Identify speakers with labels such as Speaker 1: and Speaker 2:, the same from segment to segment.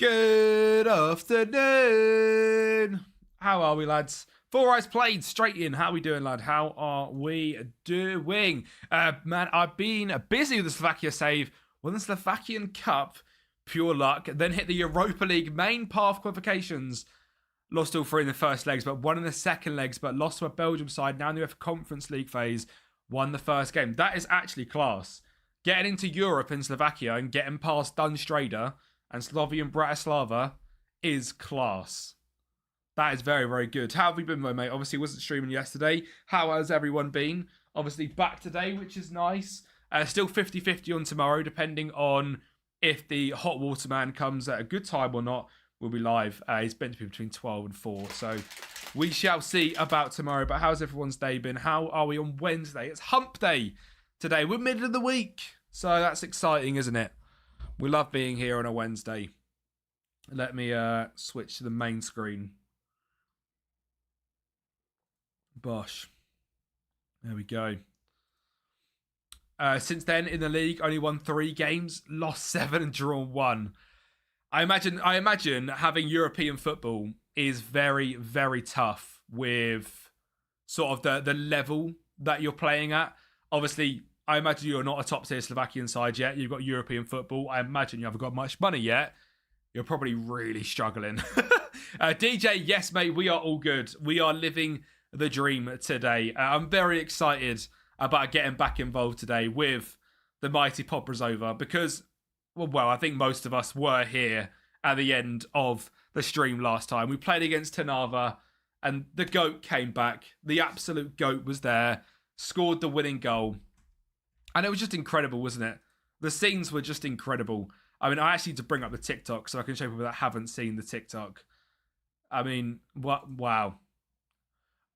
Speaker 1: Good afternoon. How are we, lads? 4 eyes played straight in. How are we doing, lad? How are we doing? Man, I've been busy with the Slovakia save. Won the Slovakian Cup, pure luck. Then hit the Europa League main path qualifications. Lost all three in the first legs, but won in the second legs, but lost to a Belgium side. Now in the UEFA Conference League phase, won the first game. That is actually class. Getting into Europe in Slovakia and getting past Dunajska Streda and Slovan Bratislava is class. That is very, very good. How have we been, my mate? Obviously, wasn't streaming yesterday. How has everyone been? Obviously, back today, which is nice. Still 50-50 on tomorrow, depending on if the hot water man comes at a good time or not. We'll be live. It's meant to be between 12 and 4. So we shall see about tomorrow. But how's everyone's day been? How are we on Wednesday? It's hump day today. We're middle of the week. So that's exciting, isn't it? We love being here on a Wednesday. Let me switch to the main screen. Bosh. There we go. Since then, in the league, only won 3 games, lost 7 and drawn 1. I imagine having European football is very, very tough with sort of the level that you're playing at. Obviously, I imagine you're not a top-tier Slovakian side yet. You've got European football. I imagine you haven't got much money yet. You're probably really struggling. DJ, yes, mate, we are all good. We are living the dream today. I'm very excited about getting back involved today with the mighty Poprozova because, well, I think most of us were here at the end of the stream last time. We played against Trnava and the GOAT came back. The absolute GOAT was there, scored the winning goal. And it was just incredible, wasn't it? The scenes were just incredible. I mean, I actually need to bring up the TikTok so I can show people that haven't seen the TikTok. I mean, what? Wow.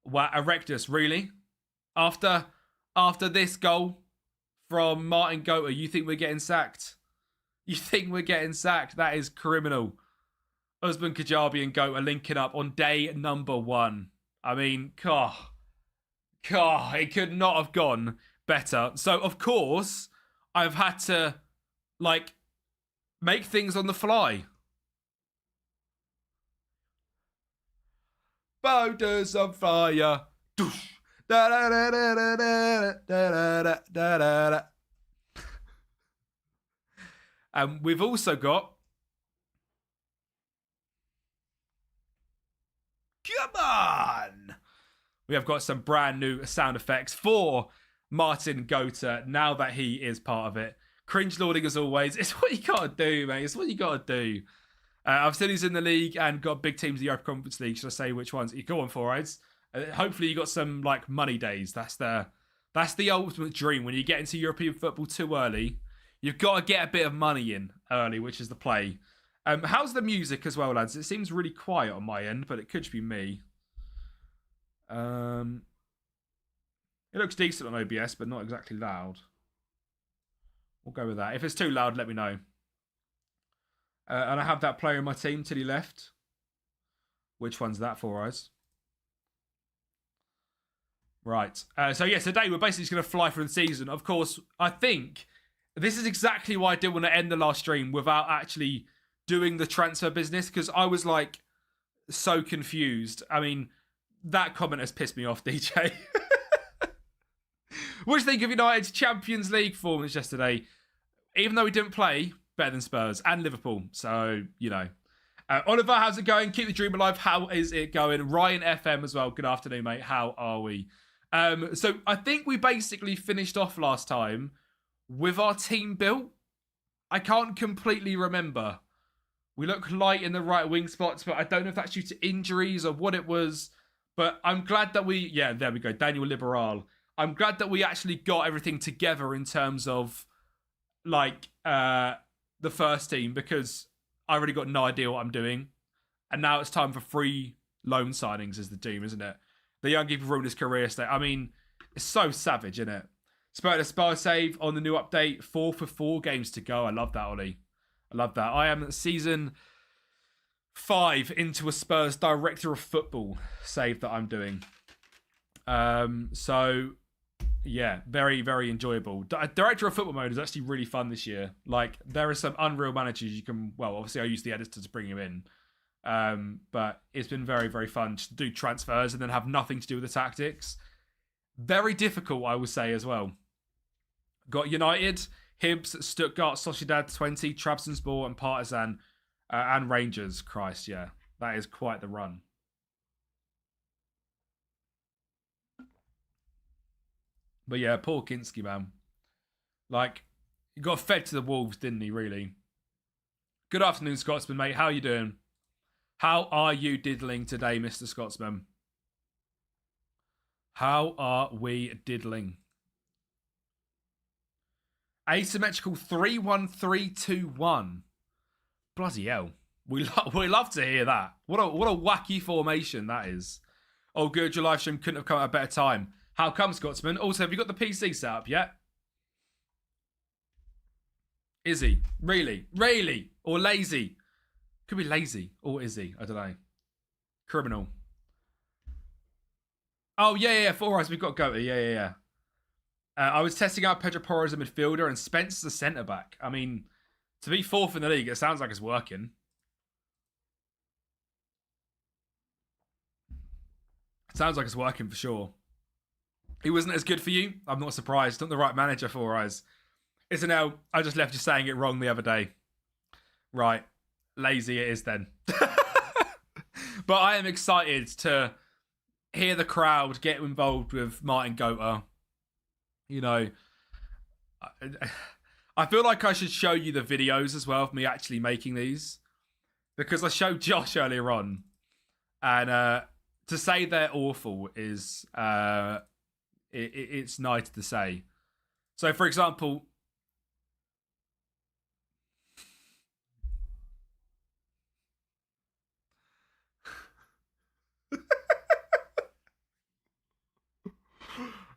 Speaker 1: Wow, Erectus, really? After this goal from Martin Goater, you think we're getting sacked? You think we're getting sacked? That is criminal. Usman Kajabi and Goater linking up on day number 1. I mean, it could not have gone better. So, of course, I've had to, make things on the fly. Boaters on fire. And we've also got... Come on! We have got some brand new sound effects for Martin Goater now that he is part of it. Cringe lording as always. It's what you gotta do, mate. It's what you gotta do. I've seen he's in the league and got big teams in the Europa Conference League. Should I say which ones? You go on for it. Hopefully you got some money days. That's the ultimate dream. When you get into European football too early, you've got to get a bit of money in early, which is the play. How's the music as well, lads? It seems really quiet on my end, but it could just be me. It looks decent on OBS, but not exactly loud. We'll go with that. If it's too loud, let me know. And I have that player in my team to the left. Which one's that for, us? Right. So, yeah, today we're basically just going to fly through the season. Of course, I think this is exactly why I didn't want to end the last stream without actually doing the transfer business, because I was, so confused. I mean, that comment has pissed me off, DJ. What do you think of United's Champions League performance yesterday? Even though we didn't play, better than Spurs and Liverpool. So, Oliver, how's it going? Keep the dream alive. How is it going? Ryan FM as well. Good afternoon, mate. How are we? So I think we basically finished off last time with our team built. I can't completely remember. We look light in the right wing spots, but I don't know if that's due to injuries or what it was. But I'm glad that we... Yeah, there we go. Daniel Liberal. I'm glad that we actually got everything together in terms of, the first team, because I really got no idea what I'm doing. And now it's time for free loan signings as the team, isn't it? The young keeper ruined his career state. I mean, it's so savage, isn't it? Spur save on the new update. 4 for 4 games to go. I love that, Ollie. I love that. I am season 5 into a Spurs director of football save that I'm doing. So, Yeah, very, very enjoyable. Director of Football mode is actually really fun this year. Like, there are some unreal managers you can... Well, obviously, I use the editor to bring him in. But it's been very, very fun to do transfers and then have nothing to do with the tactics. Very difficult, I would say, as well. Got United, Hibs, Stuttgart, Sociedad 20, Trabzonspor, and Partizan, and Rangers. Christ, yeah. That is quite the run. But yeah, poor Kinski, man. Like, he got fed to the wolves, didn't he, really? Good afternoon, Scotsman, mate. How are you doing? How are you diddling today, Mr. Scotsman? How are we diddling? Asymmetrical 3-1-3-2-1. Bloody hell. We love to hear that. What a wacky formation that is. Oh, good. Your live stream couldn't have come at a better time. How come, Scotsman? Also, have you got the PC set up yet? Is he? Really? Really? Or lazy? Could be lazy. Or is he? I don't know. Criminal. Oh, yeah. For us, we've got Goater. Yeah. I was testing out Pedro Porro as a midfielder and Spence as a centre-back. I mean, to be fourth in the league, it sounds like it's working. It sounds like it's working for sure. He wasn't as good for you? I'm not surprised. Not the right manager for us. Isn't it? I just left you saying it wrong the other day. Right. Lazy it is then. But I am excited to hear the crowd get involved with Martin Goater. You know, I feel like I should show you the videos as well of me actually making these. Because I showed Josh earlier on. And to say they're awful is... It's nice to say. So, for example...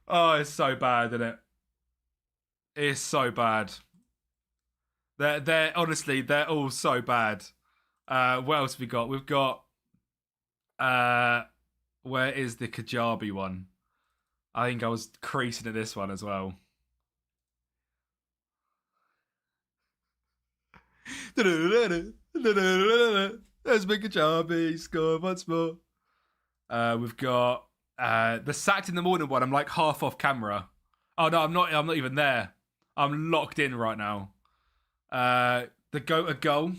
Speaker 1: Oh, it's so bad, isn't it? It's so bad. They're honestly, they're all so bad. What else have we got? We've got... where is the Kajabi one? I think I was creasing at this one as well. There's big Kajabi, score once more. We've got the sacked in the morning one. I'm like half off camera. Oh no, I'm not even there. I'm locked in right now. The goal.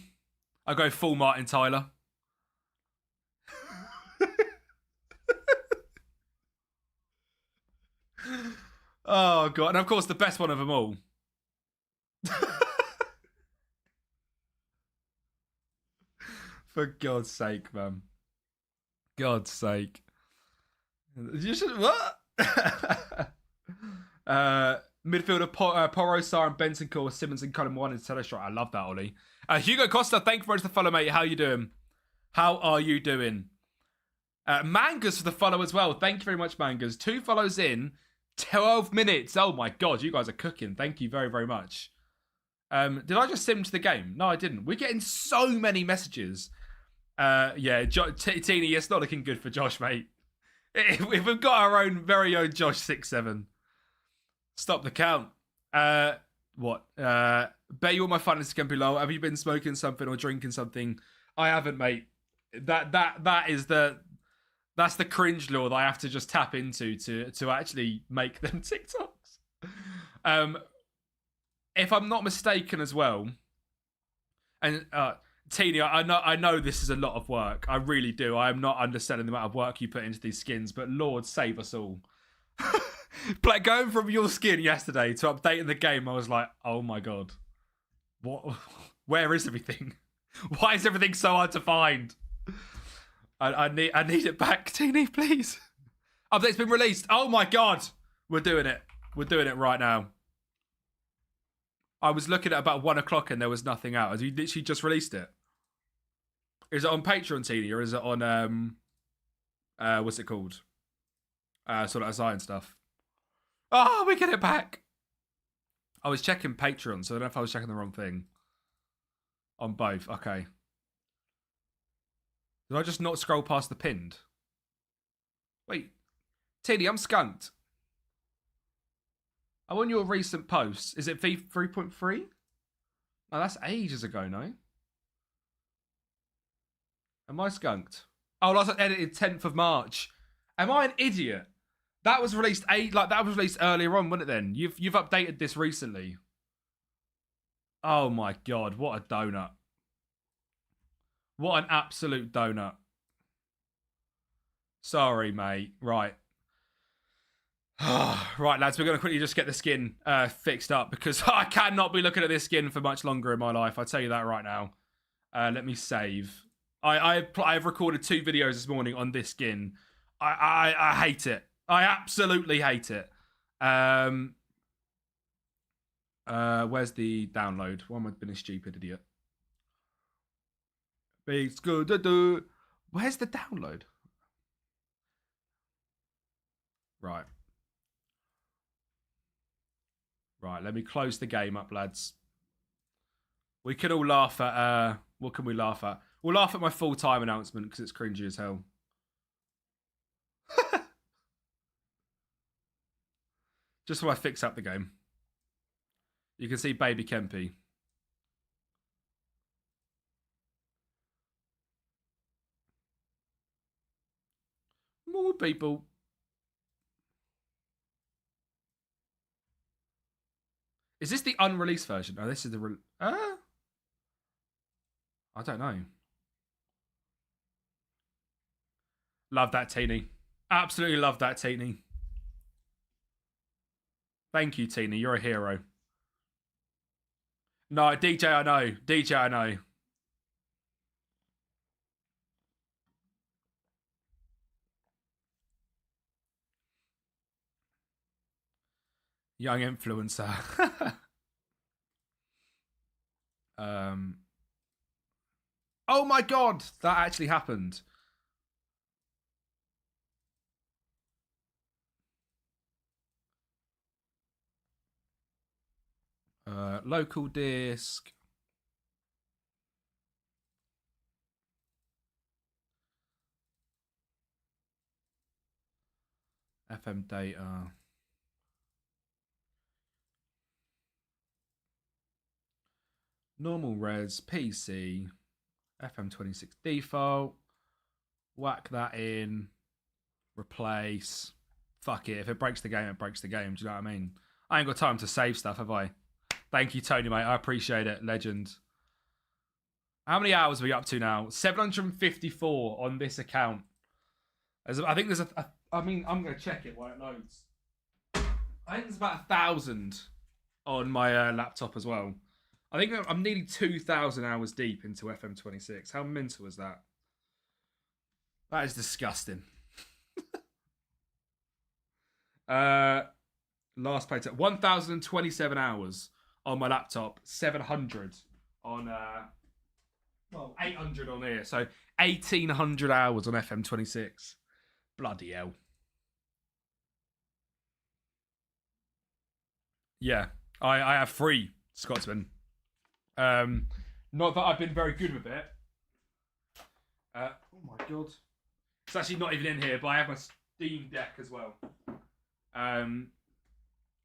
Speaker 1: I go full Martin Tyler. Oh god, and of course the best one of them all. For God's sake, man. God's sake. You should what? Midfielder Porro, Sar, and Bentancur, Simmons, and Cullen One in Telestrike. I love that, Ollie. Hugo Costa, thank you very much for the follow, mate. How you doing? How are you doing? Mangas for the follow as well. Thank you very much, Mangas. 2 follows in 12 minutes. Oh my god, you guys are cooking. Thank you very, very much. Did I just sim to the game? No, I didn't. We're getting so many messages. Yeah, Teeny, it's not looking good for Josh, mate. If we've got our own very own Josh 6-7. Stop the count. What? Bet you all my fun is going to be low. Have you been smoking something or drinking something? I haven't, mate. That's the cringe law that I have to just tap into to actually make them TikToks. If I'm not mistaken as well, and Teeny, I know this is a lot of work. I really do. I am not understanding the amount of work you put into these skins, but Lord save us all. Like going from your skin yesterday to updating the game, I was like, oh my god, what? Where is everything? Why is everything so hard to find? I need it back, Teeny, please. Update's been released. Oh my god, we're doing it. We're doing it right now. I was looking at about 1 o'clock and there was nothing out. Have you literally just released it? Is it on Patreon, Teeny, or is it on what's it called? Sort of Zion stuff. Oh, we get it back. I was checking Patreon, so I don't know if I was checking the wrong thing. On both, okay. Did I just not scroll past the pinned? Wait, Teeny, I'm skunked. I want your recent posts. Is it V3.3? Oh, that's ages ago, no? Am I skunked? Oh, last edited 10th of March. Am I an idiot? That was released earlier on, wasn't it? Then you've updated this recently. Oh my god, what a donut! What an absolute donut. Sorry, mate. Right. Right, lads, we're going to quickly just get the skin fixed up because I cannot be looking at this skin for much longer in my life. I'll tell you that right now. Let me save. I've recorded 2 videos this morning on this skin. I hate it. I absolutely hate it. Where's the download? Why am I being a stupid idiot? It's good to do. Where's the download? Right. Right, let me close the game up, lads. We can all laugh at... what can we laugh at? We'll laugh at my full-time announcement because it's cringy as hell. Just while I fix up the game. You can see Baby Kempy. More people. Is this the unreleased version? Oh, this is the... I don't know. Love that, Teeny. Absolutely love that, Teeny. Thank you, Teeny. You're a hero. No, DJ, I know. DJ, I know. Young influencer. Oh my god, that actually happened. Local disk. FM data. Normal res, PC, FM26 default. Whack that in. Replace. Fuck it. If it breaks the game, it breaks the game. Do you know what I mean? I ain't got time to save stuff, have I? Thank you, Tony, mate. I appreciate it. Legend. How many hours are we up to now? 754 on this account. I think there's I mean, I'm going to check it while it loads. I think there's about 1,000 on my laptop as well. I think I'm nearly 2,000 hours deep into FM26. How mental is that? That is disgusting. Last playtime. 1,027 hours on my laptop. 700 on... 800 on here. So 1,800 hours on FM26. Bloody hell. Yeah. I have 3 Scotsmen. Not that I've been very good with it. Oh my god. It's actually not even in here, but I have my Steam Deck as well.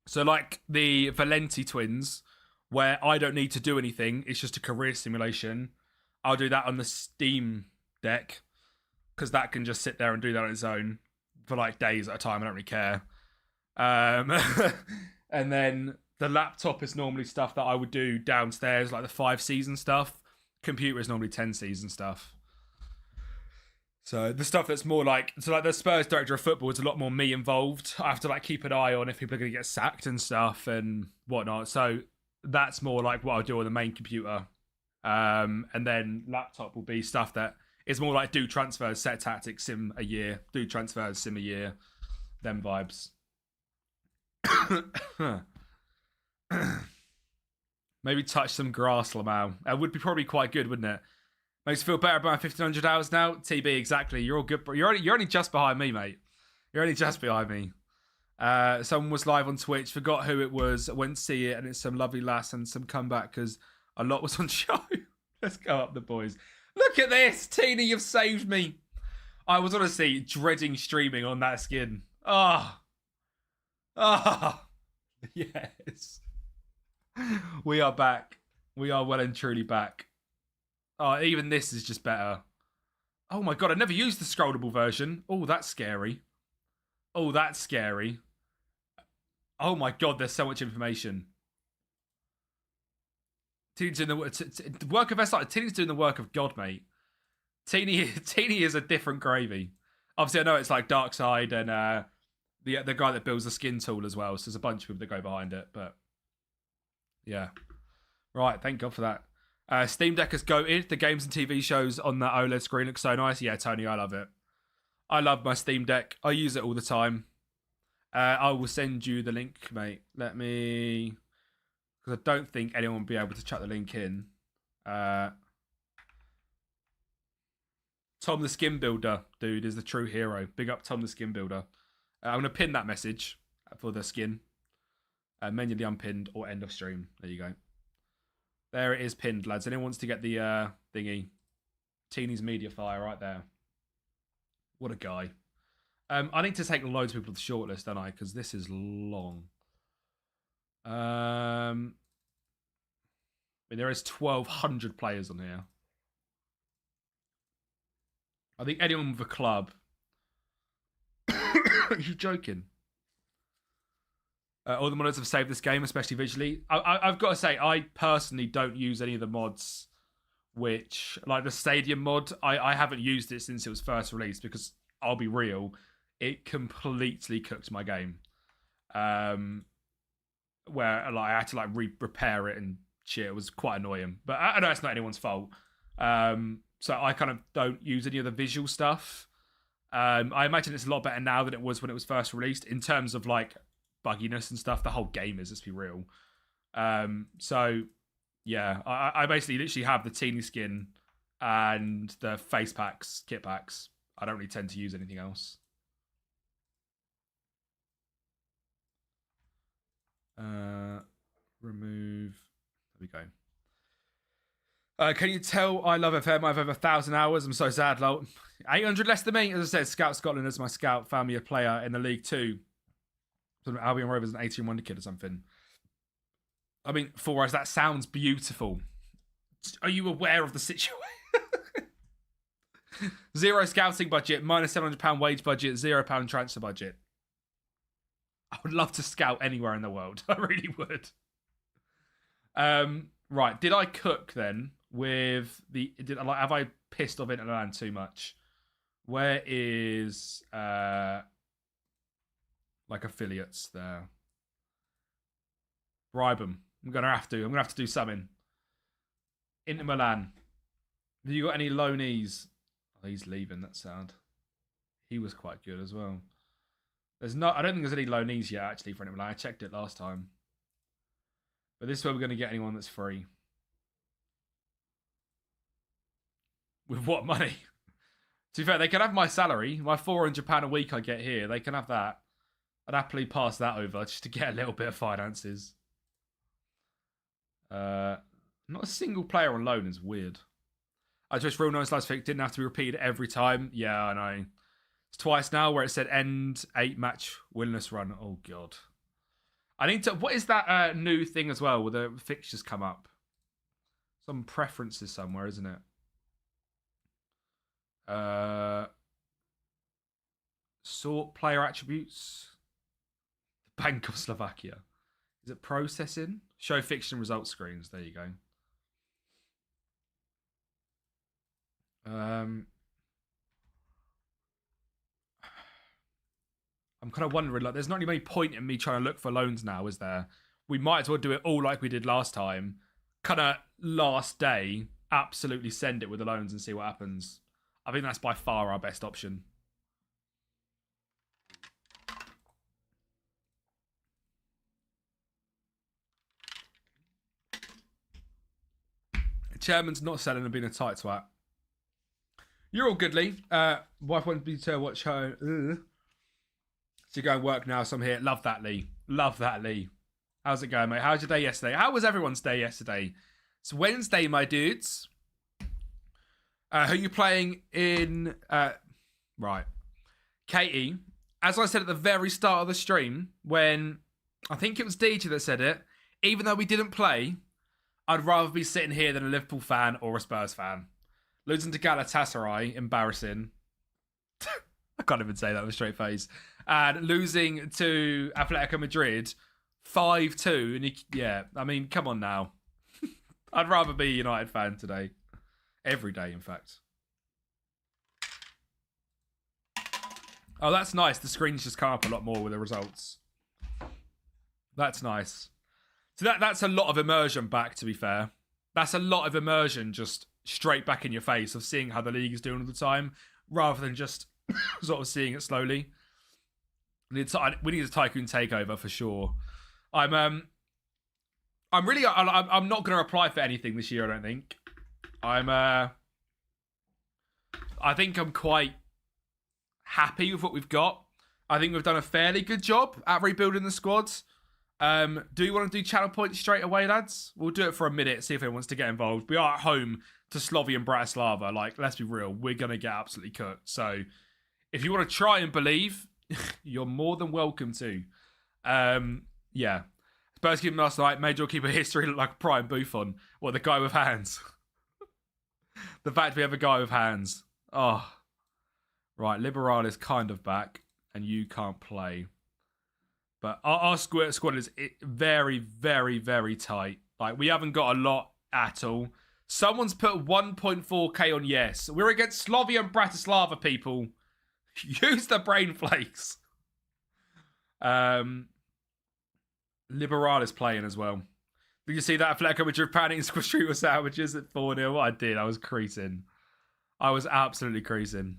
Speaker 1: So like the Valenti twins, where I don't need to do anything, it's just a career simulation. I'll do that on the Steam Deck, because that can just sit there and do that on its own for like days at a time. I don't really care. And then the laptop is normally stuff that I would do downstairs, like the 5 season stuff. Computer is normally 10 season stuff. So the stuff that's more like, so like the Spurs director of football is a lot more me involved. I have to like keep an eye on if people are going to get sacked and stuff and whatnot. So that's more like what I'll do on the main computer. And then laptop will be stuff that is more like do transfers, set tactics, sim a year, do transfers, sim a year, them vibes. Maybe touch some grass, Lamau. It would be probably quite good, wouldn't it? Makes you feel better about 1,500 hours now. TB, exactly. You're all good. You're only just behind me, mate. You're only just behind me. Someone was live on Twitch. Forgot who it was. Went to see it, and it's some lovely lass and some comeback because a lot was on show. Let's go up the boys. Look at this, Tina. You've saved me. I was honestly dreading streaming on that skin. Ah, Yes. We are back. We are well and truly back. Oh, even this is just better. Oh my god, I never used the scrollable version. Oh, that's scary. Oh, that's scary. Oh my god, there's so much information. Teeny's doing the work of S. Teeny's doing the work of God, mate. Teeny is a different gravy. Obviously, I know it's like Dark Side and the guy that builds the skin tool as well. So there's a bunch of people that go behind it, but yeah. Right, thank God for that. Steam Deck has goated. The games and TV shows on that OLED screen look so nice. Yeah, Tony, I love it. I love my Steam Deck. I use it all the time. I will send you the link, mate. Let me... Because I don't think anyone will be able to chuck the link in. Tom the Skin Builder, dude, is the true hero. Big up Tom the Skin Builder. I'm going to pin that message for the skin. Manually unpinned or end of stream. There you go. There it is pinned, lads. Anyone wants to get the thingy? Teeny's Media Fire right there. What a guy. I need to take loads of people to the shortlist, don't I? Because this is long. I mean, there is 1,200 players on here. I think anyone with a club. Are you joking? All the modders have saved this game, especially visually. I've got to say, I personally don't use any of the mods, which, like the Stadium mod, I haven't used it since it was first released because, I'll be real, it completely cooked my game. Where like I had to like repair it and shit. It was quite annoying. But I know it's not anyone's fault. So I kind of don't use any of the visual stuff. I imagine it's a lot better now than it was when it was first released in terms of like bugginess and stuff. The whole game is, let's be real. So yeah, I basically literally have the Teeny skin and the face packs, kit packs. I don't really tend to use anything else. Remove. There we go. Can you tell I love FM? I have over 1,000 hours. I'm so sad. 800 less than me. As I said, Scout Scotland is my scout. Found me a player in the League 2. Albion Rovers, an 18 wonder kid or something. I mean, for us, that sounds beautiful. Are you aware of the situation? Zero scouting budget, minus £700 wage budget, £0 transfer budget. I would love to scout anywhere in the world. I really would. Right. Did I cook then with the... have I pissed off Interland too much? Where is... like affiliates there? Bribe them. I'm going to have to do something. Inter Milan. Have you got any loanees? Oh, he's leaving. That's sad. He was quite good as well. I don't think there's any loanees yet, actually, for Inter Milan. I checked it last time. But this is where we're going to get anyone that's free. With what money? To be fair, they can have my salary. My £400 a week I get here. They can have that. I'd happily pass that over just to get a little bit of finances. Not a single player on loan is weird. I just real nice last pick didn't have to be repeated every time. Yeah, I know. It's twice now where it said end 8-match winless run. Oh, God. I need to... What is that new thing as well where the fixtures come up? Some preferences somewhere, isn't it? Sort player attributes. The Bank of Slovakia. Is it processing? Show fixture and result screens. There you go. I'm kind of wondering, like, there's not really any point in me trying to look for loans now, is there? We might as well do it all like we did last time. Kind of last day, absolutely send it with the loans and see what happens. I think that's by far our best option. Chairman's not selling and being a tight twat. You're all good, Lee. Wife wants me to watch her. So you go and work now, so I'm here. Love that, Lee. Love that, Lee. How's it going, mate? How's your day yesterday? How was everyone's day yesterday? It's Wednesday, my dudes. Who are you playing in? Right. Katie, as I said at the very start of the stream, when I think it was DJ that said it. Even though we didn't play, I'd rather be sitting here than a Liverpool fan or a Spurs fan. Losing to Galatasaray, embarrassing. I can't even say that with a straight face. And losing to Atletico Madrid 5-2. And I mean, come on now. I'd rather be a United fan today. Every day, in fact. Oh, that's nice. The screen's just come up a lot more with the results. That's nice. So that's a lot of immersion back, to be fair. That's a lot of immersion just straight back in your face of seeing how the league is doing all the time, rather than just sort of seeing it slowly. We need a tycoon takeover for sure. I'm not going to apply for anything this year, I don't think. I think I'm quite happy with what we've got. I think we've done a fairly good job at rebuilding the squads. Do you want to do channel points straight away, lads? We'll do it for a minute, see if anyone wants to get involved. We are at home to Slovan Bratislava. Like, let's be real, we're going to get absolutely cooked. So, if you want to try and believe, you're more than welcome to. Yeah. Spurs keeper last night, Major keeper history look like Prime Buffon. What, the guy with hands? The fact we have a guy with hands. Oh. Right, Liberal is kind of back, and you can't play. But our squad is very, very, very tight. Like, we haven't got a lot at all. Someone's put 1.4k on yes. We're against Slovan Bratislava, people. Use the brain flakes. Liberal is playing as well. Did you see that Atletico Madrid pounding squash street with sandwiches at 4-0? I did. I was creasing. I was absolutely creasing.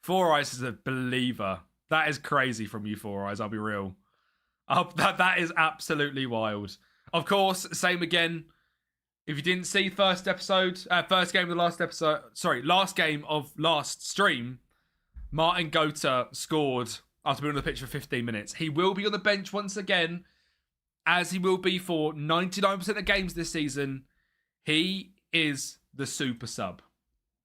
Speaker 1: Four Eyes is a believer. That is crazy from you, Four Eyes. I'll be real. That is absolutely wild. Of course, same again. If you didn't see last game of last stream, Martin Gota scored after being on the pitch for 15 minutes. He will be on the bench once again, as he will be for 99% of games this season. He is the super sub.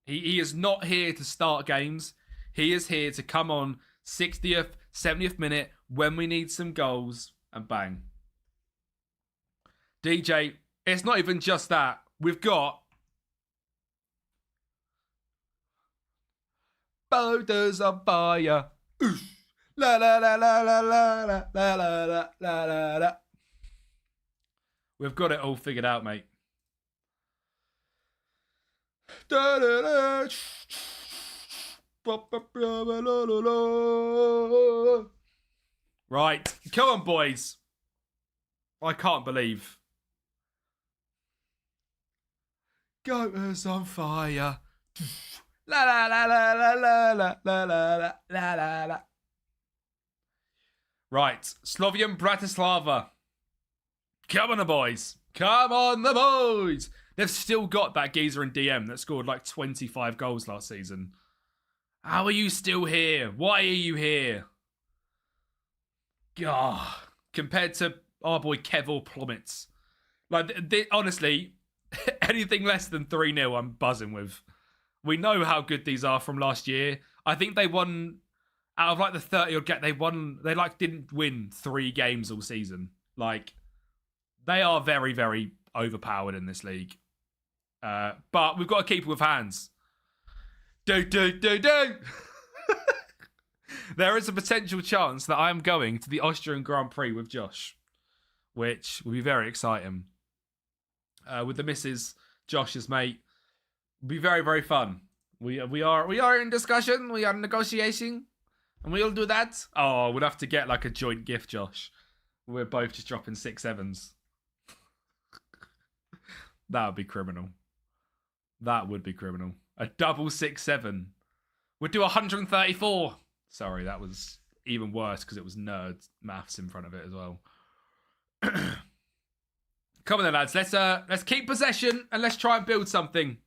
Speaker 1: He is not here to start games. He is here to come on 60th, 70th minute when we need some goals, and bang. DJ, it's not even just that. We've got boulders on fire. Oosh. La la la la la la la la la la la la. We've got it all figured out, mate. Da, da, da. Right, come on, boys. I can't believe. Goaters on fire. La la la la la la la la la la la la. Right, Slovan Bratislava. Come on, the boys. Come on, the boys. They've still got that geezer in DM that scored like 25 goals last season. How are you still here? Why are you here? God, compared to our boy Kevil plummets. Like, honestly, anything less than 3-0, I'm buzzing with. We know how good these are from last year. I think they won, out of like the 30 odd get, they didn't win 3 games all season. Like, they are very, very overpowered in this league. But we've got a keeper with hands. Do. There is a potential chance that I'm going to the Austrian Grand Prix with Josh, which will be very exciting. With the missus, Josh's mate, will be very, very fun. We are in discussion, we are negotiating, and we'll do that. Oh, we'll have to get like a joint gift, Josh. We're both just dropping 6-7s. That would be criminal. That would be criminal. A double 6-7. We'd do 134. Sorry, that was even worse because it was nerd maths in front of it as well. Come on then, lads. Let's keep possession and let's try and build something.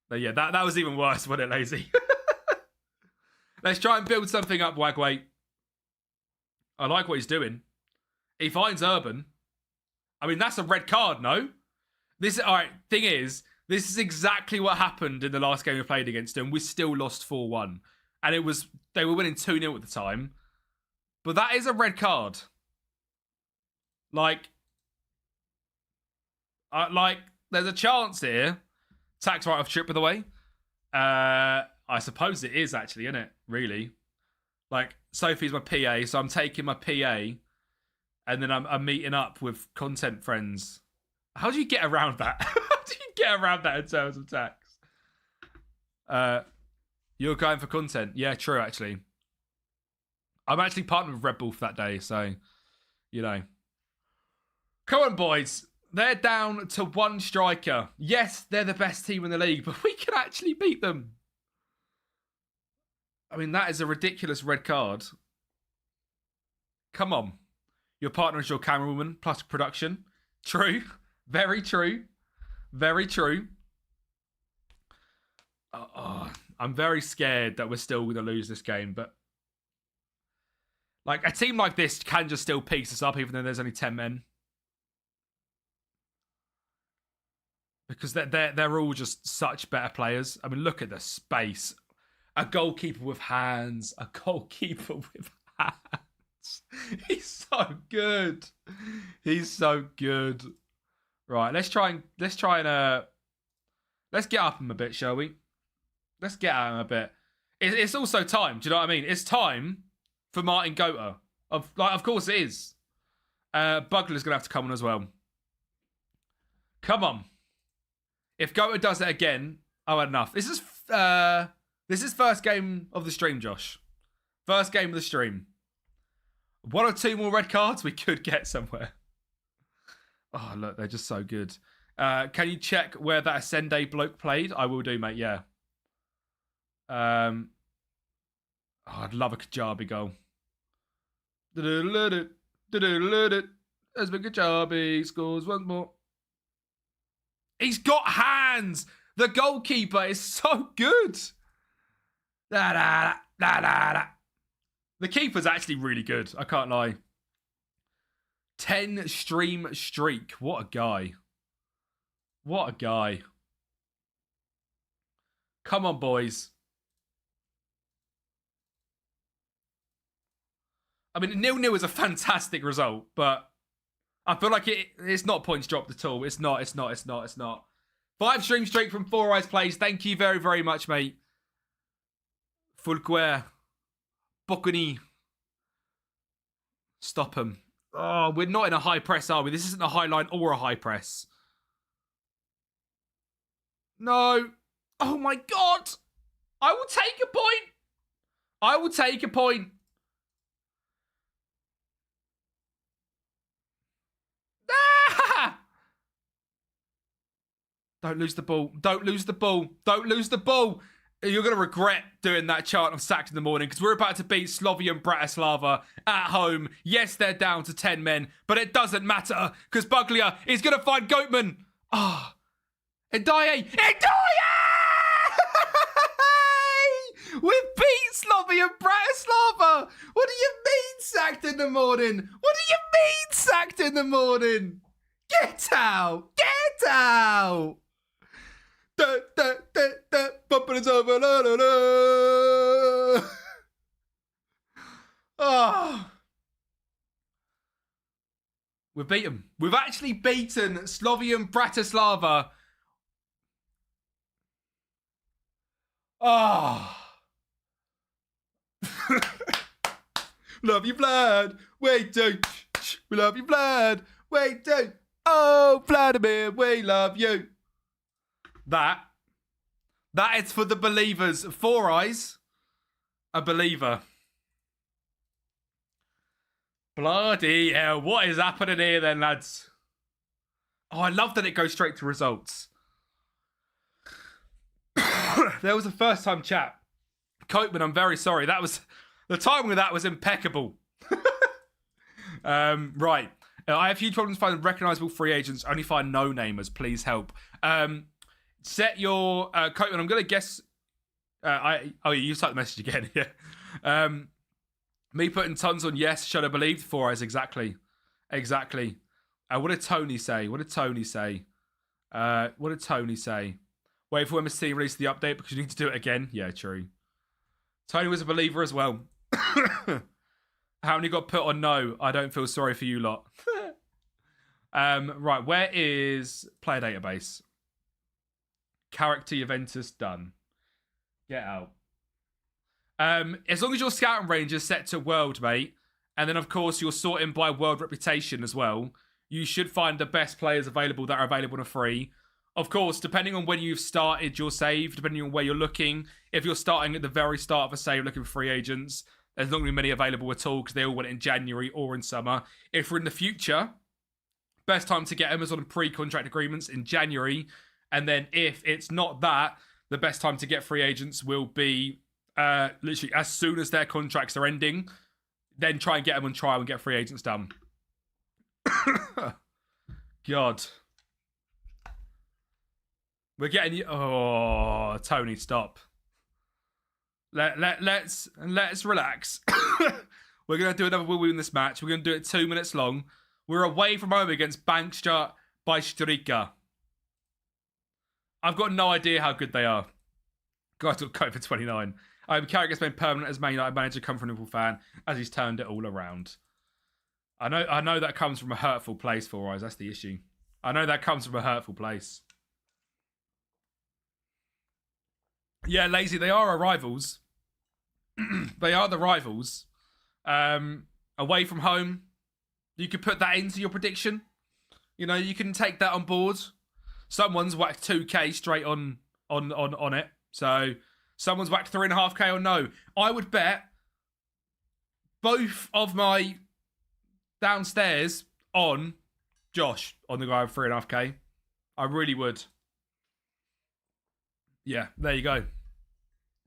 Speaker 1: But yeah, that was even worse, wasn't it, Lazy? Let's try and build something up, Wagway. I like what he's doing. He finds Urban. I mean, that's a red card, no? Alright, thing is, this is exactly what happened in the last game we played against them. We still lost 4-1. And they were winning 2-0 at the time. But that is a red card. Like, there's a chance here. Tax write-off trip, by the way. I suppose it is actually, isn't it? Really. Like, Sophie's my PA, so I'm taking my PA, and then I'm meeting up with content friends. How do you get around that? How do you get around that in terms of tax? You're going for content. Yeah, true, actually. I'm actually partnered with Red Bull for that day, so, you know. Come on, boys. They're down to one striker. Yes, they're the best team in the league, but we can actually beat them. I mean, that is a ridiculous red card. Come on. Your partner is your camerawoman, plus production. True. Very true. Very true. I'm very scared that we're still going to lose this game, but like a team like this can just still piece us up even though there's only 10 men. Because they're all just such better players. I mean, look at the space. A goalkeeper with hands. A goalkeeper with hands. He's so good. He's so good. Right, let's get up him a bit, shall we? Let's get at him a bit. It's also time. Do you know what I mean? It's time for Martin Gota. Of course it is. Bugler's gonna have to come on as well. Come on. If Gota does it again, I've had enough. This is first game of the stream, Josh. First game of the stream. One or two more red cards, we could get somewhere. Oh, look, they're just so good. Can you check where that Ascende bloke played? I will do, mate, yeah. I'd love a Kajabi goal. Esben Kajabi scores once more. He's got hands! The goalkeeper is so good! The keeper's actually really good, I can't lie. 10 stream streak. What a guy. What a guy. Come on, boys. I mean, 0-0 is a fantastic result, but I feel like it's not points dropped at all. It's not. 5 stream streak from Four Eyes Plays. Thank you very, very much, mate. Fulquer. Bocuni. Stop him. Oh, we're not in a high press, are we? This isn't a high line or a high press. No. Oh, my God. I will take a point. I will take a point. Ah! Don't lose the ball. Don't lose the ball. Don't lose the ball. You're going to regret doing that chant of sacked in the morning because we're about to beat Slovan Bratislava at home. Yes, they're down to 10 men, but it doesn't matter because Buglia is going to find Goatman. Ah. Ndiaye. We beat Slovan Bratislava. What do you mean sacked in the morning? What do you mean sacked in the morning? Get out. Get out. Bumping us over. La, la, la. Oh. We've beaten. We've actually beaten Slovan Bratislava. Oh. Love you, Vlad. Wait, don't. We love you, Vlad. Wait, don't. Oh, Vladimir, we love you. That is for the believers. Four Eyes, a believer. Bloody hell, what is happening here then, lads? Oh, I love that it goes straight to results. There was a first time chat. Copeman, I'm very sorry. The timing of that was impeccable. Right. I have huge problems finding recognisable free agents. Only find no-namers. Please help. Set your Copeman. I'm going to guess. You typed the message again. Yeah. Me putting tons on yes. Should I believe? Four Eyes. Exactly. What did Tony say? What did Tony say? Wait for MSC release the update because you need to do it again. Yeah, true. Tony was a believer as well. How many got put on no? I don't feel sorry for you lot. Right, where is player database? Character Juventus done. Get out. As long as your scouting range is set to world, mate, and then of course you're sorting by world reputation as well, you should find the best players available that are available on a free. Of course, depending on when you've started your save, depending on where you're looking, if you're starting at the very start of a save looking for free agents, there's not going to be many available at all because they all went in January or in summer. If we're in the future, best time to get them is on pre-contract agreements in January. And then if it's not that, the best time to get free agents will be literally as soon as their contracts are ending. Then try and get them on trial and get free agents done. God. We're getting you. Oh, Tony, stop. Let's relax. We're gonna do another win in this match. We're gonna do it 2 minutes long. We're away from home against Bankster by Strika. I've got no idea how good they are. Guys got code for 29. Carragher's made permanent as Man United manager, come from a Liverpool fan, as he's turned it all around. I know that comes from a hurtful place for us. That's the issue. I know that comes from a hurtful place. Yeah, Lazy, they are our rivals. They are the rivals. Away from home, you could put that into your prediction. You know, you can take that on board. Someone's whacked 2k straight on it. So someone's whacked 3.5k or no. I would bet both of my downstairs on Josh on the guy with 3.5k. I really would. Yeah, there you go.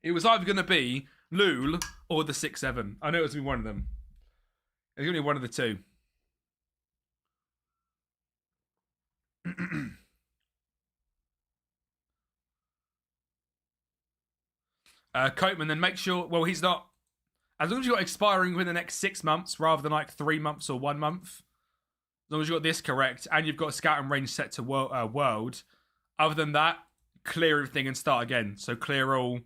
Speaker 1: It was either going to be Lul or the 6-7. I know it was going to be one of them. It was going to be one of the two. Coatman, then make sure... Well, he's not... As long as you've got expiring within the next 6 months rather than like 3 months or 1 month. As long as you've got this correct and you've got a scouting range set to world. Other than that, clear everything and start again. So clear all,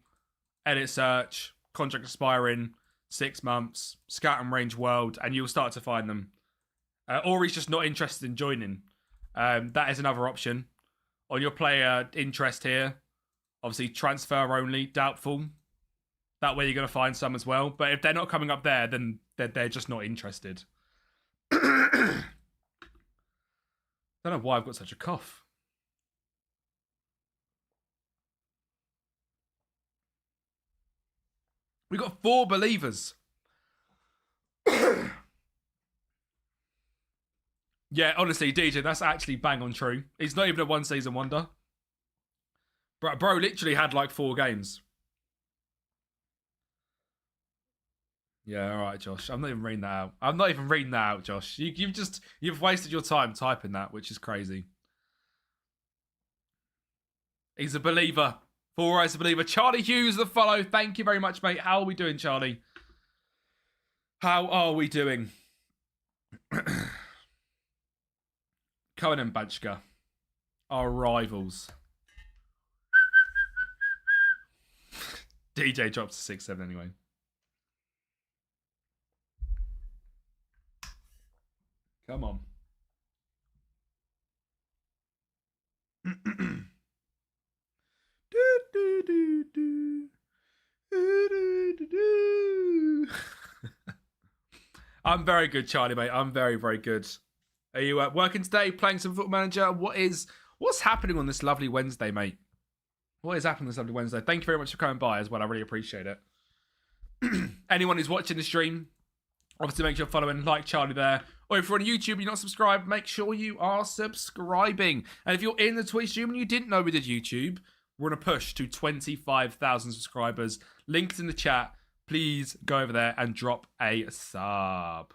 Speaker 1: edit search, contract expiring, 6 months, scouting range world, and you'll start to find them. Or he's just not interested in joining. That is another option. On your player interest here, obviously transfer only, doubtful. That way you're going to find some as well. But if they're not coming up there, then they're just not interested. Don't know why I've got such a cough. We got 4 believers. Yeah, honestly, DJ, that's actually bang on true. He's not even a 1-season wonder. Bro literally had like 4 games. Yeah, all right, Josh. I'm not even reading that out. Josh. You've wasted your time typing that, which is crazy. He's a believer. 4 eyes a believer. Charlie Hughes, the follow. Thank you very much, mate. How are we doing, Charlie? How are we doing? Cohen and Banchka, our rivals. DJ drops to 6-7 anyway. Come on. I'm very good, Charlie, mate. I'm very, very good. Are you working today, playing some Football Manager? What's happening on this lovely Wednesday, mate? What is happening this lovely Wednesday? Thank you very much for coming by as well. I really appreciate it. Anyone who's watching the stream, obviously make sure you're following, like Charlie there. Or if you're on YouTube and you're not subscribed, make sure you are subscribing. And if you're in the Twitch stream and you didn't know we did YouTube, we're on a push to 25,000 subscribers. Linked in the chat. Please go over there and drop a sub.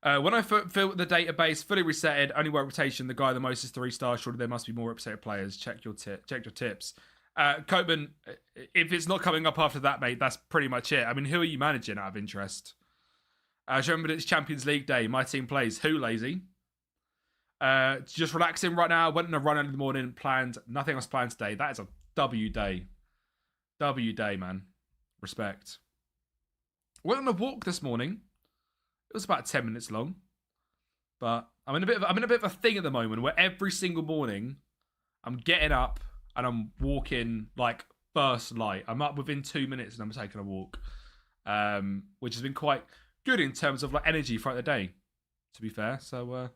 Speaker 1: When I fill the database, fully resetted, only work rotation, the guy the most is 3 stars. Surely there must be more represented players. Check your tips. Copeman, if it's not coming up after that, mate, that's pretty much it. I mean, who are you managing out of interest? Remember it's Champions League day. My team plays. Who, Lazy? Just relaxing right now. Went on a run in the morning. Planned. Nothing else planned today. That is a W day. W day, man. Respect. Went on a walk this morning. It was about 10 minutes long. But I'm in a bit of a thing at the moment where every single morning I'm getting up and I'm walking like first light. I'm up within 2 minutes and I'm taking a walk, which has been quite good in terms of like energy throughout the day, to be fair. So,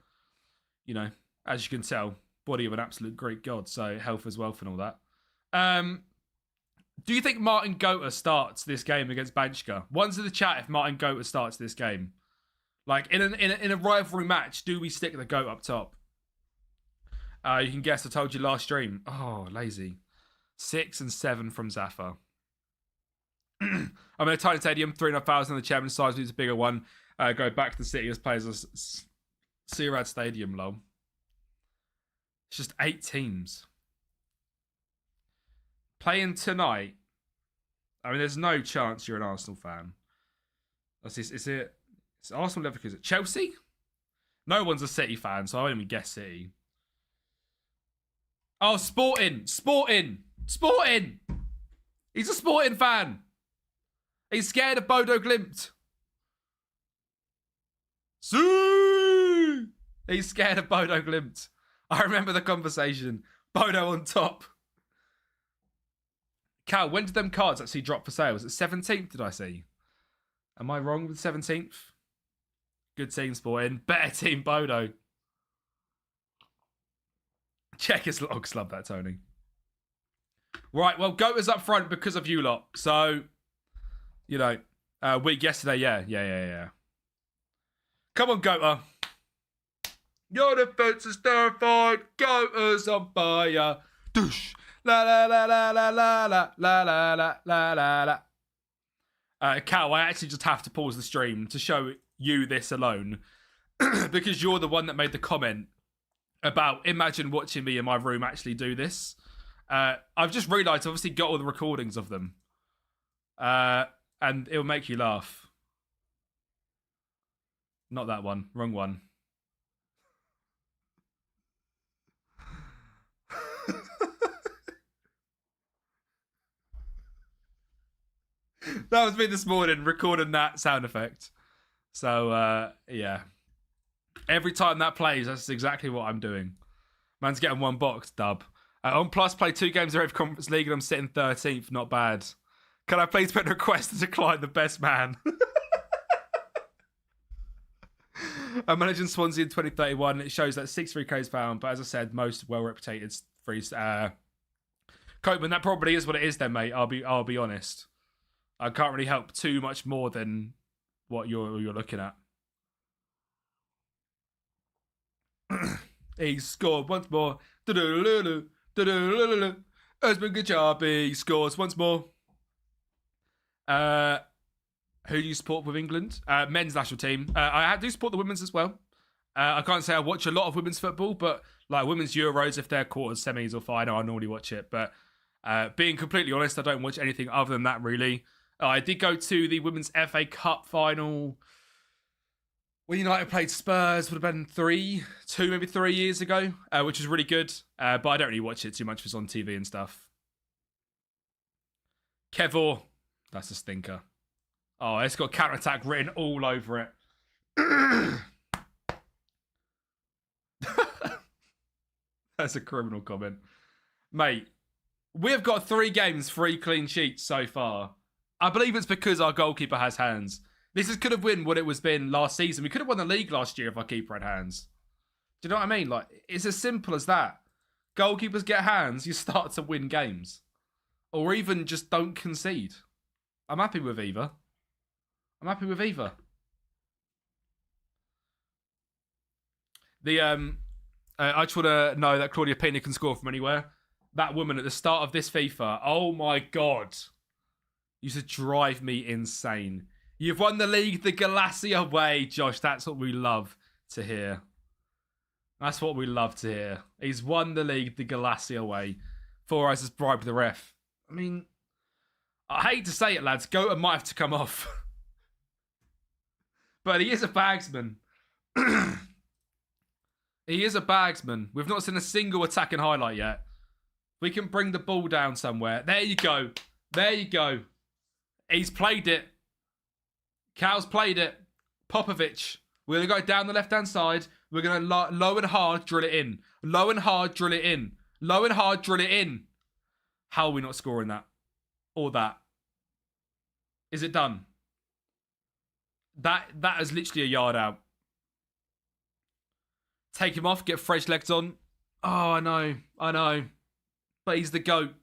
Speaker 1: you know, as you can tell, body of an absolute Greek god. So health as wealth and all that. Do you think Martin Gota starts this game against Banchka? One's in the chat if Martin Gota starts this game. Like, in a rivalry match, do we stick the GOAT up top? You can guess, I told you last stream. Oh, lazy. 6 and 7 from Zafar. I'm in a tiny stadium, 3,500 on the chairman size, which is a bigger one. Go back to the city as players as Sirad Stadium, lol. It's just 8 teams. Playing tonight. I mean, there's no chance you're an Arsenal fan. Is it it's Arsenal, Leverkusen, Chelsea? No one's a City fan, so I won't even guess City. Oh, Sporting! He's a Sporting fan. He's scared of Bodo Glimt. He's scared of Bodo Glimt. I remember the conversation. Bodo on top. Cal, when did them cards actually drop for sale? Was it 17th, did I see? Am I wrong with 17th? Good team, Sporting. Better team, Bodo. Check his logs. Love that, Tony. Right, well, Gota's up front because of you lot. So, you know, week yesterday, yeah. Come on, Gota. Your defense is terrified. Gota's on fire. Doosh. La la la la la la la la la la la la. Cal, I actually just have to pause the stream to show you this alone because you're the one that made the comment about imagine watching me in my room actually do this. I've just realised I've obviously got all the recordings of them, and it'll make you laugh. Not that one, wrong one. That was me this morning, recording that sound effect. So, yeah. Every time that plays, that's exactly what I'm doing. Man's getting one box, dub. On Plus, play 2 games of Conference League and I'm sitting 13th. Not bad. Can I please put a request to decline the best man? I'm managing Swansea in 2031. It shows that 63k is found, but as I said, most well-reputed frees. Copeman, that probably is what it is then, mate. I'll be honest. I can't really help too much more than what you're looking at. He scored once more. It's been good job. He scores once more. Who do you support with England? Men's national team. I do support the women's as well. I can't say I watch a lot of women's football, but like women's Euros, if they're quarters, semis, or final, I normally watch it. But being completely honest, I don't watch anything other than that, really. I did go to the Women's FA Cup final when United played Spurs, would have been 3 years ago, which was really good. But I don't really watch it too much. It's on TV and stuff. Kevor, that's a stinker. Oh, it's got counter-attack written all over it. That's a criminal comment. Mate, we have got 3 games, 3 clean sheets so far. I believe it's because our goalkeeper has hands. This could have been what it was been last season. We could have won the league last year if our keeper had hands. Do you know what I mean? Like, it's as simple as that. Goalkeepers get hands, you start to win games. Or even just don't concede. I'm happy with either. I just want to know that Claudia Pina can score from anywhere. That woman at the start of this FIFA, oh my God, used to drive me insane. You've won the league the Galassia way, Josh. That's what we love to hear. That's what we love to hear. He's won the league the Galassia way. 4 hours has bribed the ref. I mean, I hate to say it, lads. Gota might have to come off. But he is a bagsman. He is a bagsman. We've not seen a single attacking highlight yet. We can bring the ball down somewhere. There you go. He's played it. Cal's played it. Popovic. We're going to go down the left-hand side. We're going to low and hard drill it in. Low and hard drill it in. Low and hard drill it in. How are we not scoring that? Or that? Is it done? That is literally a yard out. Take him off. Get fresh legs on. Oh, I know. But he's the GOAT.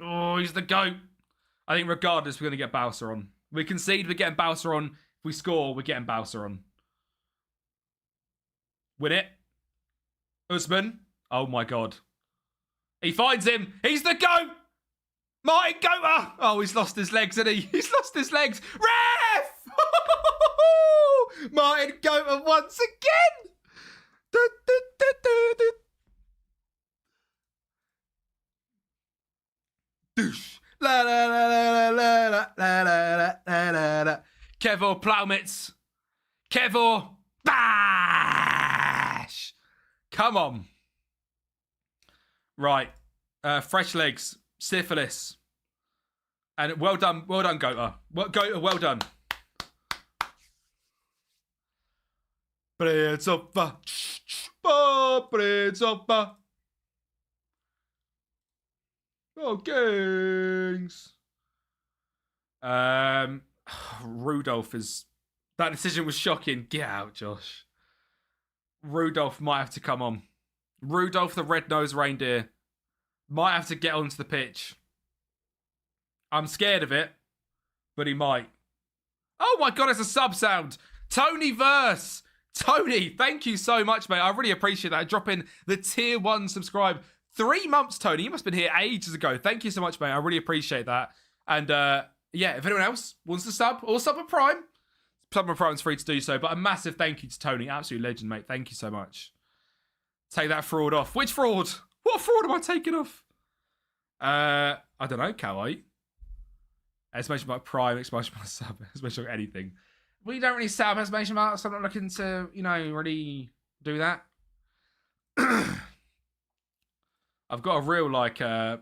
Speaker 1: Oh, he's the GOAT. I think regardless, we're going to get Bowser on. We concede, we're getting Bowser on. If we score, we're getting Bowser on. Win it. Usman. Oh, my God. He finds him. He's the GOAT. Martin Goater. Oh, he's lost his legs, hasn't he? He's lost his legs. Ref! Martin Goater once again. Doosh. La la la la la la la la la la. Kevor Plowmitz. Kevor Bash. Come on. Right. Fresh legs. Syphilis. And well done, Goater. Goater, well done. Bredzova. Bredzova. Oh, gangs. Rudolph is... That decision was shocking. Get out, Josh. Rudolph might have to come on. Rudolph the red-nosed reindeer might have to get onto the pitch. I'm scared of it, but he might. Oh my God, it's a sub sound. Tony Verse. Tony, thank you so much, mate. I really appreciate that. Dropping the tier 1 subscribe. 3 months, Tony. You must have been here ages ago. Thank you so much, mate. I really appreciate that. And yeah, if anyone else wants to sub or sub a Prime, sub a Prime's free to do so. But a massive thank you to Tony. Absolute legend, mate. Thank you so much. Take that fraud off. Which fraud? What fraud am I taking off? I don't know, Cowite. Exclamation mark Prime, exclamation mark sub, exclamation mark anything. We don't really sub exclamation marks, so I'm not looking to, really do that. I've got a real, a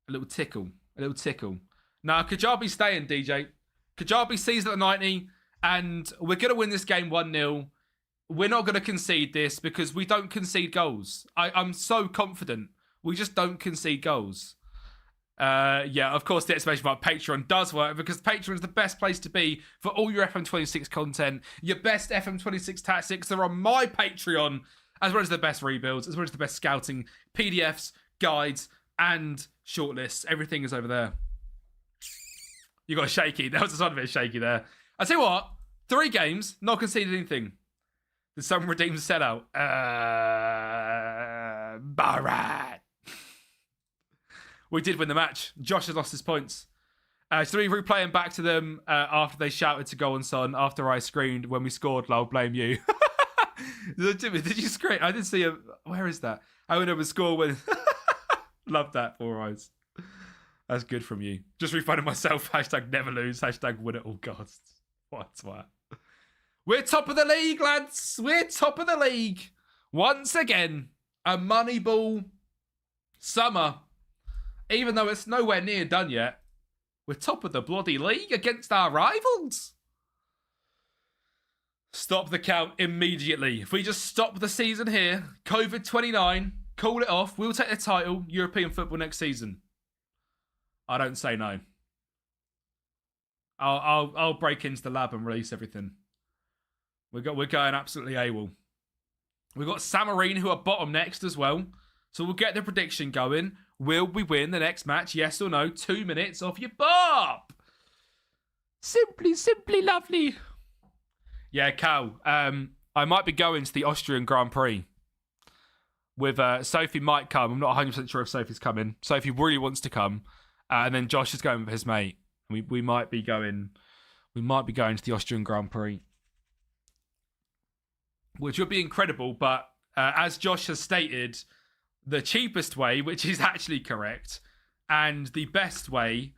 Speaker 1: little tickle. Nah, Kajabi's staying, DJ. Kajabi sees at the 90, and we're going to win this game 1-0. We're not going to concede this because we don't concede goals. I'm so confident. We just don't concede goals. Yeah, of course, the exclamation mark Patreon does work because Patreon is the best place to be for all your FM26 content. Your best FM26 tactics are on my Patreon, as well as the best rebuilds, as well as the best scouting, PDFs, guides, and shortlists. Everything is over there. You got a shaky. That was a sort of bit shaky there. I tell you what, 3 games, not conceded anything. Did someone redeem the sellout? Barat. We did win the match. Josh has lost his points. So we replaying back to them after they shouted to go on son after I screamed when we scored. I'll blame you. Did you scream? I didn't see a... Where is that? I went over score when... Love that, 4 eyes. That's good from you. Just refunding myself. Hashtag never lose. Hashtag win at all costs. What a twat. We're top of the league, lads. We're top of the league. Once again, a Moneyball summer. Even though it's nowhere near done yet, we're top of the bloody league against our rivals. Stop the count immediately. If we just stop the season here, COVID-29, call it off, we'll take the title, European football next season. I don't say no. I'll break into the lab and release everything. We're going absolutely AWOL. We've got Samarine, who are bottom next as well. So we'll get the prediction going. Will we win the next match? Yes or no? 2 minutes off your bop. Simply lovely. Yeah, Cal. I might be going to the Austrian Grand Prix. With Sophie might come. I'm not 100% sure if Sophie's coming. Sophie really wants to come. And then Josh is going with his mate. We might be going to the Austrian Grand Prix. Which would be incredible, but as Josh has stated, the cheapest way, which is actually correct, and the best way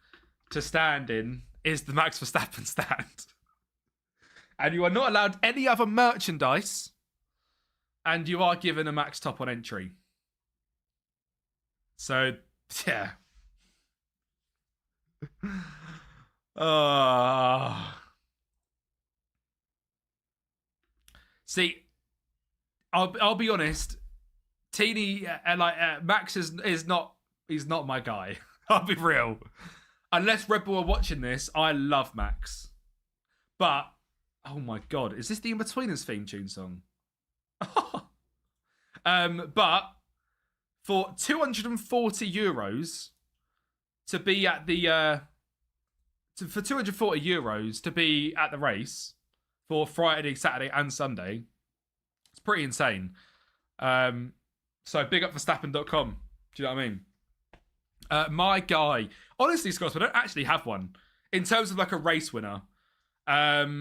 Speaker 1: to stand in is the Max Verstappen stand. And you are not allowed any other merchandise, and you are given a max top on entry. So, yeah. Uh, see, I'll be honest. Teeny Max is not he's not my guy. I'll be real. Unless Red Bull are watching this, I love Max. But oh my god, is this the In-Betweeners theme tune song? But for €240 to be at the for €240 to be at the race for Friday, Saturday, and Sunday, it's pretty insane. So big up for Stappen.com. Do you know what I mean? My guy, honestly, Scott, I don't actually have one in terms of like a race winner. I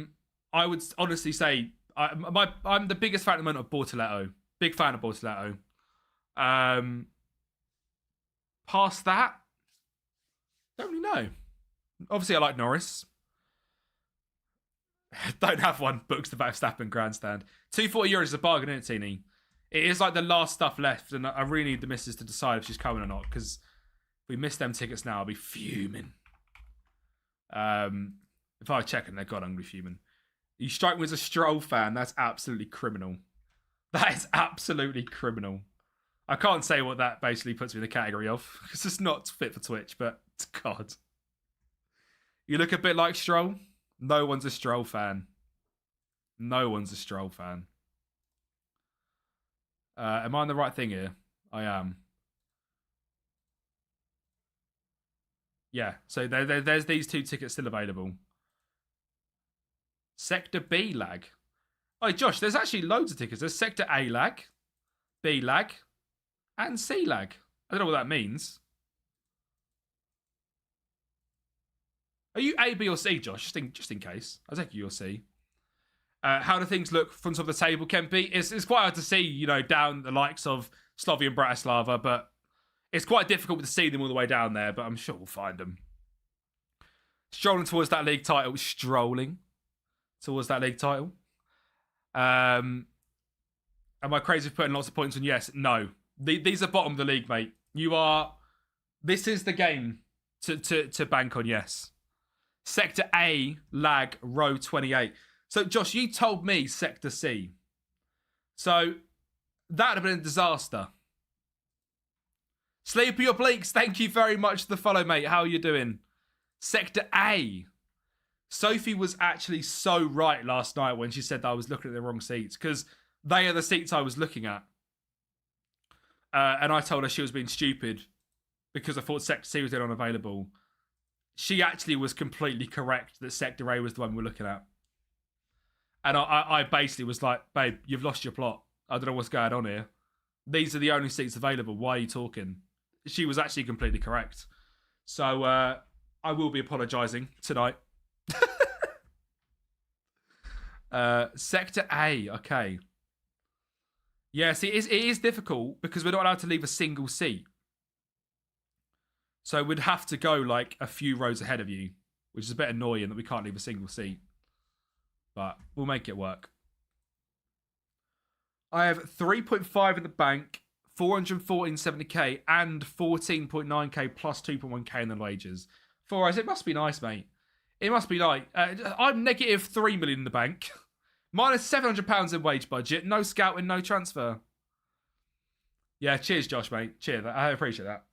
Speaker 1: would honestly say I'm the biggest fan at the moment of Bortoletto. Big fan of Bortoletto. Past that, don't really know. Obviously, I like Norris. Don't have one. Books the Verstappen grandstand. €240 is a bargain, isn't it, Teeny? It is like the last stuff left, and I really need the missus to decide if she's coming or not, because if we miss them tickets now, I'll be fuming. If I check and they're gone, I'm going to be fuming. You strike me as a Stroll fan. That's absolutely criminal. That is absolutely criminal. I can't say what that basically puts me in the category of, because it's not fit for Twitch, but God. You look a bit like Stroll. No one's a Stroll fan. No one's a Stroll fan. Am I on the right thing here? I am. Yeah, so there's these two tickets still available. Sector B lag. Oh, Josh, there's actually loads of tickets. There's Sector A lag, B lag, and C lag. I don't know what that means. Are you A, B, or C, Josh? Just in case. I think you're C. How do things look from top of the table, Kempy? It's quite hard to see, down the likes of Slovan Bratislava, but it's quite difficult to see them all the way down there, but I'm sure we'll find them. Strolling towards that league title. Am I crazy for putting lots of points on? Yes. No. These are bottom of the league, mate. This is the game to bank on, yes. Sector A, lag, row 28. So, Josh, you told me Sector C. So, that would have been a disaster. Sleepy Obliques, thank you very much for the follow, mate. How are you doing? Sector A. Sophie was actually so right last night when she said that I was looking at the wrong seats, because they are the seats I was looking at. And I told her she was being stupid because I thought Sector C was then unavailable. She actually was completely correct that Sector A was the one we're looking at. And I basically was like, babe, you've lost your plot. I don't know what's going on here. These are the only seats available. Why are you talking? She was actually completely correct. So I will be apologising tonight. Sector A, okay. Yeah, see, it is difficult because we're not allowed to leave a single seat. So we'd have to go like a few rows ahead of you, which is a bit annoying that we can't leave a single seat. But we'll make it work. I have 3.5 in the bank, 414.70k, and 14.9k plus 2.1k in the wages. For us, it must be nice, mate. It must be like I'm negative 3 million in the bank, minus £700 in wage budget, no scouting, no transfer. Yeah, cheers, Josh, mate. Cheers. I appreciate that.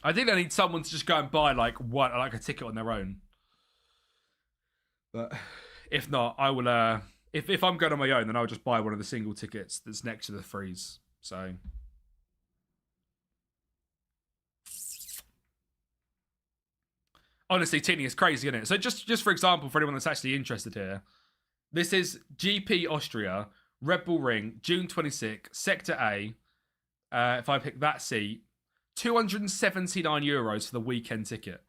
Speaker 1: I think I need someone to just go and buy like a ticket on their own. But if not, I will. If I'm going on my own, then I'll just buy one of the single tickets that's next to the freeze. So. Honestly, Tini, it's crazy, isn't it? So just for example, for anyone that's actually interested here, this is GP Austria, Red Bull Ring, June 26, Sector A. If I pick that seat, €279 for the weekend ticket.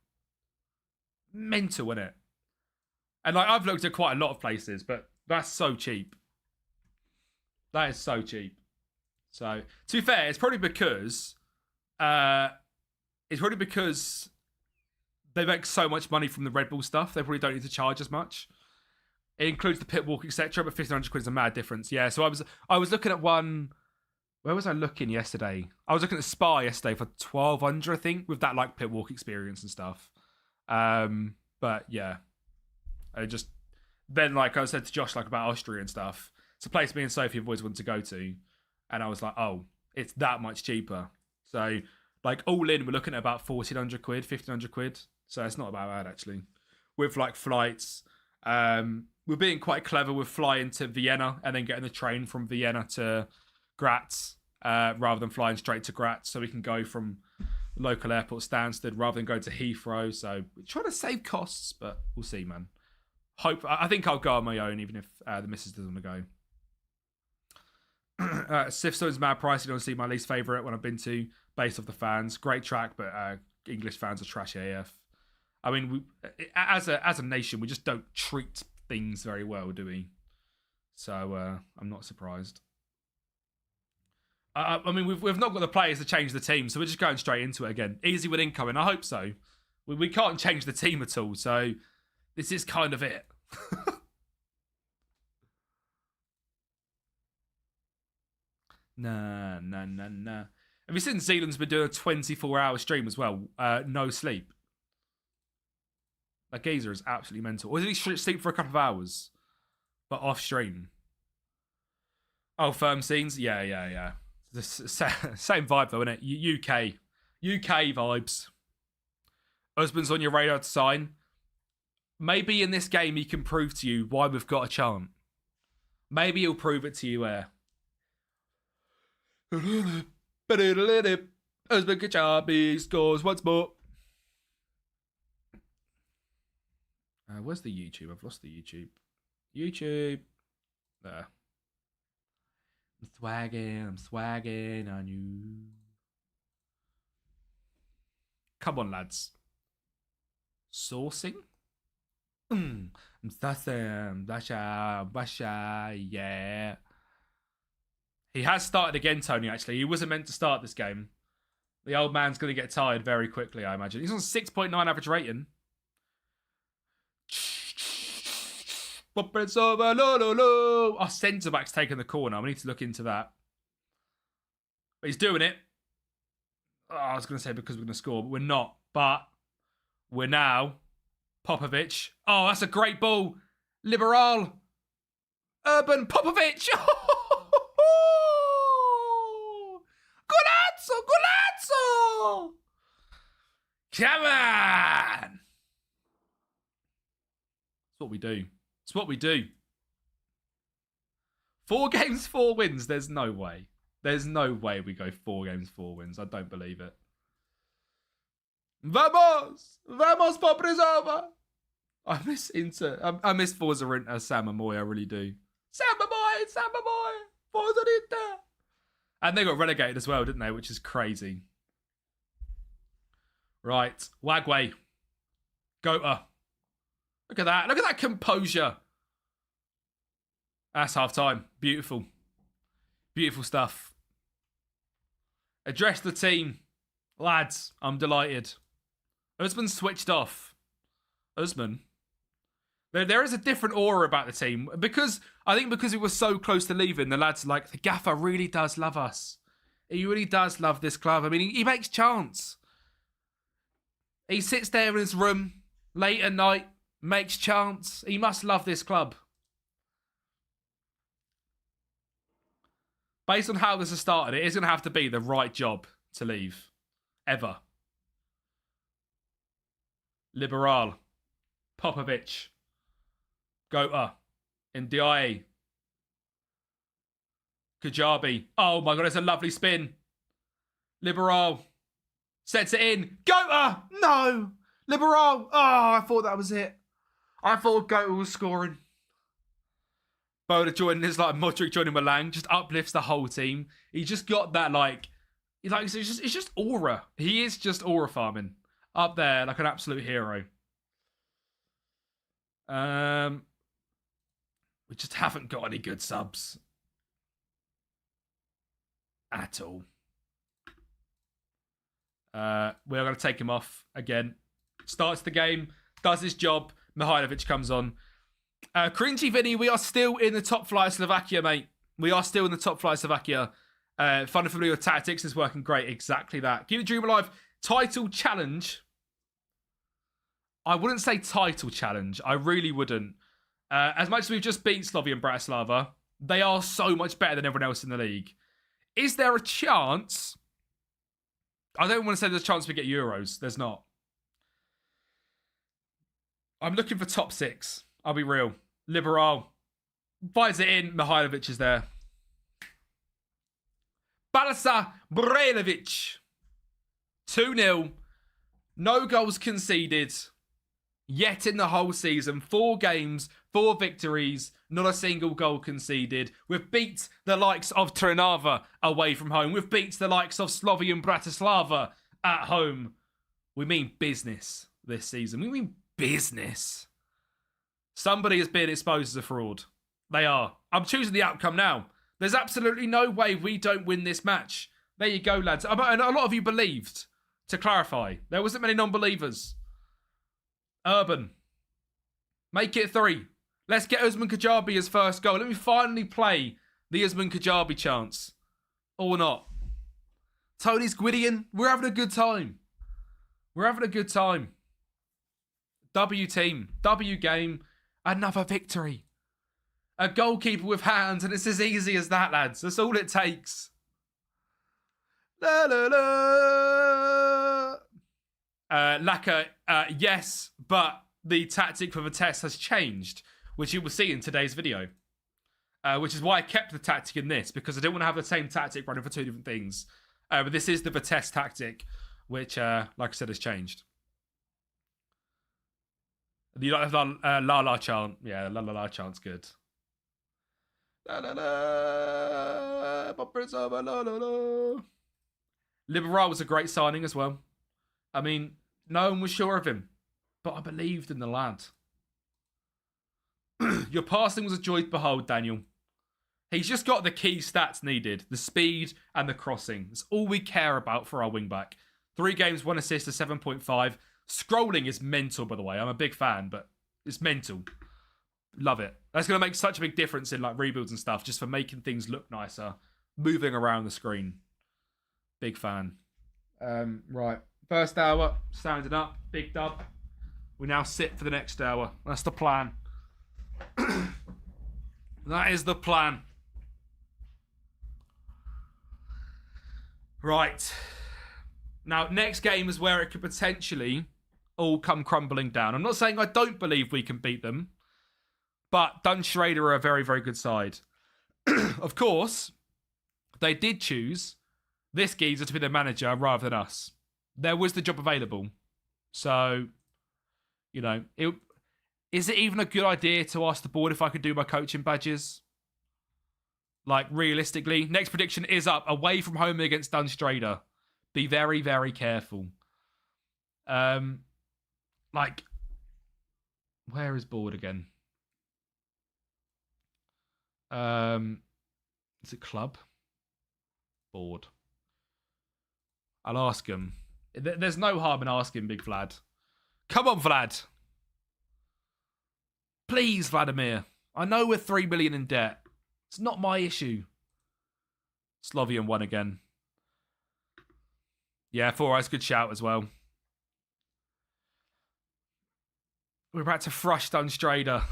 Speaker 1: Mental, isn't it? And like I've looked at quite a lot of places, but that's so cheap. That is so cheap. So to be fair, it's probably because they make so much money from the Red Bull stuff. They probably don't need to charge as much. It includes the pit walk, etc. But 1,500 quid is a mad difference. Yeah. So I was looking at one Where was I looking yesterday? I was looking at Spa yesterday for 1,200, I think, with that like pit walk experience and stuff. But yeah, I just then like I said to Josh like about Austria and stuff. It's a place me and Sophie have always wanted to go to, and I was like, oh, it's that much cheaper. So like all in, we're looking at about 1,400 quid, 1,500 quid. So it's not about bad actually. With like flights, we're being quite clever with flying to Vienna and then getting the train from Vienna to Graz, rather than flying straight to Graz, so we can go from the local airport Stansted rather than go to Heathrow. So we're trying to save costs, but we'll see, man. I think I'll go on my own, even if the missus doesn't want to go. Sifstone's Mad Price, you don't see my least favourite when I've been to, based off the fans. Great track, but English fans are trash AF. I mean, as a nation, we just don't treat things very well, do we? So I'm not surprised. I mean, we've not got the players to change the team, so we're just going straight into it again. Easy with incoming, I hope so. We can't change the team at all, so this is kind of it. Nah. Have you seen Zealand's been doing a 24-hour stream as well? No sleep. That geezer is absolutely mental. Or did he sleep for a couple of hours? But off stream. Oh, firm scenes? Yeah. The same vibe though, isn't it? UK vibes. Husband's on your radar to sign. Maybe in this game he can prove to you why we've got a chant. Maybe he'll prove it to you where. Husband Kajabi scores once more. Where's the YouTube? I've lost the YouTube. YouTube. There. I'm swagging on you. Come on, lads. Sourcing? I'm sussing. Basha, yeah. He has started again, Tony, actually. He wasn't meant to start this game. The old man's going to get tired very quickly, I imagine. He's on 6.9 average rating. Our centre-back's taking the corner. We need to look into that. But he's doing it. Oh, I was going to say because we're going to score, but we're not. But we're now. Popovic. Oh, that's a great ball. Liberal. Urban Popovic. Golazo. Come on. That's what we do. It's what we do. 4 games, 4 wins. There's no way. There's no way we go 4 games, 4 wins. I don't believe it. Vamos! Vamos, Bratislava! I miss Inter. I miss Forza Inter, Sam Amoy. I really do. Sam Amoy! Forza Inter! And they got relegated as well, didn't they? Which is crazy. Right. Wagway. Gota. Look at that. Look at that composure. That's half time. Beautiful. Beautiful stuff. Address the team. Lads, I'm delighted. Usman switched off. Usman. There is a different aura about the team. I think because we were so close to leaving, the lads like, the gaffer really does love us. He really does love this club. I mean, he makes chants. He sits there in his room late at night, makes chants. He must love this club. Based on how this has started, it is going to have to be the right job to leave. Ever. Liberal. Popovic. Gota. Ndiaye. Kajabi. Oh my god, it's a lovely spin. Liberal. Sets it in. Gota! No! Liberal! Oh, I thought that was it. I thought Gota was scoring. Boda joining is like Modric joining Malang, just uplifts the whole team. He just got that it's just aura. He is just aura farming up there like an absolute hero. We just haven't got any good subs at all. We're going to take him off again. Starts the game, does his job. Mihailovic comes on. Cringy Vinny, we are still in the top flight of Slovakia, mate. We are still in the top flight of Slovakia. Fun and familiar tactics is working great. Exactly that. Keep the dream alive. Title challenge. I wouldn't say title challenge. I really wouldn't. As much as we've just beat Slovan Bratislava, they are so much better than everyone else in the league. Is there a chance? I don't want to say there's a chance we get Euros. There's not. I'm looking for top 6. I'll be real. Liberal. Buys it in. Mihailovic is there. Balasa Brailovic. 2-0. No goals conceded. Yet in the whole season. 4 games, 4 victories, not a single goal conceded. We've beat the likes of Trnava away from home. We've beat the likes of Slovan Bratislava at home. We mean business this season. We mean business. Somebody has been exposed as a fraud. They are. I'm choosing the outcome now. There's absolutely no way we don't win this match. There you go, lads. And a lot of you believed, to clarify. There wasn't many non-believers. Urban. Make it 3. Let's get Usman Kajabi his first goal. Let me finally play the Usman Kajabi chance. Or not. Tony's Gwydion. We're having a good time. We're having a good time. W team. W game. Another victory. A goalkeeper with hands, and it's as easy as that, lads. That's all it takes. La la la. Laka, yes, but the tactic for the test has changed, which you will see in today's video. Which is why I kept the tactic in this, because I didn't want to have the same tactic running for 2 different things. But this is the Vitesse tactic, which, like I said, has changed. The la la chant. Yeah, la la la chant's good. La la la. La la la. Liberal was a great signing as well. I mean, no one was sure of him, but I believed in the lad. Your passing was a joy to behold, Daniel. He's just got the key stats needed. The speed and the crossing. That's all we care about for our wingback. 3 games, 1 assist, a 7.5. Scrolling is mental, by the way. I'm a big fan, but it's mental. Love it. That's going to make such a big difference in like rebuilds and stuff, just for making things look nicer. Moving around the screen. Big fan. Right. First hour, standing up. Big dub. We now sit for the next hour. That's the plan. That is the plan. Right. Now, next game is where it could potentially all come crumbling down. I'm not saying I don't believe we can beat them, but Dunajska Streda are a very, very good side. Of course, they did choose this geezer to be the manager rather than us. There was the job available. So, you know, is it even a good idea to ask the board if I could do my coaching badges? Like, realistically, next prediction is up. Away from home against Dunajska Streda. Be very, very careful. Like, where is board again? Is it club? Board. I'll ask him. There's no harm in asking Big Vlad. Come on, Vlad. Please, Vladimir. I know we're 3 million in debt. It's not my issue. Slovian won again. Yeah, 4 eyes, good shout as well. We're about to thrush Dunajska Streda.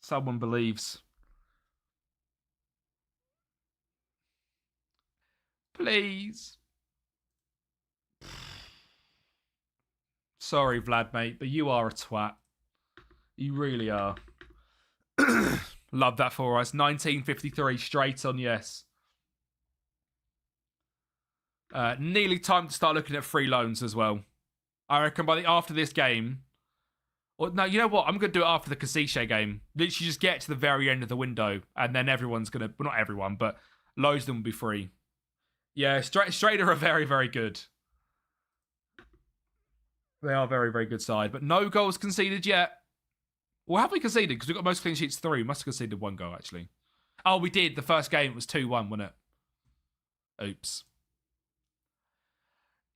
Speaker 1: Someone believes. Please. Sorry, Vlad, mate, but you are a twat. You really are. Love that for us. 1953, straight on yes. Nearly time to start looking at free loans as well. I reckon after this game... Or, no, you know what? I'm going to do it after the Kasiche game. Literally just get to the very end of the window, and then everyone's going to... Well, not everyone, but loads of them will be free. Yeah, Straight are very, very good. They are a very, very good side. But no goals conceded yet. Well, have we conceded? Because we've got most clean sheets 3. We must have conceded 1 goal, actually. Oh, we did. The first game, it was 2-1, wasn't it? Oops.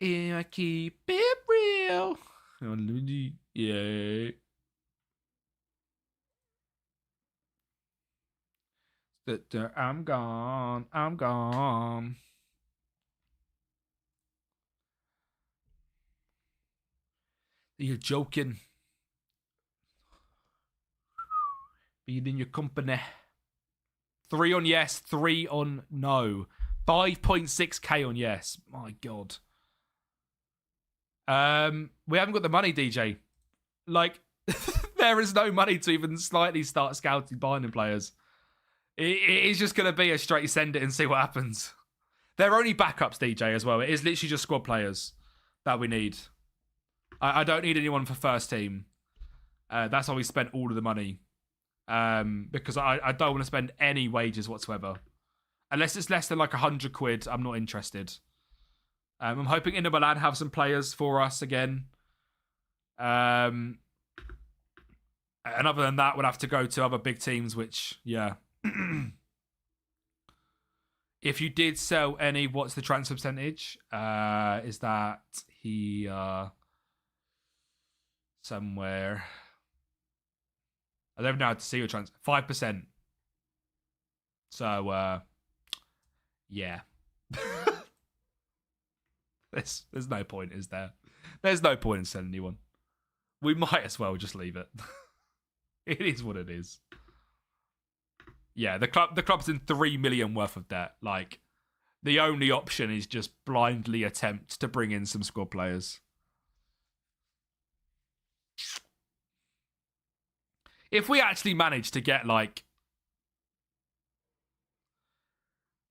Speaker 1: Yeah, I keep it real. Yeah. I'm gone. I'm gone. You're joking. Being in your company. 3 on yes, 3 on no. 5.6k on yes. My God. We haven't got the money, DJ. Like, there is no money to even slightly start scouting binding players. It is just going to be a straight send it and see what happens. They're only backups, DJ, as well. It is literally just squad players that we need. I don't need anyone for first team. That's why we spent all of the money. Because I don't want to spend any wages whatsoever. Unless it's less than like 100 quid, I'm not interested. I'm hoping Inter Milan have some players for us again. And other than that, we'll have to go to other big teams, which, yeah. If you did sell any, what's the transfer percentage? Is that here somewhere? I don't know how to see your transfer. 5%. So, yeah. There's no point, is there? There's no point in selling anyone. We might as well just leave it. It is what it is. Yeah, the club's in 3 million worth of debt. Like, the only option is just blindly attempt to bring in some squad players. If we actually manage to get, like,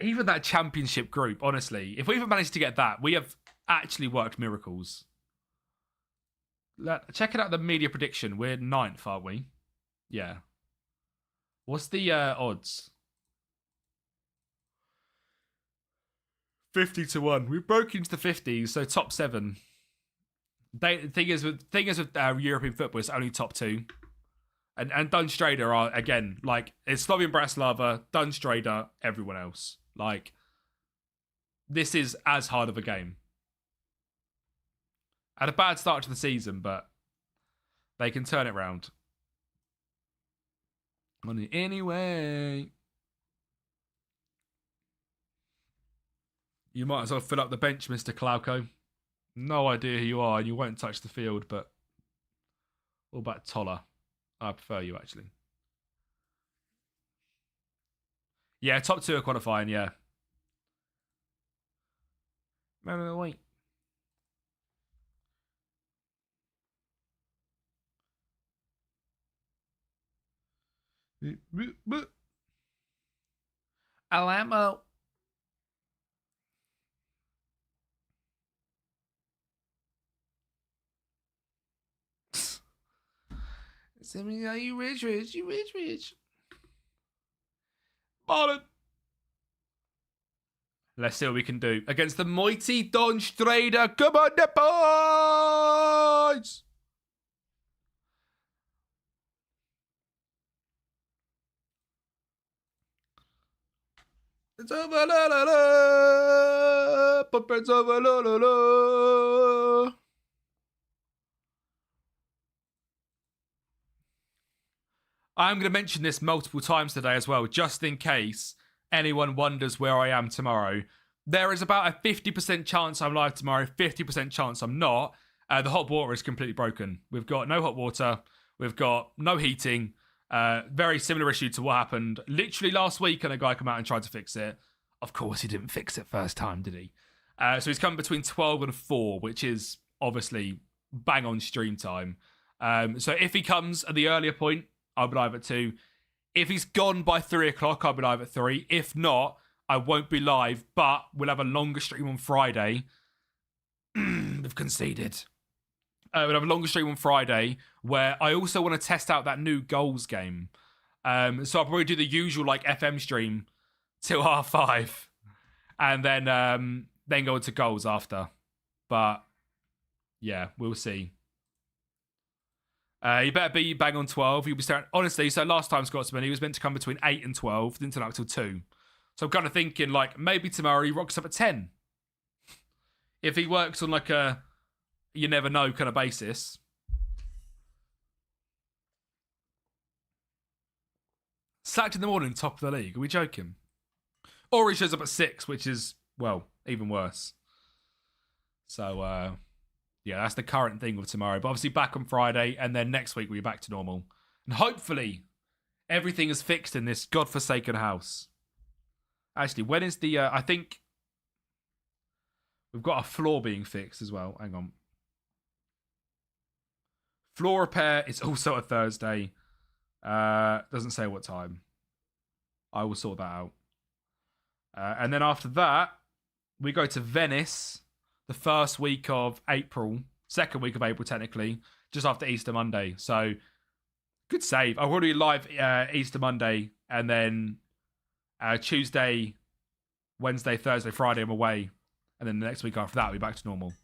Speaker 1: even that championship group, honestly, if we even managed to get that, we have actually worked miracles. Checking out the media prediction, we're 9th, aren't we? Yeah. What's the odds? 50 to 1. We broke into the 50s, so top 7. The thing is with European football, it's only top 2. And Dunajska Streda are, again, like, it's Slovan Bratislava, Dunajska Streda, everyone else. Like, this is as hard of a game. Had a bad start to the season, but they can turn it round. Anyway, you might as well fill up the bench, Mr. Klauko. No idea who you are, and you won't touch the field, but what about Toller? I prefer you, actually. Yeah, top 2 are qualifying, yeah. Wait. Alamo. Send me how you rich. You rich. Ballin'. Let's see what we can do against the mighty Dunajska Streda. Come on, the boys! It's over, la la la. It's over, la la la. I'm going to mention this multiple times today as well, just in case anyone wonders where I am tomorrow. There is about a 50% chance I'm live tomorrow, 50% chance I'm not. The hot water is completely broken. We've got no hot water. We've got no heating. Very similar issue to what happened literally last week, and a guy came out and tried to fix it. Of course, he didn't fix it first time, did he? So he's come between 12 and 4, which is obviously bang on stream time. So if he comes at the earlier point, I'll be live at 2. If he's gone by 3 o'clock, I'll be live at 3. If not, I won't be live, but we'll have a longer stream on Friday. We've conceded. We'll have a longer stream on Friday where I also want to test out that new goals game. So I'll probably do the usual like FM stream till 5:30, and then go into goals after. But yeah, we'll see. You better be bang on 12. You'll be starting. Honestly, so last time Scotsman, he was meant to come between 8 and 12. Didn't turn up till 2. So I'm kind of thinking, like, maybe tomorrow he rocks up at 10. If he works on, like, a you never know kind of basis. Sacked in the morning, top of the league. Are we joking? Or he shows up at 6, which is, well, even worse. So, yeah, that's the current thing with tomorrow. But obviously back on Friday, and then next week we'll be back to normal. And hopefully everything is fixed in this godforsaken house. Actually, when is the... I think we've got a floor being fixed as well. Hang on. Floor repair is also a Thursday. Doesn't say what time. I will sort that out. And then after that, we go to Venice the first week of April. Second week of April, technically. Just after Easter Monday. So, good save. I'll already live Easter Monday. And then Tuesday, Wednesday, Thursday, Friday, I'm away. And then the next week after that, I'll be back to normal.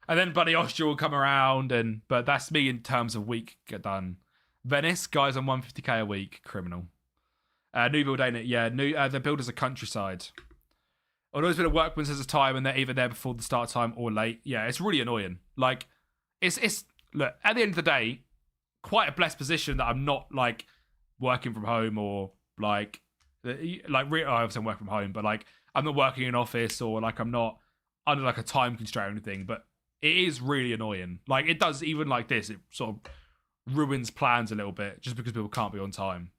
Speaker 1: And then Buddy Austria will come around. But that's me in terms of week get done. Venice, guys on 150k a week. Criminal. New build, ain't it? Yeah, the builders are countryside. Although there's been a workman's as a time and they're either there before the start time or late. Yeah, it's really annoying. Like, it's look, at the end of the day, quite a blessed position that I'm not, like, working from home or, I obviously I'm working from home, but, like, I'm not working in an office or, like, I'm not under, like, a time constraint or anything, but it is really annoying. Like, it does, even like this, it sort of ruins plans a little bit just because people can't be on time.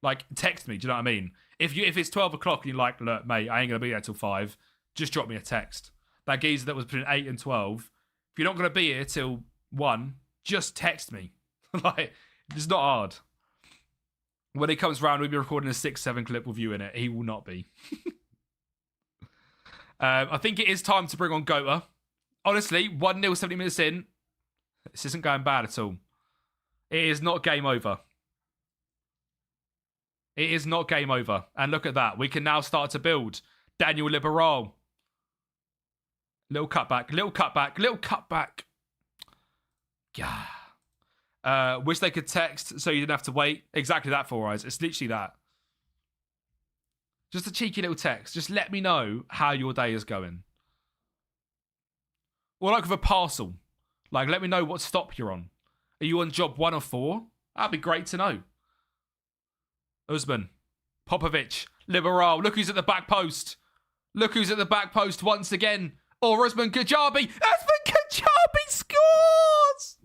Speaker 1: Like, text me, do you know what I mean? If it's 12 o'clock and you're like, look, mate, I ain't going to be there till 5, just drop me a text. That geezer that was between 8 and 12, if you're not going to be here till 1, just text me. Like, it's not hard. When he comes round, we'll be recording a 6-7 clip with you in it. He will not be. I think it is time to bring on Gota. Honestly, 1-0, 70 minutes in, this isn't going bad at all. It is not game over. It is not game over. And look at that. We can now start to build. Daniel Liberal. Little cutback. Yeah. Wish they could text so you didn't have to wait. Exactly that, Four Eyes. It's literally that. Just a cheeky little text. Just let me know how your day is going. Or like with a parcel. Like, let me know what stop you're on. Are you on job 1 or 4? That'd be great to know. Usman, Popovic, Liberal. Look who's at the back post. Look who's at the back post once again. Or Usman Kajabi. Usman Kajabi scores!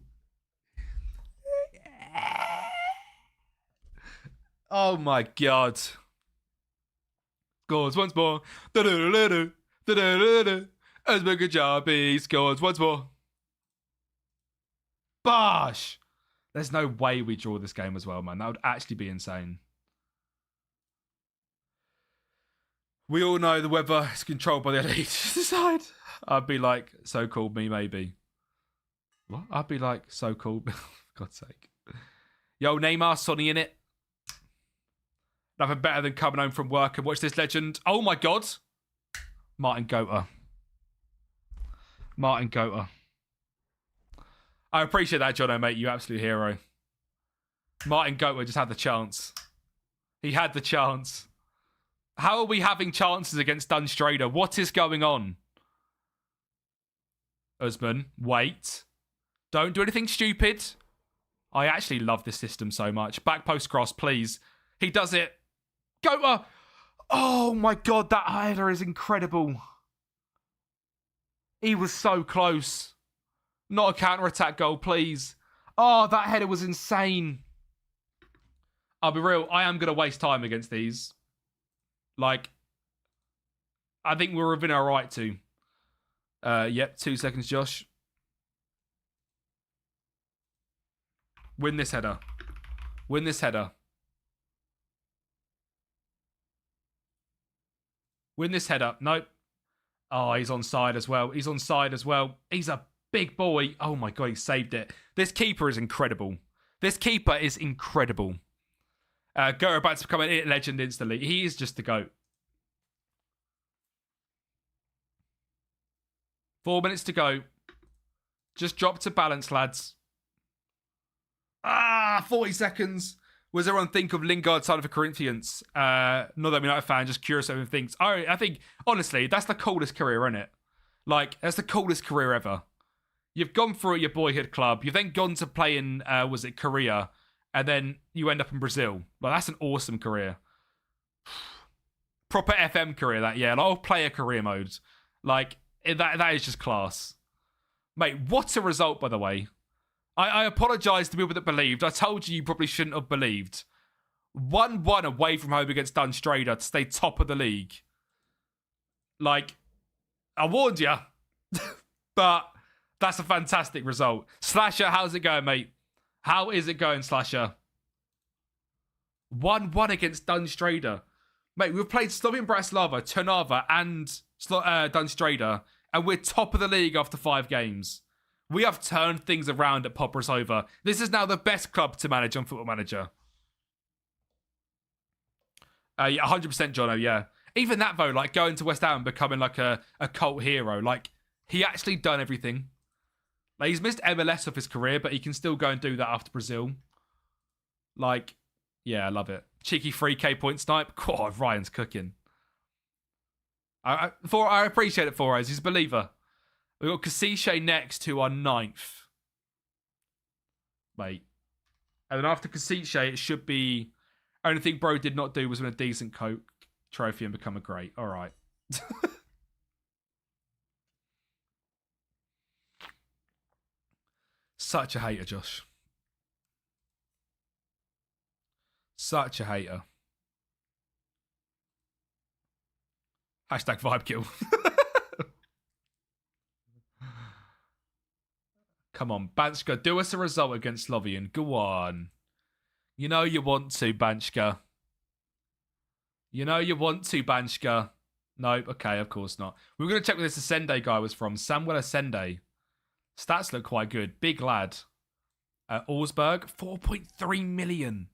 Speaker 1: Oh my God. Scores once more. Usman Kajabi scores once more. Bosh! There's no way we draw this game as well, man. That would actually be insane. We all know the weather is controlled by the elite. Decide. I'd be like, so cool, me maybe. What? I'd be like, so cool. For God's sake. Yo, Neymar, Sonny in it. Nothing better than coming home from work and watch this legend. Oh my God. Martin Gota. I appreciate that, Jono, mate. You absolute hero. Martin Gota just had the chance. He had the chance. How are we having chances against Dunajska Streda? What is going on? Usman, wait. Don't do anything stupid. I actually love this system so much. Back post cross, please. He does it. Gota! Oh my God, that header is incredible. He was so close. Not a counter-attack goal, please. Oh, that header was insane. I'll be real, I am going to waste time against these. Like, I think we're within our right to. Yep, 2 seconds, Josh. Win this header. Nope. Oh, he's onside as well. He's a big boy. Oh my God, he saved it. This keeper is incredible. Gota about to become a legend instantly. He is just the GOAT. 4 minutes to go. Just drop to balance, lads. 40 seconds. Was everyone think of Lingard side of the Corinthians? Not that I'm not a fan, just curious what everyone thinks. I think, honestly, that's the coolest career, isn't it? Like, that's the coolest career ever. You've gone through your boyhood club. You've then gone to play in, was it Korea? and then you end up in Brazil. Like, that's an awesome career. Proper FM career, that, yeah. Like, all player career mode. Like, that is just class. Mate, what a result, by the way. I apologise to people that believed. I told you probably shouldn't have believed. 1-1 away from home against Dunajska Streda to stay top of the league. Like, I warned you. But that's a fantastic result. Slasher, how's it going, mate? How is it going, Slasher? 1-1 against Dunajska Streda. Mate, we've played Slovan Bratislava, Trnava, and Dunajska Streda, and we're top of the league after 5 games. We have turned things around at Poprasova. This is now the best club to manage on Football Manager. Yeah, 100% Jono, yeah. Even that, though, like, going to West Ham and becoming, like, a cult hero. Like, he actually done everything. Like, he's missed MLS of his career, but he can still go and do that after Brazil. Like, yeah, I love it. Cheeky 3K point snipe. God, Ryan's cooking. I appreciate it for us. He's a believer. We've got Cohesion next, who are 9th. Mate. And then after Cohesion, it should be... Only thing bro did not do was win a decent Coke trophy and become a great. All right. Such a hater, Josh. Such a hater. Hashtag vibe kill. Come on, Banchka, do us a result against Slovian. Go on. You know you want to, Banchka. You know you want to, Banchka. Nope, okay, of course not. We were going to check where this Ascende guy was from. Samuel Ascende. Stats look quite good. Big lad. Augsburg, 4.3 million.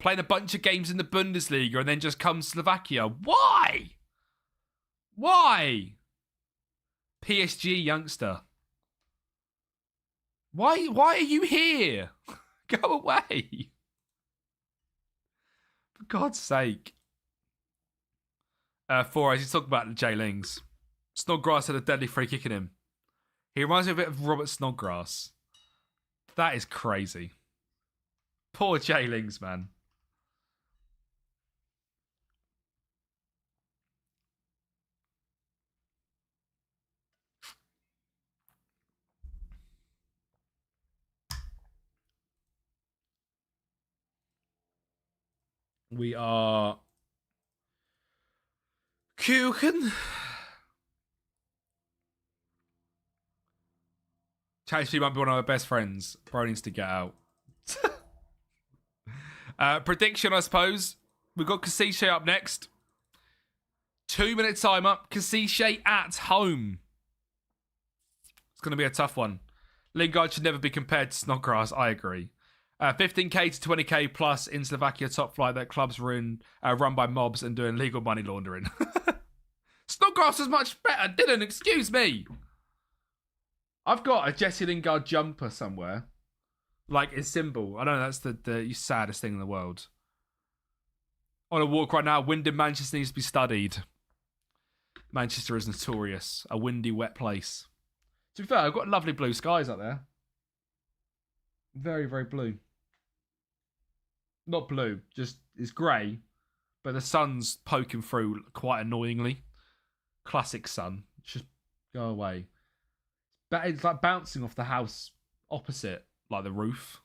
Speaker 1: Playing a bunch of games in the Bundesliga and then just comes Slovakia. Why? Why? PSG youngster. Why are you here? Go away. For God's sake. For us, he's talking about Jay Lings. Snodgrass had a deadly free kick in him. He reminds me a bit of Robert Snodgrass. That is crazy. Poor Jay Lings, man. We are... Kuchen. Chelsea might be one of our best friends. Bro needs to get out. Prediction, I suppose. We've got Cohesion up next. 2-minute time up. Cohesion at home. It's going to be a tough one. Lingard should never be compared to Snodgrass. I agree. 15k to 20k plus in Slovakia top flight that clubs run by mobs and doing legal money laundering. Snodgrass is much better. Dylan, excuse me. I've got a Jesse Lingard jumper somewhere. Like his symbol. I know that's the saddest thing in the world. On a walk right now, wind in Manchester needs to be studied. Manchester is notorious. A windy, wet place. To be fair, I've got lovely blue skies up there. Very, very blue. Not blue, just it's grey, but the sun's poking through quite annoyingly. Classic sun. Just go away. But it's like bouncing off the house opposite, like the roof.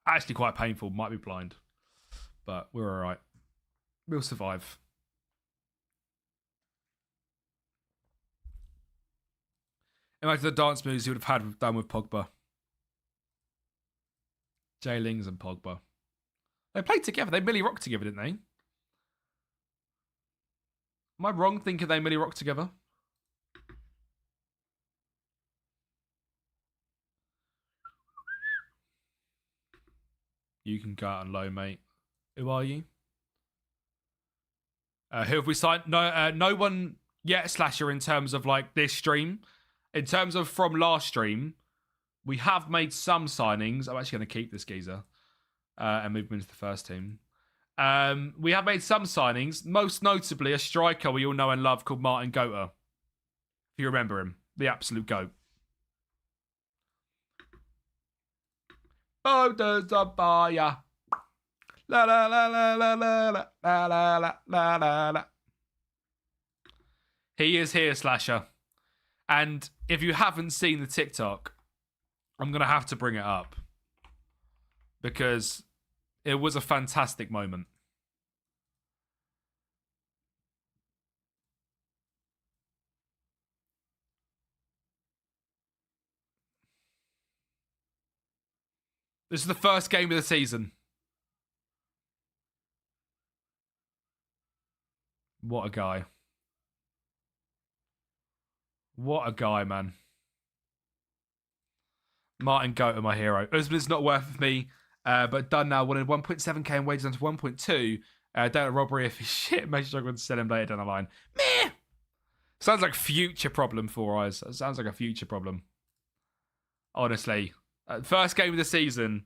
Speaker 1: Actually quite painful, might be blind. But we're alright. We'll survive. Imagine the dance moves he would have had done with Pogba. Jay Lings and Pogba. They played together. They Millie Rock together, didn't they? Am I wrong thinking they Millie Rock together? You can go out on low, mate. Who are you? Who have we signed? No one yet, Slasher, in terms of like this stream. In terms of from last stream, we have made some signings. I'm actually going to keep this geezer and move him into the first team. We have made some signings, most notably a striker we all know and love called Martin Goethe. If you remember him, the absolute goat. Photos of fire. La la la la la la la la la la la la. He is here, Slasher. And if you haven't seen the TikTok, I'm going to have to bring it up. Because it was a fantastic moment. This is the first game of the season. What a guy. What a guy, man. Martin Goater, my hero. Usman's not worth me, but done now. Wanted 1.7k and wages down to 1.2. Down at robbery if he's shit. May struggle to sell him later down the line. Meh! Sounds like future problem for us. Sounds like a future problem. Honestly. First game of the season.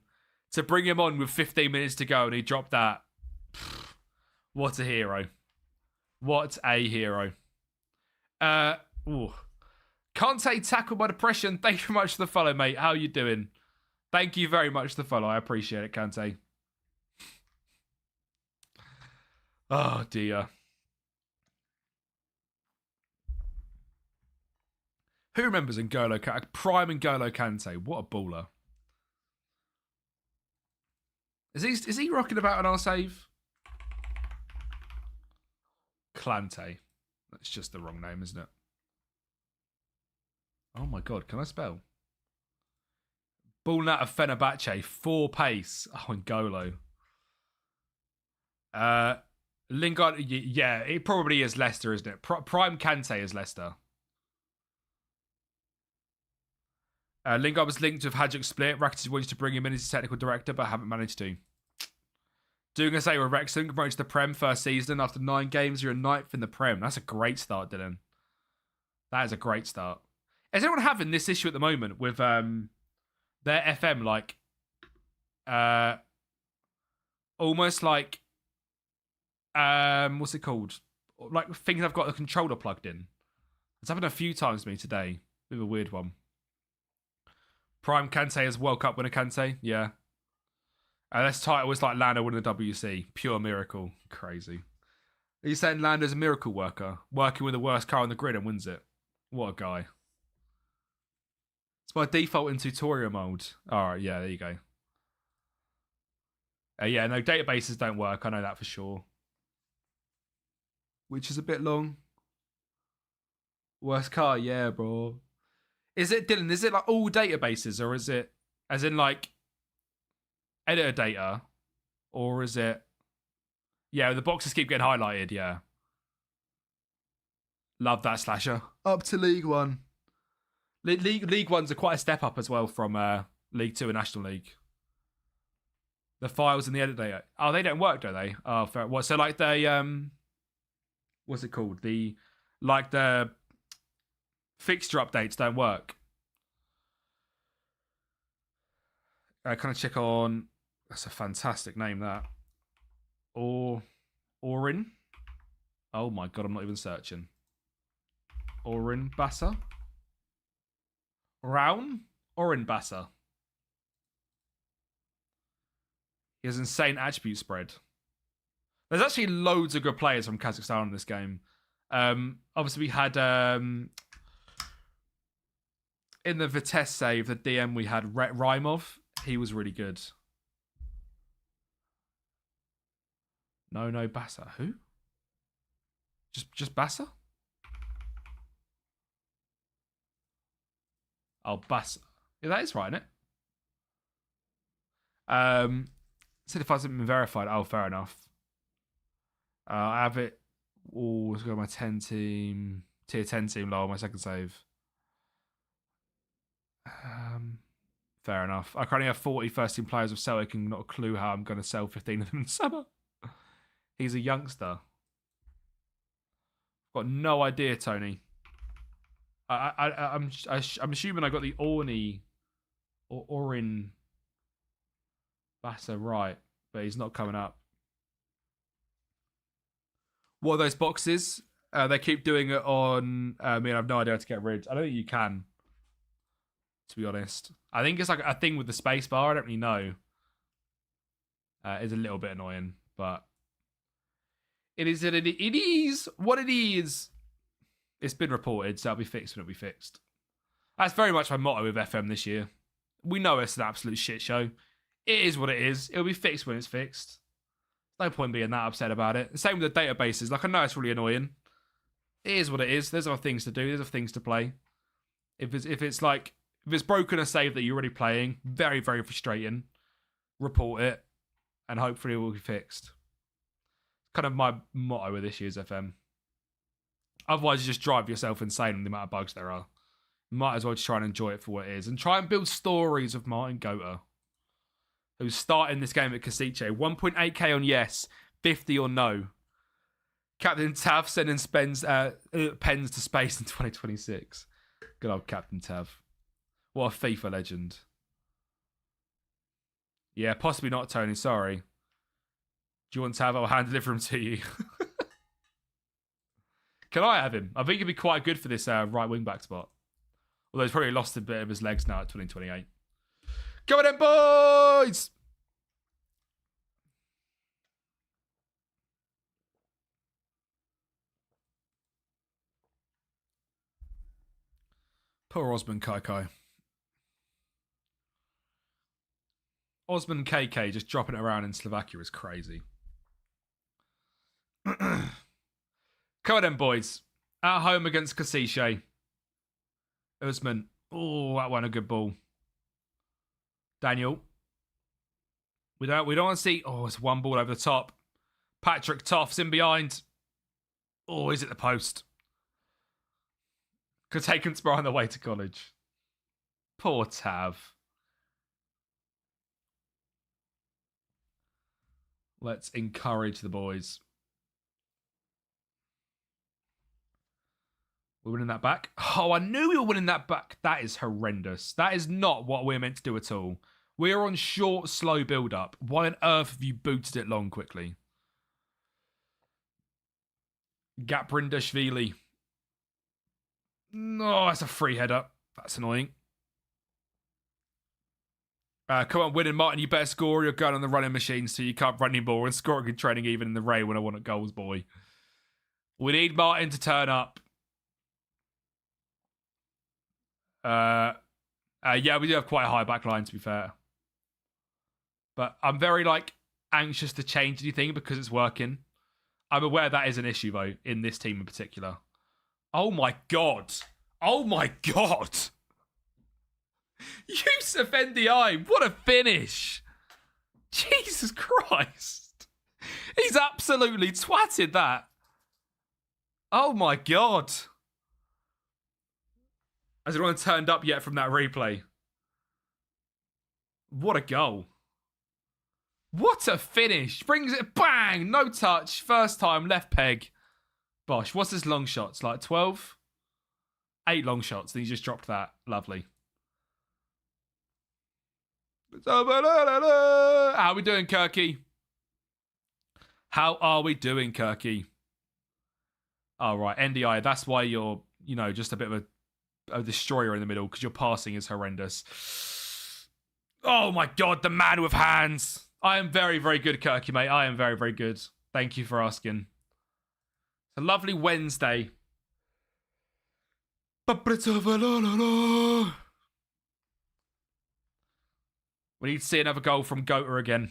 Speaker 1: To bring him on with 15 minutes to go and he dropped that. What a hero. What a hero. Can't say tackle my depression. Thank you very much for the follow, mate. How you doing? Thank you very much for the follow. I appreciate it, Kante. Oh, dear. Who remembers N'Golo Kante? Prime N'Golo Kante. What a baller. Is he rocking about on our save? Klante. That's just the wrong name, isn't it? Oh my god, can I spell? Ball out of Fenerbahce, 4 pace. Oh, N'Golo. Lingard, yeah, it probably is Leicester, isn't it? Prime Kante is Leicester. Lingard was linked with Hajduk Split. Rakitic wanted to bring him in as technical director, but haven't managed to. Doing a say with Wrexham, promoted to the Prem first season. After 9 games, you're a 9th in the Prem. That's a great start, Dylan. That is a great start. Is anyone having this issue at the moment with their FM, like, almost like, what's it called? Like, thinking I've got the controller plugged in. It's happened a few times to me today. Bit of a weird one. Prime Kante as World Cup winner, Kante. Yeah. This title was like Lando winning the WC. Pure miracle. Crazy. Are you saying Lando's a miracle worker? Working with the worst car on the grid and wins it? What a guy. It's by default in tutorial mode. Alright, yeah, there you go. Yeah, no, databases don't work. I know that for sure. Which is a bit long. Worst car, yeah, bro. Is it, Dylan, is it like all databases or is it as in like editor data? Or is it... Yeah, the boxes keep getting highlighted, yeah. Love that, Slasher. Up to League One. League One's are quite a step up as well from League Two and National League. The files in the editor data. Oh, they don't work, do they? Oh, fair. What? So like the what's it called? The fixture updates don't work. Can I check on? That's a fantastic name, that. Orin. Oh my god, I'm not even searching. Orin Bassa. Orin Bassa. He has insane attribute spread. There's actually loads of good players from Kazakhstan in this game. Obviously, we had in the Vitesse save, the DM, we had Rymov. He was really good. No, Bassa. Who? Just Bassa? Oh, Bassa. Yeah, that is right, isn't it? Certified hasn't been verified. Oh, fair enough. I have it. Oh, let's go to my 10 team. Tier 10 team low, my second save. Fair enough. I currently have 40 first team players with Celtic and not a clue how I'm going to sell 15 of them in summer. He's a youngster. Got no idea, Tony. I'm assuming I got the Orny or Orin Bassa right, but he's not coming up. What are those boxes? They keep doing it on me, and I have no idea how to get rid. I don't think you can. to be honest. I think it's like a thing with the space bar. I don't really know. It's a little bit annoying, but it is what it is. It's been reported, so it'll be fixed when it'll be fixed. That's very much my motto with FM this year. We know it's an absolute shit show. It is what it is. It'll be fixed when it's fixed. No point being that upset about it. The same with the databases. Like, I know it's really annoying. It is what it is. There's other things to do. There's other things to play. If it's broken a save that you're already playing, very, very frustrating. Report it, and hopefully it will be fixed. Kind of my motto with this year's FM. Otherwise, you just drive yourself insane with the amount of bugs there are. Might as well just try and enjoy it for what it is. And try and build stories of Martin Gota, who's starting this game at Kasice. 1.8k on yes, 50 on no. Captain Tav sending pens to space in 2026. Good old Captain Tav. What a FIFA legend. Yeah, possibly not, Tony. Sorry. Do you want Tav? I'll hand deliver him to you. Can I have him? I think he'd be quite good for this right wing back spot. Although he's probably lost a bit of his legs now at 2028. Go on then, boys! Poor Osman Kaikai. Osman KK just dropping it around in Slovakia is crazy. Come on then, boys. At home against Kasice. Usman. Oh, that won a good ball. Daniel. We don't want to see. Oh, it's one ball over the top. Patrick Toff's in behind. Oh, is it the post? Could take him tomorrow on the way to college. Poor Tav. Let's encourage the boys. We're winning that back. Oh, I knew we were winning that back. That is horrendous. That is not what we're meant to do at all. We are on short, slow build-up. Why on earth have you booted it long quickly? Gaprindashvili. No, that's a free header. That's annoying. Come on, winning, Martin. You better score. You're going on the running machine, so you can't run anymore and scoring and training even in the rain when I want goals, boy. We need Martin to turn up. Yeah, we do have quite a high back line, to be fair. But I'm very, anxious to change anything because it's working. I'm aware that is an issue, though, in this team in particular. Oh, my God. Oh, my God. Yusuf NDI, what a finish. Jesus Christ. He's absolutely twatted that. Oh, my God. Has anyone turned up yet from that replay? What a goal. What a finish. Brings it, bang, no touch. First time, left peg. Bosh, what's his long shots? 12? 8 long shots, and he just dropped that. Lovely. How are we doing, Kirky? How are we doing, Kirky? Oh, right, NDI, that's why you're, just a bit of a destroyer in the middle, because your passing is horrendous. Oh, my God, the man with hands. I am very, very good, Kirky, mate. I am very, very good. Thank you for asking. It's a lovely Wednesday. We need to see another goal from Gota again.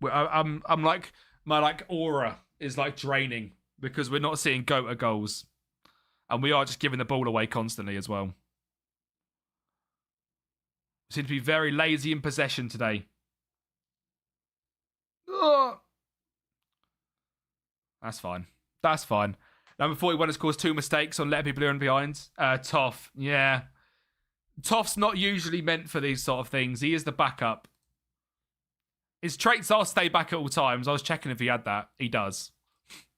Speaker 1: I'm like, my aura is draining because we're not seeing Gota goals. And we are just giving the ball away constantly as well. We seem to be very lazy in possession today. Oh. That's fine. That's fine. Number 41 has caused 2 mistakes on letting people in behind. Toff, yeah. Toff's not usually meant for these sort of things. He is the backup. His traits are stay back at all times. I was checking if he had that. He does.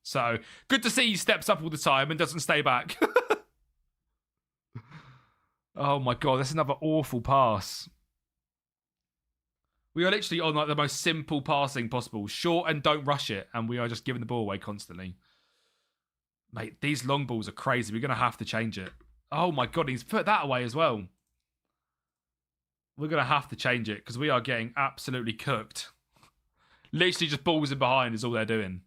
Speaker 1: So, good to see he steps up all the time and doesn't stay back. Oh my God, that's another awful pass. We are literally on the most simple passing possible. Short and don't rush it. And we are just giving the ball away constantly. Mate, these long balls are crazy. We're going to have to change it. Oh my God, he's put that away as well. We're going to have to change it because we are getting absolutely cooked. Literally just balls in behind is all they're doing.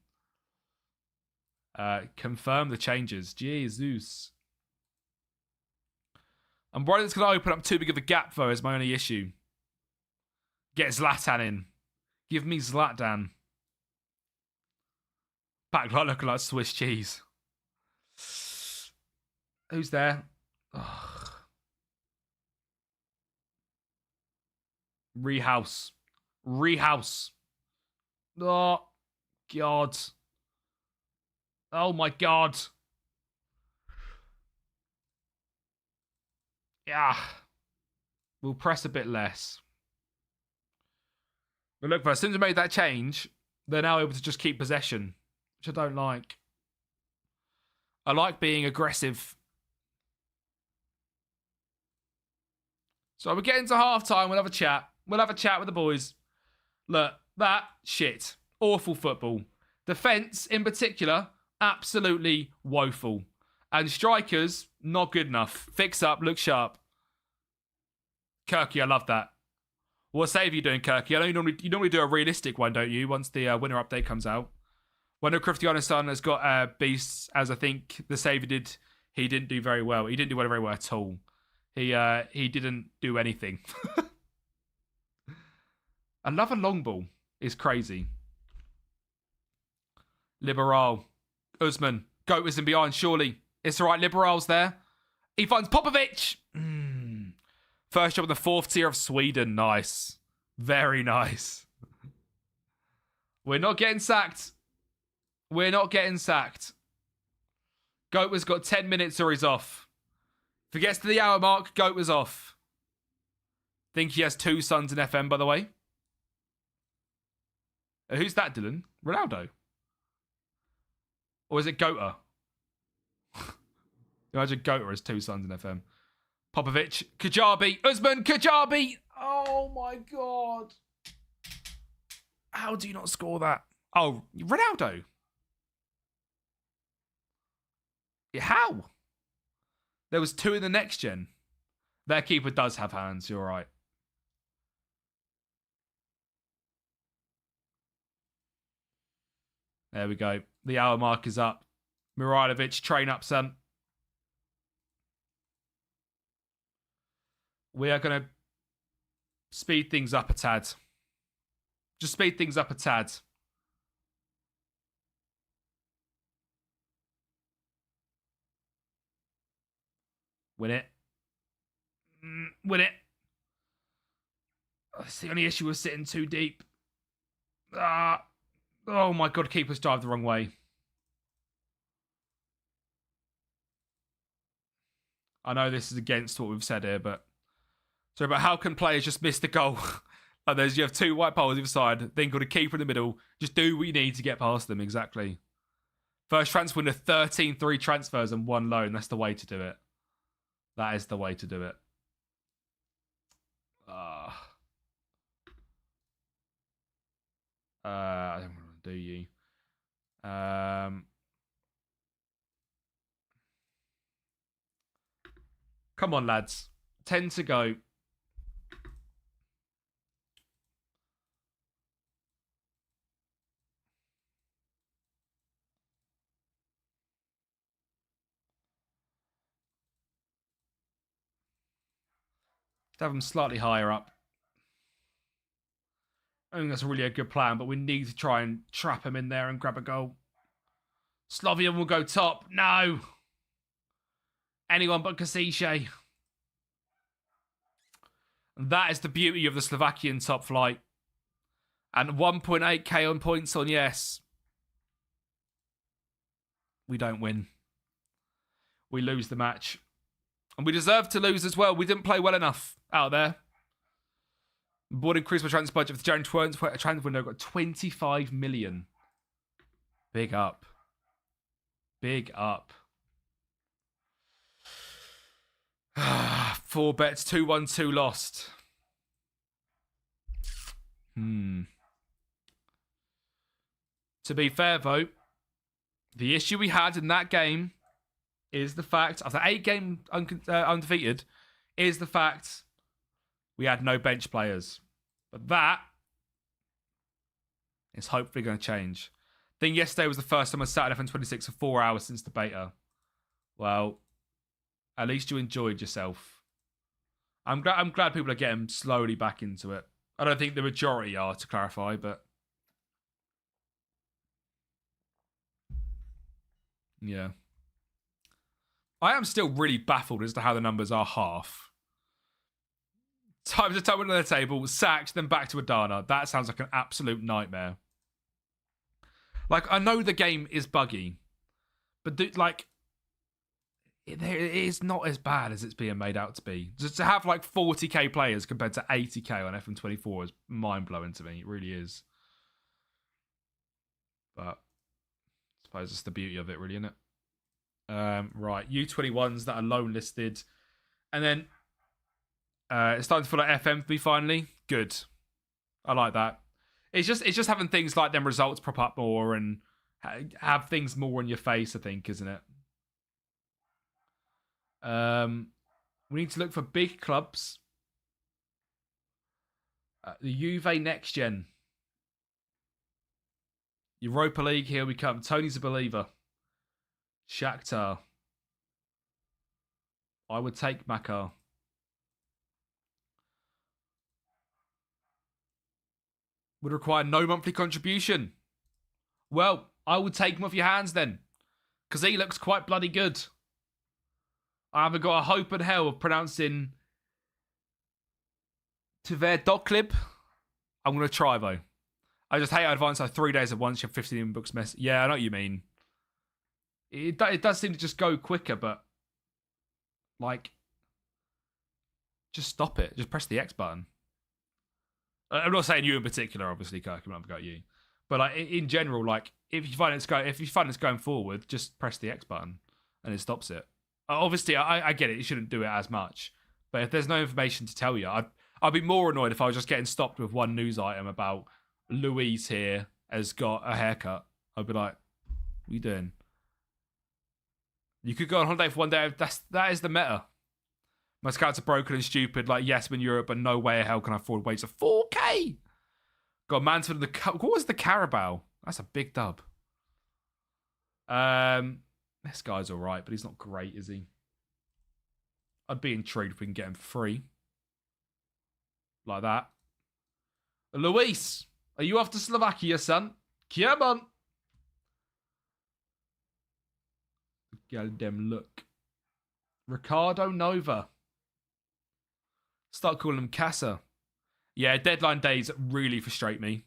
Speaker 1: Confirm the changes. Jesus. I'm worried it's going to open up too big of a gap, though, is my only issue. Get Zlatan in. Give me Zlatan. Backline looking like Swiss cheese. Who's there? Ugh. Rehouse. Rehouse. Oh, God. Oh, my God. Yeah. We'll press a bit less. But look, as soon as we made that change, they're now able to just keep possession, which I don't like. I like being aggressive. So we're getting to half-time. We'll have a chat. We'll have a chat with the boys. Look, that shit. Awful football. Defence, in particular, absolutely woeful. And strikers, not good enough. Fix up, look sharp. Kirky, I love that. What save are you doing, Kirky? I know you normally do a realistic one, don't you? Once the winner update comes out. When Cristiano's son has got beasts, as I think the save he didn't do very well. He didn't do very well at all. He didn't do anything. Another long ball is crazy. Liberal. Usman. Goat was in behind, surely. It's all right, Liberal's there. He finds Popovic. First job in the 4th tier of Sweden. Nice. Very nice. We're not getting sacked. We're not getting sacked. Goat was got 10 minutes or he's off. If he gets to the hour mark, Goat was off. Think he has 2 sons in FM, by the way. Who's that, Dylan? Ronaldo? Or is it Goater? Imagine Goater has 2 sons in FM. Popovic, Kajabi, Usman, Kajabi. Oh my God. How do you not score that? Oh, Ronaldo. Yeah, how? There was 2 in the next gen. Their keeper does have hands, you're right. There we go. The hour mark is up. Miralovic, train up, son. We are going to speed things up a tad. Just speed things up a tad. Win it. Win it. That's the only issue with sitting too deep. Oh my God, keepers dive the wrong way. I know this is against what we've said here, but... So, but how can players just miss the goal? Like you have 2 white poles either side, then got a keeper in the middle. Just do what you need to get past them, exactly. First transfer winner, 13-3 transfers and 1 loan. That's the way to do it. That is the way to do it. I don't want to do you. Come on, lads. 10 to go. To have them slightly higher up. I think that's really a good plan, but we need to try and trap him in there and grab a goal. Slovan will go top. No. Anyone but Kasiche. That is the beauty of the Slovakian top flight. And 1.8k on points on yes. We don't win. We lose the match. And we deserve to lose as well. We didn't play well enough out there. Board increased my transfer budget for the January transfer window. Got 25 million. Big up. Big up. 4 bets, 2-1-2 lost. To be fair, though, the issue we had in that game is the fact, after 8 games undefeated, is the fact We had no bench players. But that is hopefully going to change. I think yesterday was the first time I sat at FM26 for 4 hours since the beta. Well, at least you enjoyed yourself. I'm glad people are getting slowly back into it. I don't think the majority are, to clarify, but yeah. I am still really baffled as to how the numbers are half. Times a time on the table, sacks, then back to Adana. That sounds like an absolute nightmare. Like, I know the game is buggy, but it is not as bad as it's being made out to be. Just to have like 40k players compared to 80k on FM24 is mind-blowing to me. It really is. But I suppose it's the beauty of it, really, isn't it? Right, U21s that are loan listed. And then it's starting to feel like FM for me finally. Good. I like that. It's just having things like them results prop up more and have things more in your face, I think, isn't it? We need to look for big clubs. The Juve Next Gen. Europa League, here we come. Tony's a believer. Shakhtar. I would take Makar. Would require no monthly contribution. Well, I would take him off your hands then. Because he looks quite bloody good. I haven't got a hope in hell of pronouncing Tverdokklib. I'm going to try, though. I just hate advance. So 3 days at once, you have 15 books mess. Yeah, I know what you mean. It does seem to just go quicker, but like, just stop it. Just press the X button. I'm not saying you in particular, obviously, Kirk. I'm not about you, but like in general, like if you find it's going forward, just press the X button and it stops it. Obviously, I get it. You shouldn't do it as much, but if there's no information to tell you, I'd be more annoyed if I was just getting stopped with one news item about Louise here has got a haircut. I'd be like, what are you doing? You could go on holiday for 1 day. That is the meta. My scouts are broken and stupid. Like, yes, I'm in Europe, but no way in hell can I afford wages of 4K. Got Mansfield in the... What was the Carabao? That's a big dub. This guy's all right, but he's not great, is he? I'd be intrigued if we can get him for free. Like that. Luis, are you off to Slovakia, son? Come on. Goddamn look. Ricardo Nova. Start calling him Casa. Yeah, deadline days really frustrate me.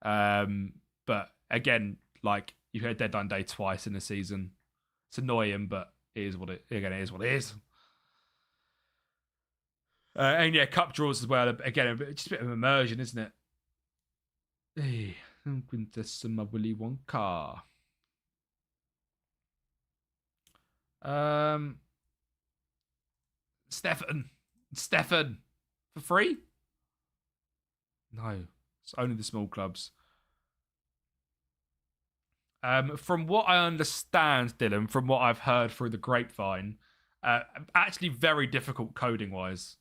Speaker 1: But again, like you've had deadline day twice in the season. It's annoying, but it is what it is what it is. And yeah, cup draws as well. Again, just a bit of immersion, isn't it? Hey, I'm going to some Willy Wonka. Stefan, for free? No, it's only the small clubs. From what I understand, Dylan, from what I've heard through the grapevine, actually very difficult coding wise,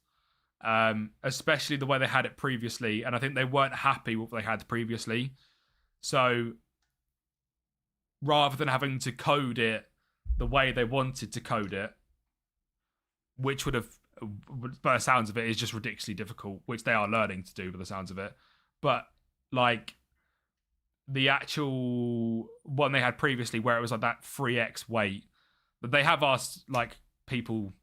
Speaker 1: especially the way they had it previously, and I think they weren't happy with what they had previously. So rather than having to code it the way they wanted to code it, which would have, by the sounds of it, is just ridiculously difficult, which they are learning to do by the sounds of it. But like the actual one they had previously, where it was like that 3x weight, that they have asked like people,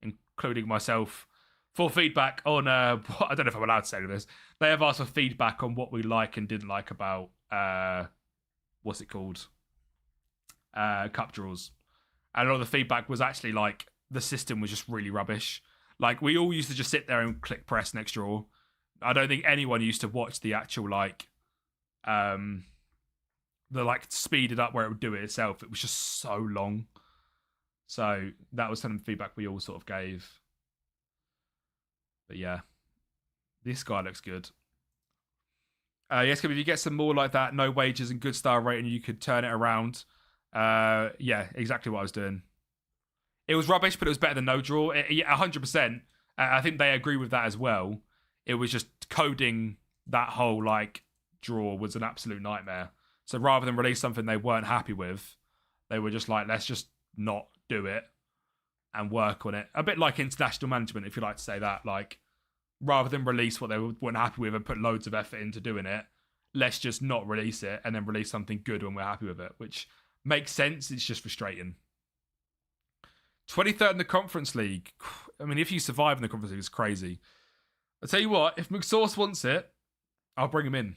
Speaker 1: including myself, for feedback on. I don't know if I'm allowed to say this. They have asked for feedback on what we like and didn't like about what's it called, cup draws, and a lot of the feedback was actually like the system was just really rubbish. Like we all used to just sit there and click press next draw. I don't think anyone used to watch the actual like the like speed it up where it would do it itself. It was just so long. So that was some feedback we all sort of gave. But yeah, this guy looks good. Yes, if you get some more like that, no wages and good star rating, you could turn it around. Yeah, exactly what I was doing. It was rubbish, but it was better than no draw. Yeah, 100%. I think they agree with that as well. It was just coding that whole like draw was an absolute nightmare. So rather than release something they weren't happy with, they were just like, let's just not do it and work on it. A bit like international management, if you like to say that. Like, rather than release what they weren't happy with and put loads of effort into doing it, let's just not release it and then release something good when we're happy with it, which makes sense. It's just frustrating. 23rd in the Conference League. I mean, if you survive in the Conference League, it's crazy. I'll tell you what, if McSauce wants it, I'll bring him in.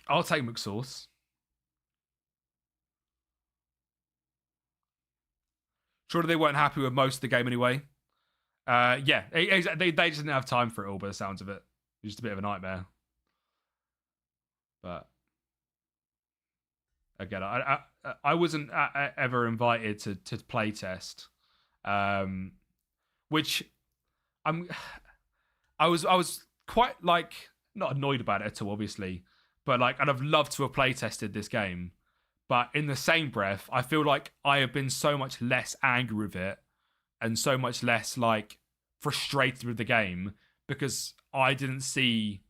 Speaker 1: I'll take McSauce. Surely they weren't happy with most of the game anyway. Yeah, they just didn't have time for it all by the sounds of it. It was just a bit of a nightmare. But again, I wasn't ever invited to play test, which I was quite like not annoyed about it at all, obviously, but like I'd have loved to have play tested this game. But in the same breath, I feel like I have been so much less angry with it and so much less like frustrated with the game because I didn't see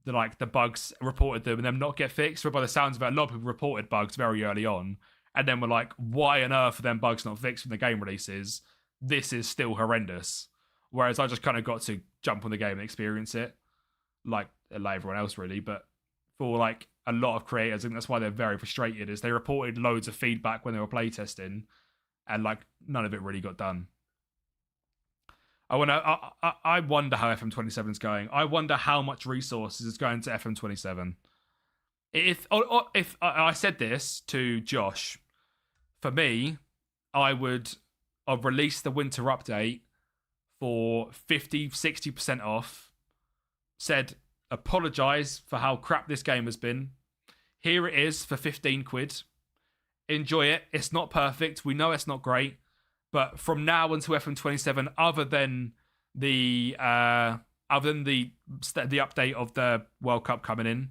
Speaker 1: the bugs reported them and them not get fixed. But by the sounds of it, a lot of people reported bugs very early on and then were like, why on earth are them bugs not fixed when the game releases? This is still horrendous. Whereas I just kind of got to jump on the game and experience it like everyone else really. But for like a lot of creators, I think that's why they're very frustrated, is they reported loads of feedback when they were playtesting and like none of it really got done. I wonder how FM27 is going. I wonder how much resources is going to FM27. If I said this to Josh, for me, I would have released the winter update for 50-60% off, said apologise for how crap this game has been. Here it is for 15 quid. Enjoy it. It's not perfect. We know it's not great. But from now until FM27, other than the update of the World Cup coming in,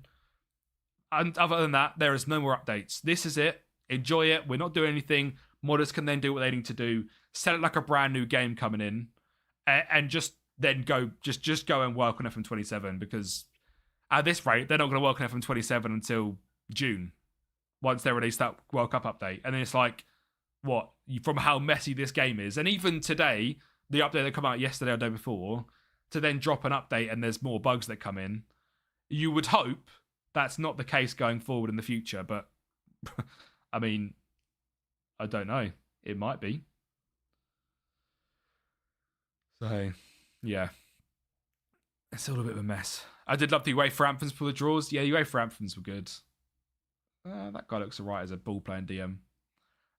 Speaker 1: and other than that, there is no more updates. This is it. Enjoy it. We're not doing anything. Modders can then do what they need to do. Sell it like a brand new game coming in, and just then go and work on FM27, because at this rate, they're not going to work on FM27 until June, once they release that World Cup update. And then it's like, what, from how messy this game is. And even today, the update that came out yesterday or the day before, to then drop an update and there's more bugs that come in, you would hope that's not the case going forward in the future. But, I mean, I don't know. It might be. So, yeah. It's all a bit of a mess. I did love the UEFA anthems for the draws. Yeah, the UEFA anthems were good. That guy looks alright as a ball-playing DM.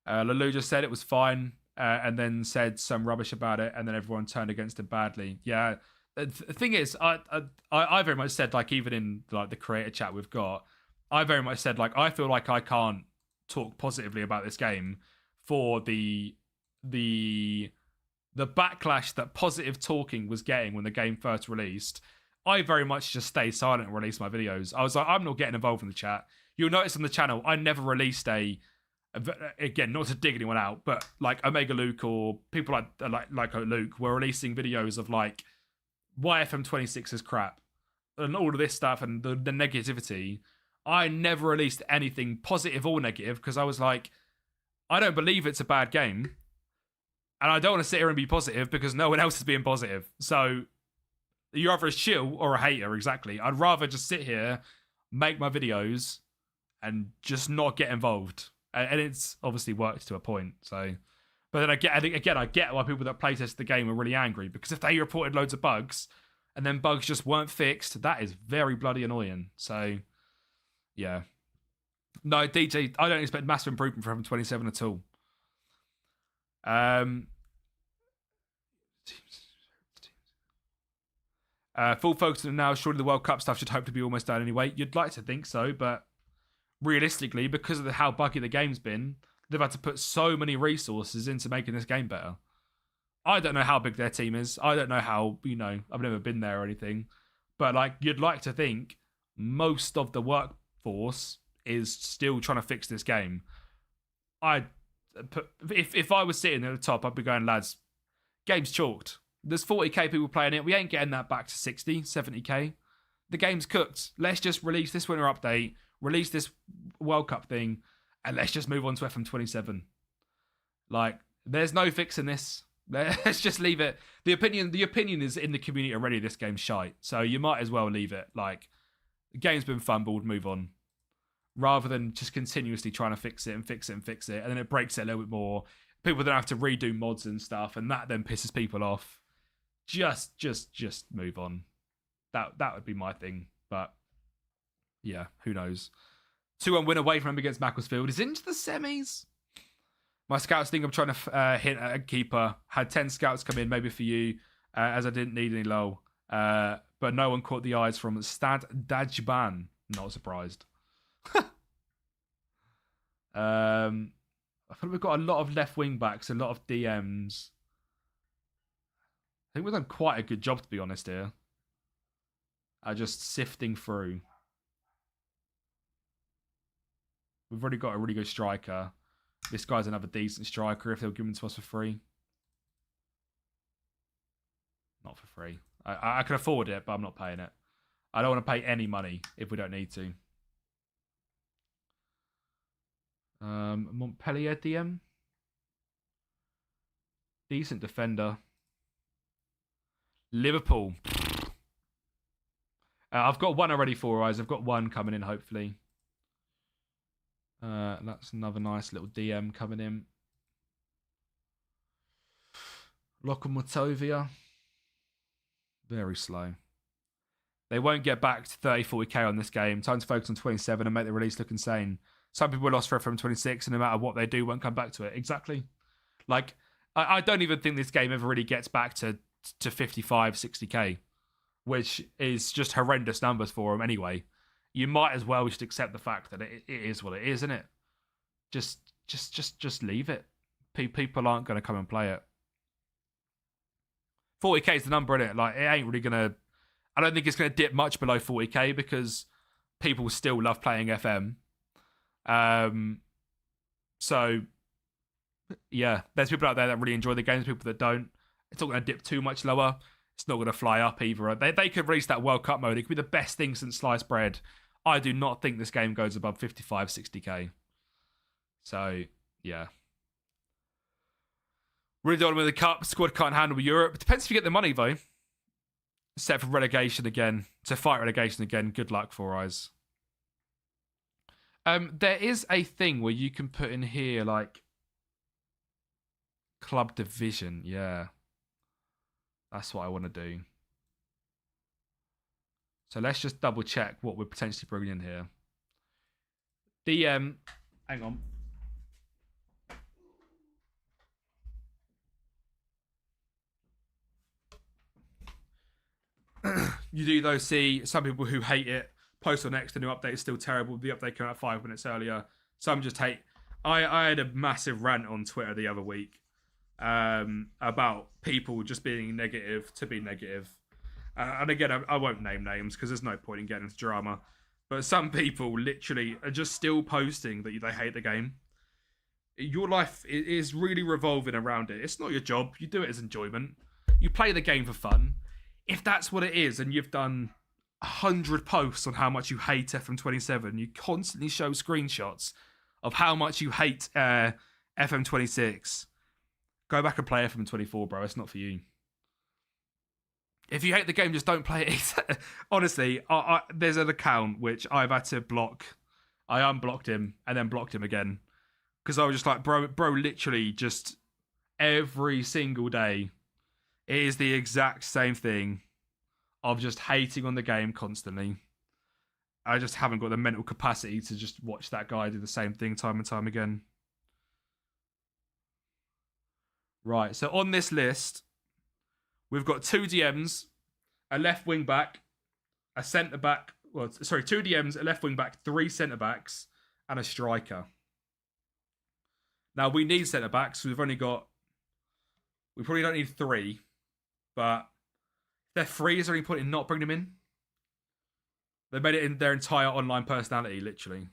Speaker 1: Lalu just said it was fine, and then said some rubbish about it, and then everyone turned against him badly. Yeah, the thing is, I very much said, like, even in like the creator chat we've got, I very much said, like, I feel like I can't talk positively about this game for the backlash that positive talking was getting when the game first released. I very much just stayed silent and released my videos. I was like, I'm not getting involved in the chat. You'll notice on the channel, I never released again, not to dig anyone out, but like Omega Luke or people like Luke were releasing videos of like why FM26 is crap and all of this stuff and the negativity. I never released anything positive or negative because I was like, I don't believe it's a bad game. And I don't want to sit here and be positive because no one else is being positive. So you're either a shill or a hater, exactly. I'd rather just sit here, make my videos, and just not get involved. And it's obviously worked to a point. So, but then I get why people that playtest the game are really angry, because if they reported loads of bugs and then bugs just weren't fixed, that is very bloody annoying. So, yeah. No, DJ, I don't expect massive improvement from 27 at all. Full focus on now. Surely the World Cup stuff should hope to be almost done anyway. You'd like to think so, but realistically, because of how buggy the game's been, they've had to put so many resources into making this game better. I don't know how big their team is. I don't know how, I've never been there or anything. But like, you'd like to think most of the workforce is still trying to fix this game. If I was sitting at the top, I'd be going, lads, game's chalked. There's 40k people playing it. We ain't getting that back to 60, 70k. The game's cooked. Let's just release this winter update, release this World Cup thing, and let's just move on to FM27. Like, there's no fixing this. Let's just leave it. The opinion is in the community already. This game's shite, so you might as well leave it. Like, the game's been fumbled. Move on, rather than just continuously trying to fix it, and then it breaks it a little bit more. People then have to redo mods and stuff, and that then pisses people off. Just move on. That would be my thing, but yeah, who knows? 2-1 win away from him against Macclesfield is into the semis. My scouts think I'm trying to hit at a keeper. Had 10 scouts come in, maybe for you, as I didn't need any low. But no one caught the eyes from Stad Dajban. Not surprised. I feel like we've got a lot of left wing backs, a lot of DMs. I think we've done quite a good job, to be honest, here. Just sifting through. We've already got a really good striker. This guy's another decent striker if they'll give him to us for free. Not for free. I can afford it, but I'm not paying it. I don't want to pay any money if we don't need to. Montpellier DM. Decent defender. Liverpool. I've got one already for eyes. I've got one coming in, hopefully. That's another nice little DM coming in. Lokomotivia. Very slow. They won't get back to 30, 40k on this game. Time to focus on 27 and make the release look insane. Some people are lost for FM26, and no matter what they do, won't come back to it. Exactly. Like, I don't even think this game ever really gets back to 55, 60k, which is just horrendous numbers for them anyway. You might as well just accept the fact that it is what it is, isn't it? Just leave it. People aren't going to come and play it. 40k is the number, innit? Like, it ain't really going to... I don't think it's going to dip much below 40k because people still love playing FM. So, yeah, there's people out there that really enjoy the games, people that don't. It's not going to dip too much lower. It's not going to fly up either. They could release that World Cup mode. It could be the best thing since sliced bread. I do not think this game goes above 55, 60k. So, yeah. Really don't win the cup. Squad can't handle Europe. Depends if you get the money, though. Set for relegation again. To fight relegation again. Good luck, Four Eyes. There is a thing where you can put in here, like, club division. Yeah. That's what I want to do. So let's just double check what we're potentially bringing in here. DM. Hang on. You do, though, see some people who hate it post on X, the new update is still terrible. The update came out 5 minutes earlier. Some just hate. I had a massive rant on Twitter the other week about people just being negative to be negative. And again, I won't name names because there's no point in getting into drama. But some people literally are just still posting that they hate the game. Your life is really revolving around it. It's not your job. You do it as enjoyment. You play the game for fun. If that's what it is, and you've done 100 posts on how much you hate FM27, you constantly show screenshots of how much you hate FM26, go back and play FM24, bro. It's not for you. If you hate the game, just don't play it. Honestly, there's an account which I've had to block. I unblocked him and then blocked him again. Because I was just like, bro, literally just every single day, it is the exact same thing of just hating on the game constantly. I just haven't got the mental capacity to just watch that guy do the same thing time and time again. Right, so on this list, we've got 2 DMs, a left wing back, a centre back. Well, sorry, 2 DMs, a left wing back, 3 centre backs, and a striker. Now we need centre backs. We probably don't need 3, but if they're free, is there any point in not bringing them in? They made it in their entire online personality, literally.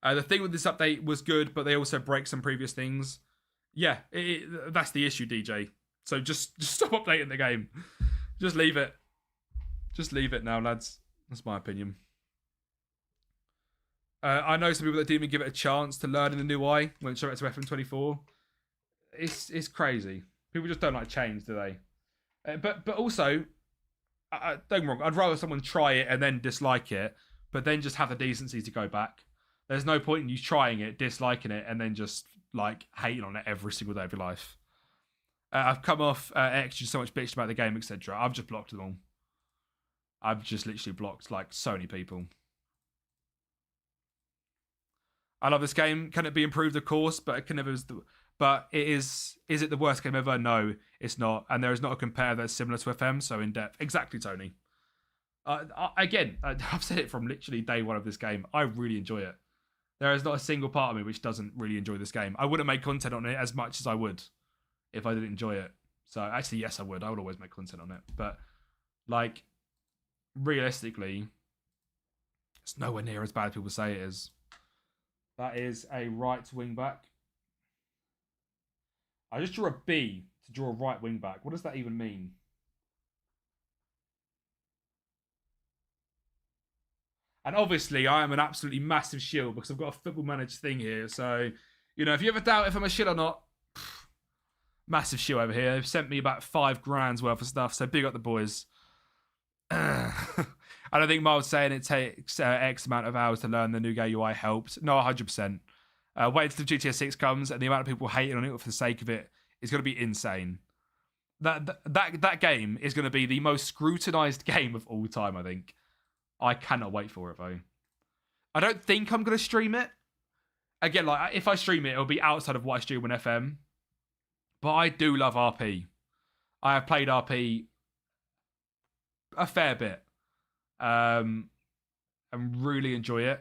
Speaker 1: The thing with this update was good, but they also break some previous things. Yeah, that's the issue, DJ. So just stop updating the game. Just leave it. Just leave it now, lads. That's my opinion. I know some people that didn't even give it a chance to learn in the new UI when it showed it to FM24. It's crazy. People just don't like change, do they? But also, don't get me wrong, I'd rather someone try it and then dislike it, but then just have the decency to go back. There's no point in you trying it, disliking it, and then just like hating on it every single day of your life. I've come off X just so much bitched about the game, etc. I've just blocked them all. I've just literally blocked like so many people. I love this game. Can it be improved? Of course, but it can never. But it is. Is it the worst game ever? No, it's not. And there is not a compare that's similar to FM. So in depth, exactly, Tony. Again, I've said it from literally day one of this game. I really enjoy it. There is not a single part of me which doesn't really enjoy this game. I wouldn't make content on it as much as I would if I didn't enjoy it. So actually, yes, I would. I would always make content on it. But like, realistically, it's nowhere near as bad as people say it is. That is a right wing back. I just drew a B to draw a right wing back. What does that even mean? And obviously, I am an absolutely massive shill because I've got a football manager thing here. So, you know, if you ever doubt if I'm a shill or not, massive shill over here. They've sent me about $5,000 worth of stuff. So big up the boys. I don't think Miles saying it takes X amount of hours to learn the new game UI helped. No, 100%. Wait until the GTA 6 comes and the amount of people hating on it for the sake of it is going to be insane. That game is going to be the most scrutinized game of all time, I think. I cannot wait for it, though. I don't think I'm going to stream it. Again, like if I stream it, it'll be outside of what I stream on FM. But I do love RP. I have played RP a fair bit. And really enjoy it.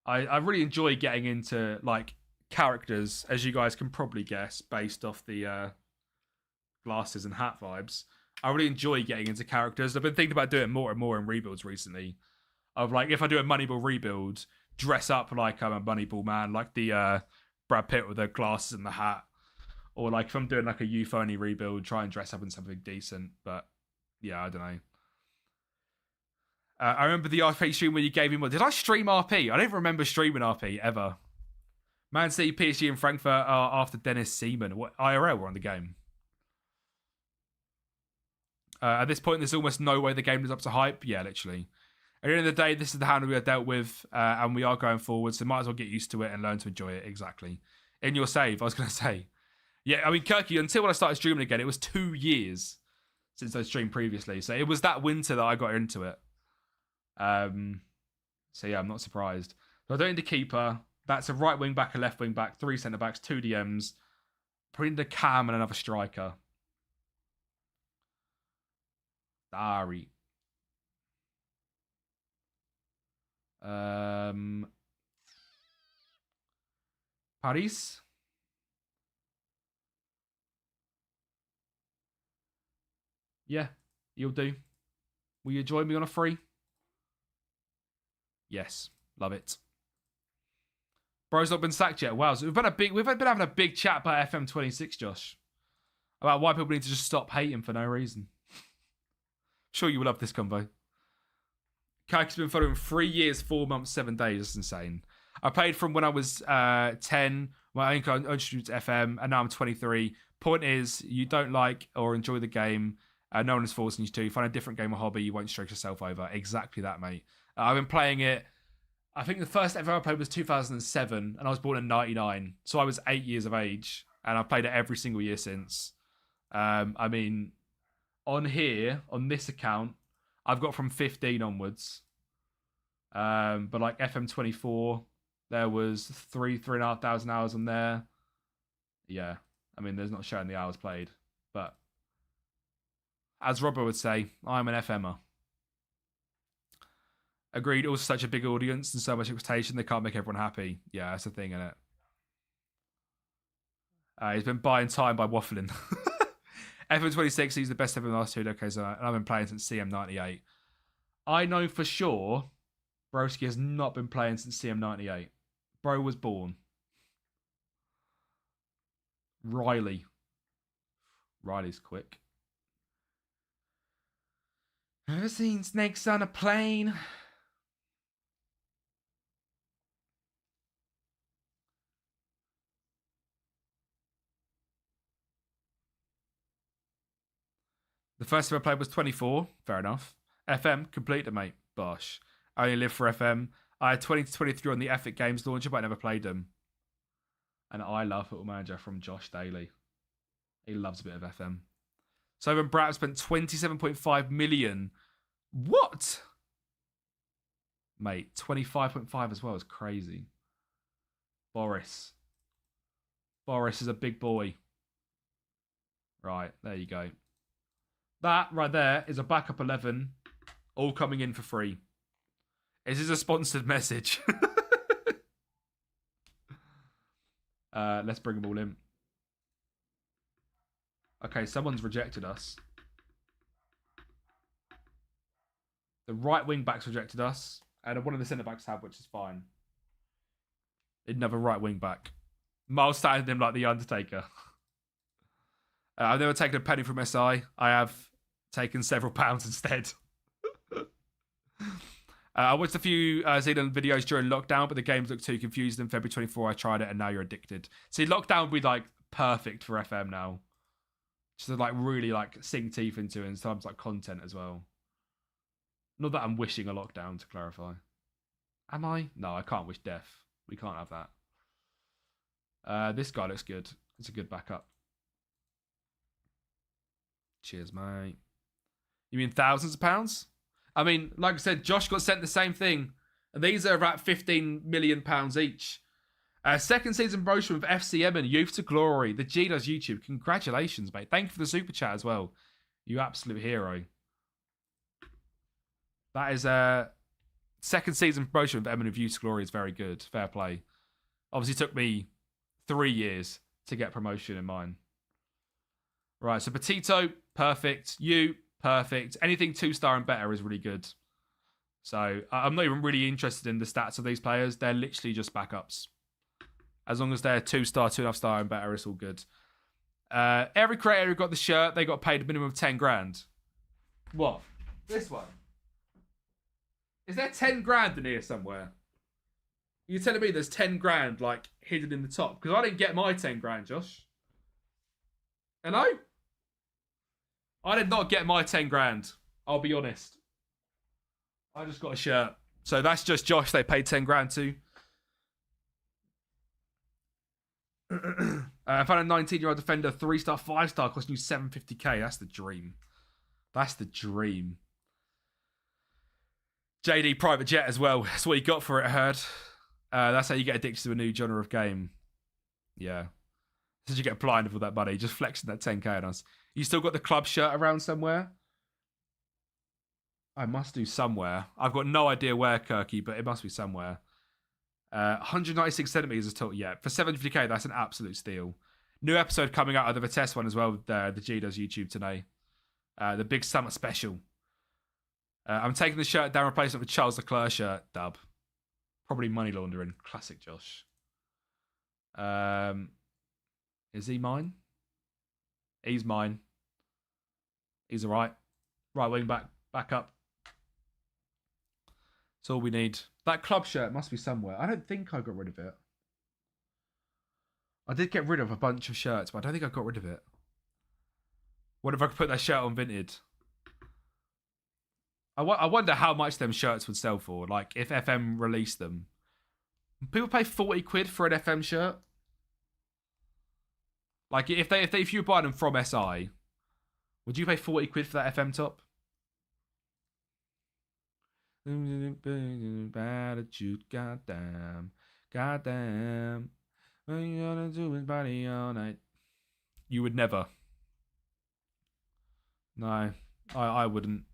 Speaker 1: I really enjoy getting into like characters, as you guys can probably guess, based off the glasses and hat vibes. I really enjoy getting into characters. I've been thinking about doing more and more in rebuilds recently. Of like, if I do a Moneyball rebuild, dress up like I'm a Moneyball man, like the Brad Pitt with the glasses and the hat. Or like if I'm doing like a youth only rebuild, try and dress up in something decent. But yeah, I don't know. I remember the RP stream where you gave me more. Did I stream RP? I don't even remember streaming RP ever. Man City, PSG, and Frankfurt are after Dennis Seaman. What IRL were on the game. At this point, there's almost no way the game is up to hype. Yeah, literally. At the end of the day, this is the hand we are dealt with, and we are going forward, so might as well get used to it and learn to enjoy it. Exactly. In your save, I was going to say. Yeah, I mean, Kirky, until when I started streaming again, it was 2 years since I streamed previously. So it was that winter that I got into it. So yeah, I'm not surprised. So I don't need the keeper. That's a right wing back, a left wing back, 3 centre backs, 2 DMs. Putting the cam and another striker. Dari. Paris. Yeah, you'll do. Will you join me on a free? Yes, love it. Bro's not been sacked yet. Wow, so we've been having a big chat about FM26, Josh, about why people need to just stop hating for no reason. Sure, you will love this convo. Kaika's been following 3 years, 4 months, 7 days. That's insane. I played from when I was 10, when I introduced FM, and now I'm 23. Point is, you don't like or enjoy the game. No one is forcing you to. Find a different game or hobby, you won't stress yourself over. Exactly that, mate. I've been playing it. I think the first ever I played was 2007, and I was born in 99. So I was 8 years of age, and I've played it every single year since. I mean, on here, on this account, I've got from 15 onwards. But like FM24, there was 3,500 hours on there. Yeah, I mean, there's not showing the hours played. But as Robert would say, I'm an FMer. Agreed, also such a big audience and so much expectation, they can't make everyone happy. Yeah, that's the thing, isn't it? He's been buying time by waffling. FM26, he's the best ever in the last 2 decades, and I've been playing since CM98. I know for sure Broski has not been playing since CM98. Bro was born. Riley. Riley's quick. Ever seen snakes on a plane? The first time I played was 24. Fair enough. FM, completed, mate. Bosh. I only live for FM. I had 20 to 23 on the Epic Games launcher, but I never played them. And I love Football Manager from Josh Daly. He loves a bit of FM. Slovan Bratislava spent 27.5 million. What? Mate, 25.5 as well is crazy. Boris. Boris is a big boy. Right, there you go. That right there is a backup 11, all coming in for free. This is a sponsored message. Let's bring them all in. Okay, someone's rejected us. The right wing backs rejected us, and one of the centre backs have, which is fine. Another right wing back. Miles started him like the Undertaker. I've never taken a penny from SI. I have taken several pounds instead. I watched a few Zealand videos during lockdown, but the games looked too confused. In February 24, I tried it, and now you're addicted. See, lockdown would be like perfect for FM now. Just to like really like sink teeth into it, and sometimes like content as well. Not that I'm wishing a lockdown, to clarify. Am I? No, I can't wish death. We can't have that. This guy looks good. It's a good backup. Cheers, mate. You mean thousands of pounds? I mean, like I said, Josh got sent the same thing. And these are about £15 million each. Second season promotion with FCM and Youth to Glory. The G does YouTube. Congratulations, mate. Thank you for the super chat as well. You absolute hero. That is a second season promotion with M and Youth to Glory is very good. Fair play. Obviously took me 3 years to get promotion in mine. Right, so Petito, perfect. You, perfect. Anything 2-star and better is really good. So I'm not even really interested in the stats of these players. They're literally just backups. As long as they're 2-star, 2.5-star and better, it's all good. Every creator who got the shirt, they got paid a minimum of 10 grand. What? This one? Is there 10 grand in here somewhere? You're telling me there's 10 grand like hidden in the top? Because I didn't get my 10 grand, Josh. Hello? I did not get my 10 grand. I'll be honest. I just got a shirt. So that's just Josh they paid 10 grand to. I found a 19-year-old defender, 3-star, 5-star, costing you 750k. That's the dream. That's the dream. JD private jet as well. That's what you got for it, I heard. That's how you get addicted to a new genre of game. Yeah. Did you get blinded with that money? Just flexing that 10k on us. You still got the club shirt around somewhere? I must do somewhere. I've got no idea where, Kirky, but it must be somewhere. 196 centimeters is total. Yeah, for 750k, that's an absolute steal. New episode coming out of the Vitesse one as well. The G does YouTube today. The big summer special. I'm taking the shirt down, replacing it with Charles Leclerc shirt. Dub. Probably money laundering. Classic Josh. Is he mine? He's mine. He's alright. Right wing back up. That's all we need. That club shirt must be somewhere. I don't think I got rid of it. I did get rid of a bunch of shirts, but I don't think I got rid of it. What if I could put that shirt on Vinted? I wonder how much them shirts would sell for. Like, if FM released them. People pay 40 quid for an FM shirt? Like, if you buy them from SI, would you pay 40 quid for that FM top? Goddamn. Goddamn. What you gonna do with body all night? You would never. No, I wouldn't.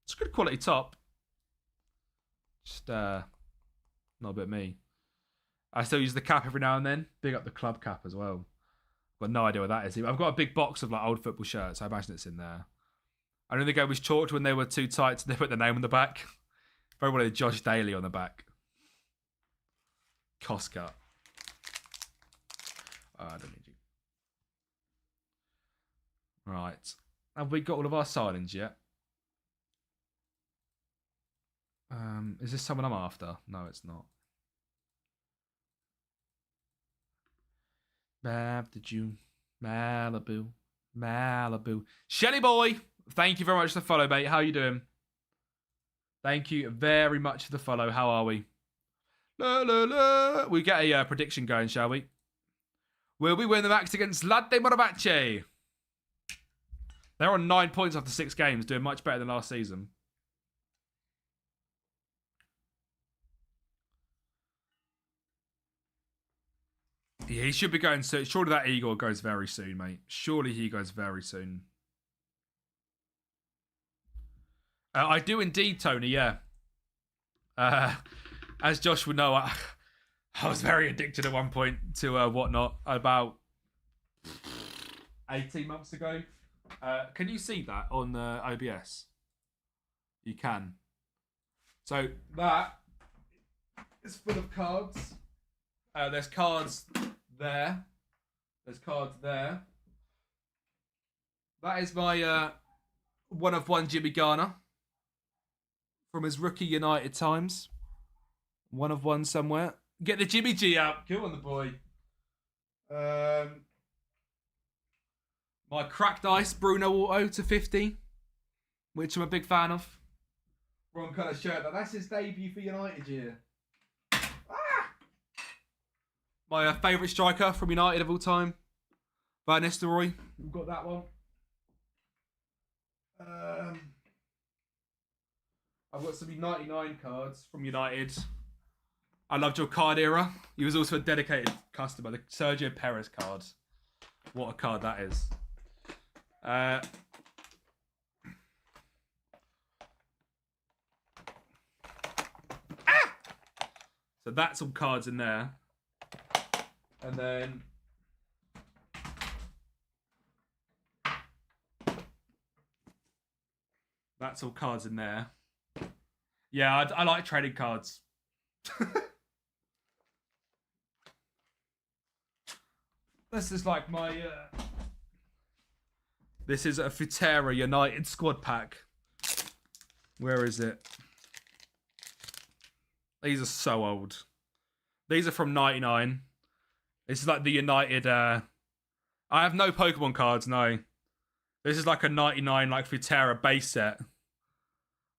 Speaker 1: It's a good quality top. Just not a bit me. I still use the cap every now and then. Big up the club cap as well. Got no idea what that is. I've got a big box of like old football shirts. I imagine it's in there. I don't think I was chalked when they were too tight, so they put the name on the back. Very wanted Josh Daly on the back. Cost cut. Oh, I don't need you. Right. Have we got all of our signings yet? Is this someone I'm after? No, it's not. Malibu. Shelly boy, thank you very much for the follow, mate. How you doing? Thank you very much for the follow. How are we? We get a prediction going, shall we? Will we win the max against Latte Morabace? They're on 9 points after 6 games, doing much better than last season. Yeah, he should be going soon. Surely that Igor goes very soon, mate. Surely he goes very soon. I do indeed, Tony, yeah. As Josh would know, I was very addicted at one point to Whatnot about 18 months ago. Can you see that on OBS? You can. So that is full of cards. There's cards there. There's cards there. That is my 1-of-1 Jimmy Garner from his rookie United times. 1-of-1 somewhere. Get the Jimmy G out. Go on the boy. My cracked ice Bruno Auto to 50, which I'm a big fan of. Wrong colour shirt. That's his debut for United year. My favourite striker from United of all time, Van Nistelrooy. We've got that one. I've got some 99 cards from United. I loved your card era. He was also a dedicated customer. The Sergio Perez card. What a card that is. So that's all cards in there. And then that's all cards in there. Yeah, I like trading cards. This is like my... This is a Futera United squad pack. Where is it? These are so old. These are from 99. This is like the United... I have no Pokemon cards, no. This is like a 99 like Futera base set.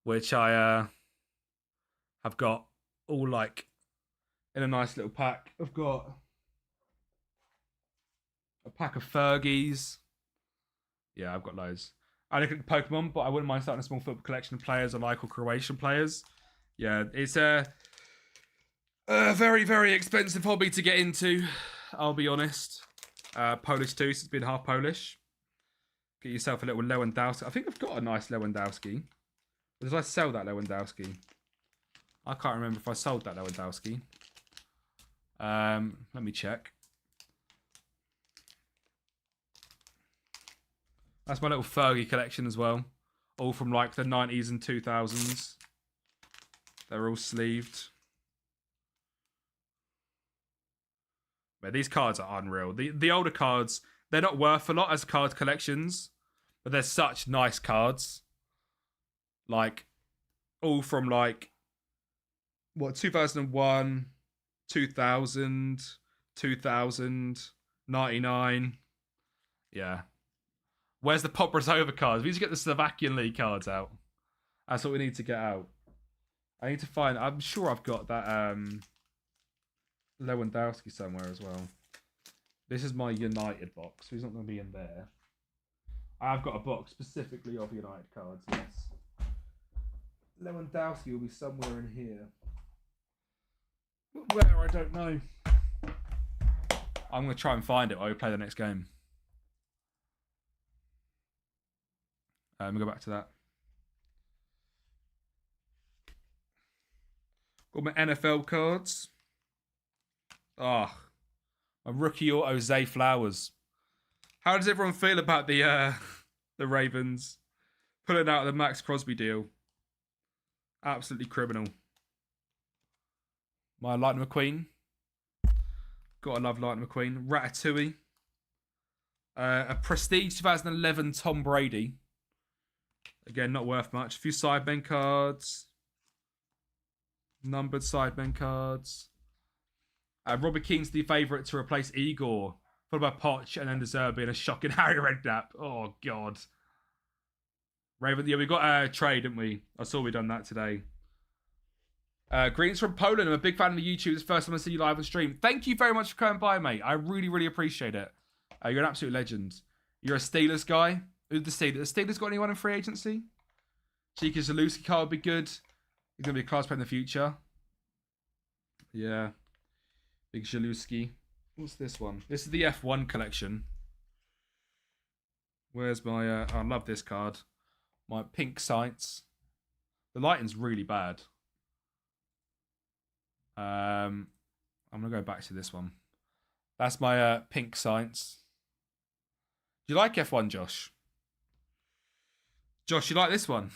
Speaker 1: Which I have got all like in a nice little pack. I've got a pack of Fergies. Yeah, I've got loads. I look at Pokemon, but I wouldn't mind starting a small football collection of players I like or Croatian players. Yeah, it's a very, very expensive hobby to get into, I'll be honest. Polish too, so it's been half Polish. Get yourself a little Lewandowski. I think I've got a nice Lewandowski. Or did I sell that Lewandowski? I can't remember if I sold that Lewandowski. Let me check. That's my little Fergie collection as well. All from like the 90s and 2000s. They're all sleeved. But these cards are unreal. The older cards, they're not worth a lot as card collections. But they're such nice cards. Like, all from like, what, 2001, 2000, 2000, 99. Yeah. Where's the Poprasova cards? We need to get the Slovakian League cards out. That's what we need to get out. I need to find... I'm sure I've got that Lewandowski somewhere as well. This is my United box. He's not going to be in there. I've got a box specifically of United cards, yes. Lewandowski will be somewhere in here. But where, I don't know. I'm going to try and find it while we play the next game. Let me go back to that. Got my NFL cards. Ah, my rookie auto Zay Flowers. How does everyone feel about the Ravens pulling out the Max Crosby deal? Absolutely criminal. My Lightning McQueen. Gotta love Lightning McQueen. Ratatouille. A Prestige 2011 Tom Brady. Again, not worth much. A few sidemen cards. Numbered sidemen cards. Robert Keane's the favourite to replace Igor. Followed by Poch and then De Zerbi and a shocking Harry Redknapp. Oh, God. Raven, yeah, we got a trade, didn't we? I saw we done that today. Greens from Poland. I'm a big fan of the YouTube. It's the first time I see you live on stream. Thank you very much for coming by, mate. I really, really appreciate it. You're an absolute legend. You're a Steelers guy. Who's the Steelers? The Steelers got anyone in free agency? Chika Zalewski card would be good. He's going to be a class player in the future. Yeah. Big Zalewski. What's this one? This is the F1 collection. Where's my... I love this card. My pink sights. The lighting's really bad. I'm going to go back to this one. That's my pink sights. Do you like F1, Josh? Josh, you like this one?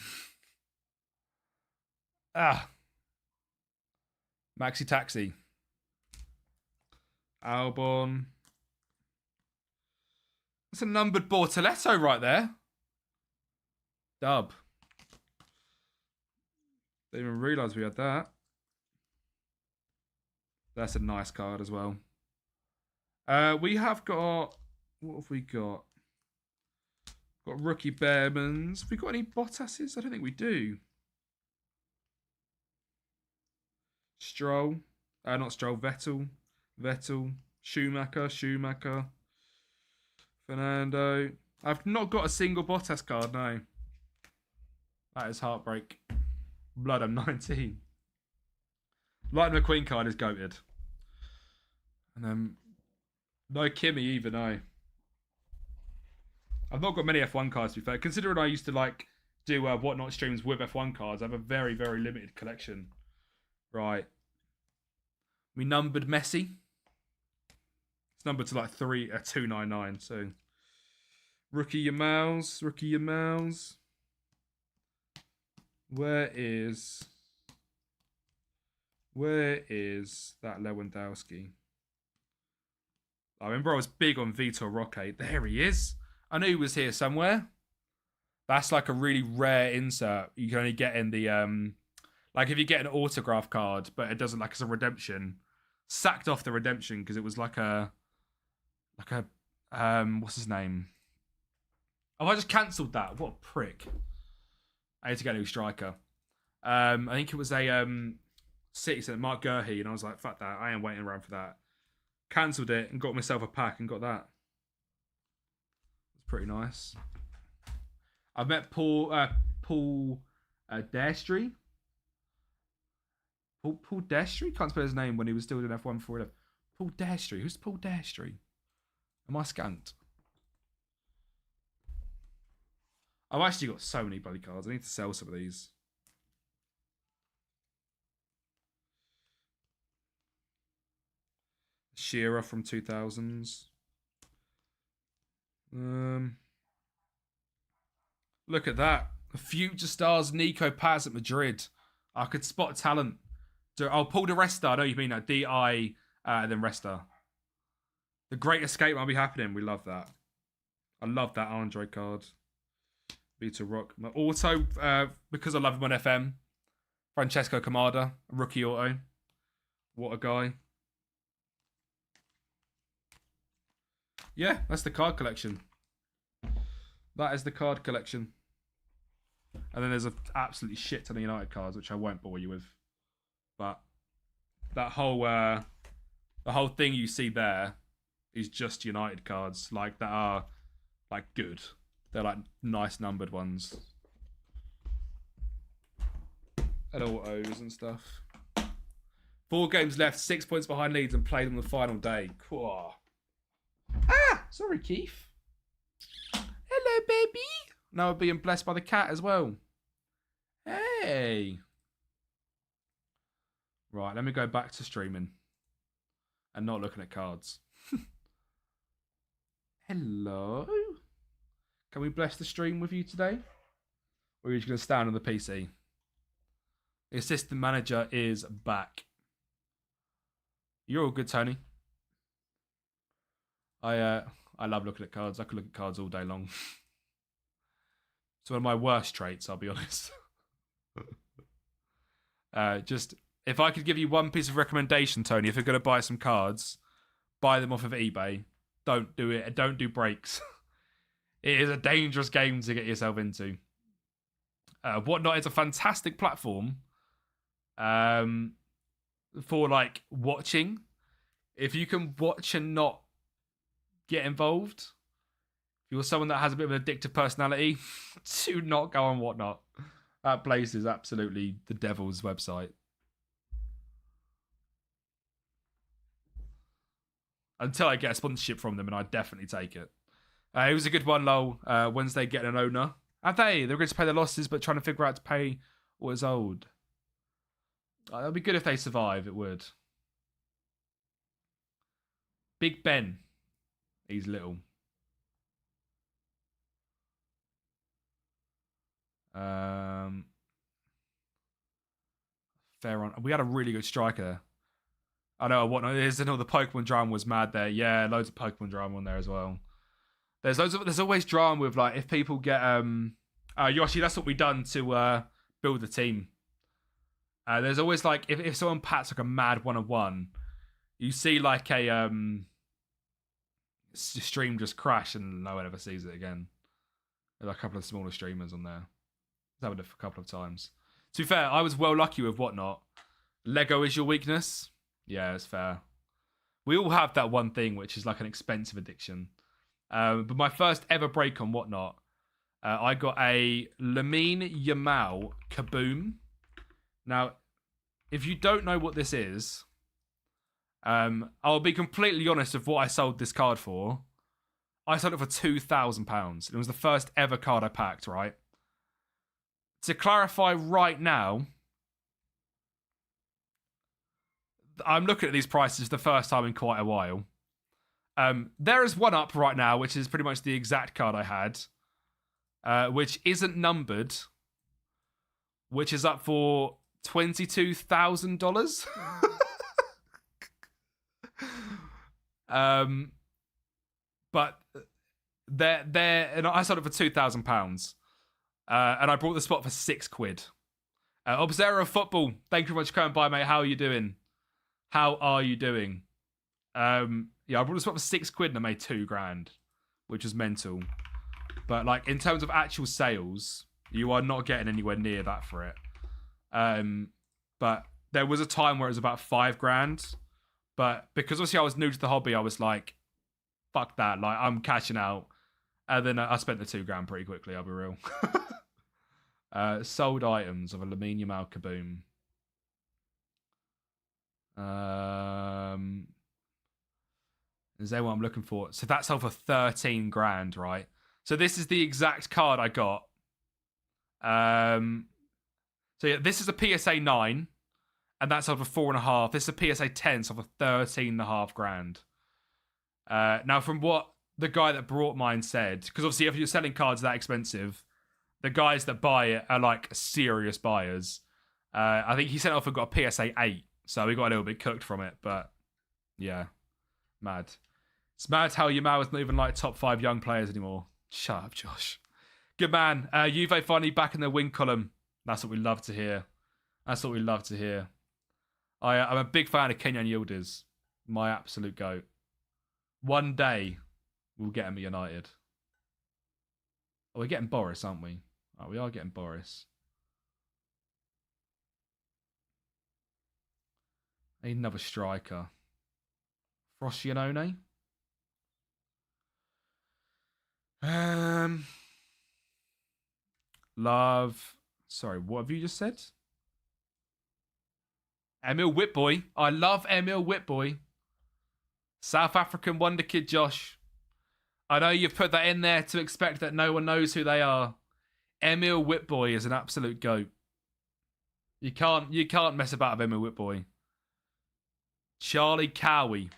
Speaker 1: Maxi Taxi. Albon. That's a numbered Bortoletto right there. Dub. Didn't even realise we had that. That's a nice card as well. We have got... What have we got? Got rookie Bearmans. Have we got any Bottas's? I don't think we do. Stroll. Not Stroll. Vettel. Schumacher. Fernando. I've not got a single Bottas card, no. That is heartbreak. Blood, I'm 19. Lightning McQueen card is goated. And then... No Kimmy either, no. I've not got many F1 cards, to be fair. Considering I used to do whatnot streams with F1 cards, I have a very, very limited collection. Right. We numbered Messi. It's numbered to 299. So, rookie Yamals. Where is that Lewandowski? I remember I was big on Vitor Roque. There he is. I knew he was here somewhere. That's like a really rare insert. You can only get in the if you get an autograph card, but it doesn't it's a redemption. Sacked off the redemption because it was what's his name? Oh, I just cancelled that. What a prick. I need to get a new striker. I think it was a Citizen, Mark Gurhey, and I was like, fuck that. I ain't waiting around for that. Cancelled it and got myself a pack and got that. It's pretty nice. I've met Paul Destry. Paul Destry? Can't spell his name when he was still doing F1 for Paul Destry. Who's Paul Destry? Am I scant? I've actually got so many bloody cards. I need to sell some of these. Shearer from 2000s. Look at that. Future stars Nico Paz at Madrid. I could spot talent. Paul Di Resta. I know you mean that. D-I and then Resta. The Great Escape might be happening. We love that. I love that Andre card. Vita Rock. My auto, because I love him on FM. Francesco Camada. Rookie auto. What a guy. Yeah, that's the card collection. That is the card collection. And then there's an absolutely shit ton of United cards, which I won't bore you with. But that whole the whole thing you see there is just United cards, that are good. They're nice numbered ones. And autos and stuff. 4 games left, 6 points behind Leeds, and played on the final day. Cool. Sorry, Keith. Hello, baby. Now we're being blessed by the cat as well. Hey. Right, let me go back to streaming. And not looking at cards. Hello. Can we bless the stream with you today? Or are you just going to stand on the PC? The assistant manager is back. You're all good, Tony. I I love looking at cards. I could look at cards all day long. It's one of my worst traits, I'll be honest. Just, if I could give you one piece of recommendation, Tony, if you're going to buy some cards, buy them off of eBay. Don't do it. Don't do breaks. It is a dangerous game to get yourself into. Whatnot is a fantastic platform for like watching. If you can watch and not get involved, if you're someone that has a bit of an addictive personality, do not go on Whatnot. That place is absolutely the devil's website. Until I get a sponsorship from them, and I'd definitely take it. It was a good one, lol. Wednesday getting an owner. Have they? They're going to pay their losses, but trying to figure out to pay what is owed. It'd be good if they survive, it would. Big Ben. He's little. Fair on. We had a really good striker there. I know Whatnot is, and all the Pokemon drama was mad there. Yeah, loads of Pokemon drama on there as well. There's always drama with, like, if people get Yoshi, that's what we done to build the team. There's always, like, if someone pats like a mad 1-on-1, you see like a stream just crash and no one ever sees it again. There's a couple of smaller streamers on there. It's happened a couple of times. To be fair, I was well lucky with Whatnot. Lego is your weakness. Yeah, it's fair. We all have that one thing which is like an expensive addiction. But my first ever break on Whatnot, I got a Lamine Yamal Kaboom. Now, if you don't know what this is, I'll be completely honest with what I sold this card for. I sold it for £2,000. It was the first ever card I packed, right? To clarify right now, I'm looking at these prices the first time in quite a while. There is one up right now, which is pretty much the exact card I had, which isn't numbered, which is up for $22,000. But they're and I sold it for £2,000, and I brought the spot for £6. Observer of Football, thank you very much for coming by, mate. How are you doing? How are you doing? Yeah, I brought the spot for £6 and I made £2,000, which was mental. But like in terms of actual sales, you are not getting anywhere near that for it. But there was a time where it was about £5,000. But because obviously I was new to the hobby, I was like, fuck that. Like, I'm cashing out. And then I spent the £2,000 pretty quickly, I'll be real. Sold items of a Lamine Yamal Kaboom. Is there what I'm looking for? So that sold for $13,000, right? So this is the exact card I got. So yeah, this is a PSA 9. And that's over 4.5. This is a PSA 10, so for $13,500. Now, from what the guy that brought mine said, because obviously if you're selling cards that expensive, the guys that buy it are like serious buyers. I think he sent off and got a PSA 8, so we got a little bit cooked from it. But yeah, mad. It's mad how Yamal is not even like top 5 young players anymore. Shut up, Josh. Good man. Juve finally back in the win column. That's what we love to hear. That's what we love to hear. I'm a big fan of Kenyan Yildiz. My absolute goat. One day, we'll get him at United. Oh, we're getting Boris, aren't we? Oh, we are getting Boris. I need another striker. Froscianone? Love. Sorry, what have you just said? Emil Whitboy. I love Emil Whitboy. South African wonder kid Josh. I know you've put that in there to expect that no one knows who they are. Emil Whitboy is an absolute goat. You can't mess about with Emil Whitboy. Charlie Cowie.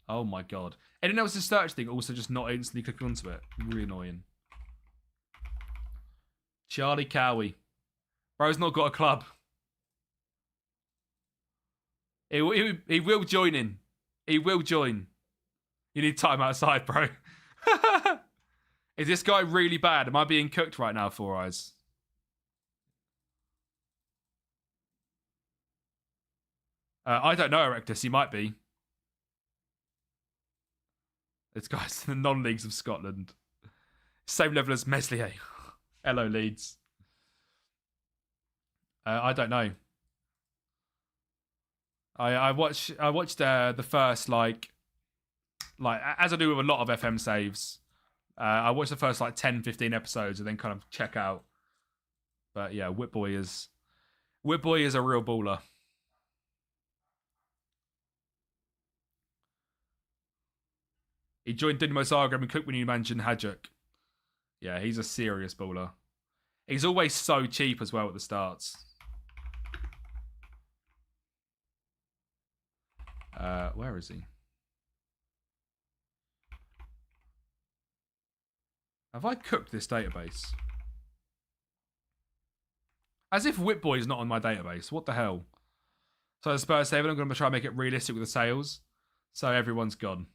Speaker 1: Oh my god. Anyone else's search thing also just not instantly clicking onto it. Really annoying. Charlie Cowie. Bro's not got a club. He will join in. He will join. You need time outside, bro. Is this guy really bad? Am I being cooked right now, Four Eyes? I don't know, Erectus. He might be. This guy's in the non-leagues of Scotland. Same level as Meslier. Hello, Leeds. I don't know. I watched the first like as I do with a lot of FM saves. I watched the first 10, 15 episodes and then kind of check out. But yeah, Whitboy is a real baller. He joined Dynamo Zagreb and cooked when you mentioned Hajduk. Yeah, he's a serious baller. He's always so cheap as well at the starts. Where is he? Have I cooked this database? As if Whitboy is not on my database. What the hell? So the Spurs 7, I'm going to try and make it realistic with the sales. So everyone's gone.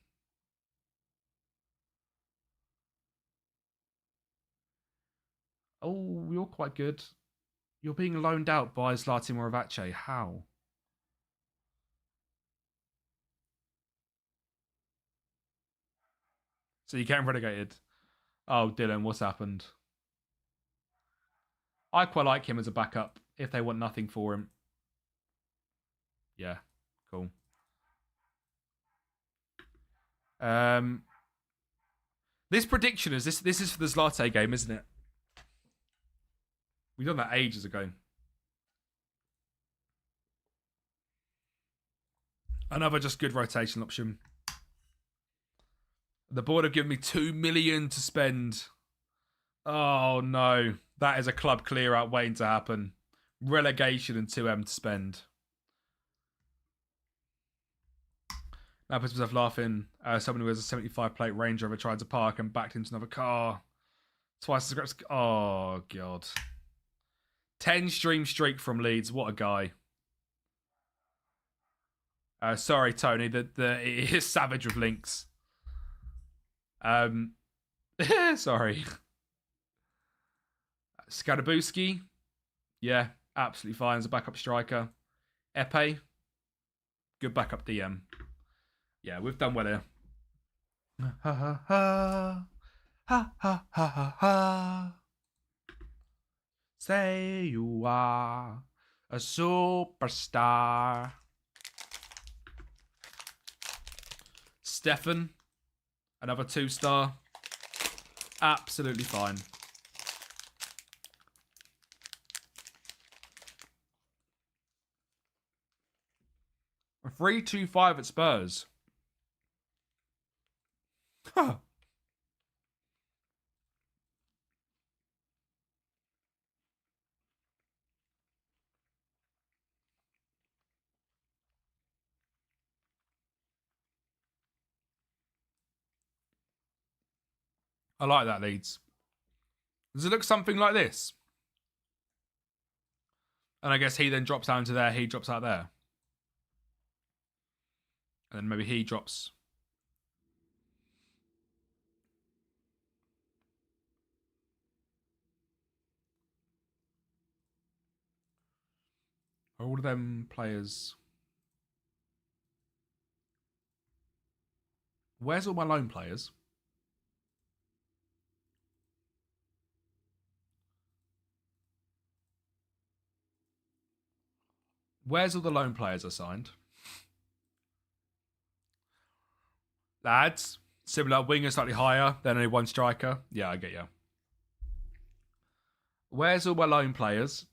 Speaker 1: Oh, you're quite good. You're being loaned out by Zlatan Moravace. How? So you getting relegated. Oh, Dylan, what's happened? I quite like him as a backup if they want nothing for him. Yeah, cool. This prediction is this is for the Zlatan game, isn't it? We've done that ages ago. Another just good rotation option. The board have given me 2 million to spend. Oh no. That is a club clear out waiting to happen. Relegation and 2M to spend. Now puts myself laughing. Someone who has a 75 plate Range Rover tried to park and backed into another car. Twice as aggressive. Oh god. 10 stream streak from Leeds. What a guy. Sorry, Tony. It is savage with links. Sorry. Skadabuski. Yeah, absolutely fine as a backup striker. Epe. Good backup DM. Yeah, we've done well here. Ha ha ha. Ha ha ha ha ha. Say you are a superstar. Stefan, another 2-star. Absolutely fine. A 3-2-5 at Spurs. Huh. I like that, Leeds. Does it look something like this? And I guess he then drops down to there, he drops out there. And then maybe he drops. Are all of them players? Where's all my loan players? Where's all the loan players I signed? Lads, similar winger, slightly higher, then only one striker. Yeah, I get you. Where's all my loan players?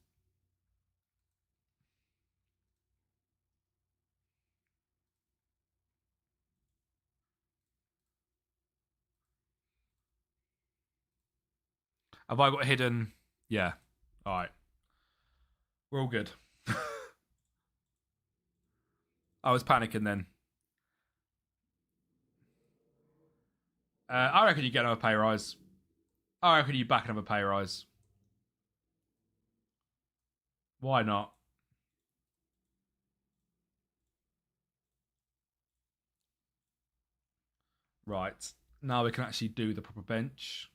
Speaker 1: Have I got hidden? Yeah. All right. We're all good. I was panicking then. I reckon you get another pay rise. I reckon you back another pay rise. Why not? Right. Now we can actually do the proper bench.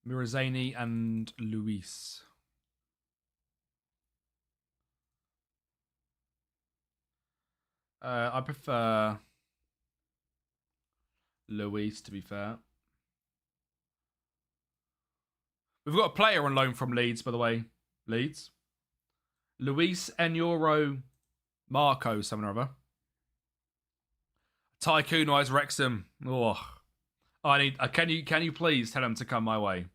Speaker 1: Mirazani and Luis. I prefer Luis, to be fair. We've got a player on loan from Leeds, by the way. Leeds. Luis Enyoro Marco, something or other. Tycoon Eyes Wrexham. Oh, I need. Can you please tell him to come my way?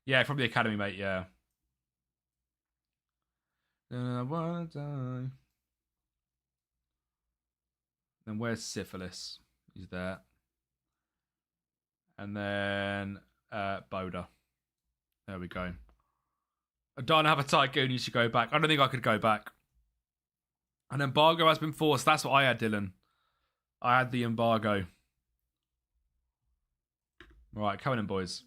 Speaker 1: Yeah, from the academy, mate. Yeah. I wanna die. Then where's Syphilis? He's there. And then Boda. There we go. I don't have a tycoon. You should go back. I don't think I could go back. An embargo has been forced. That's what I had, Dylan. I had the embargo. Right, coming in, boys.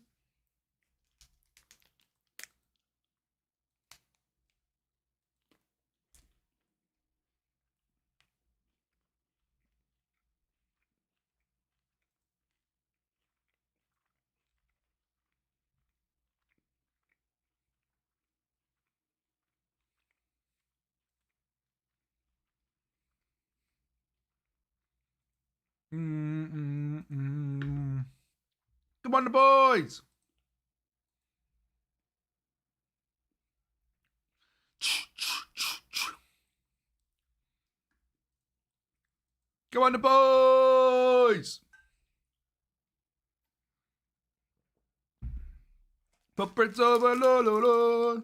Speaker 1: Come on, the boys. Come on, the boys. Footprints over, lo, lo, lo.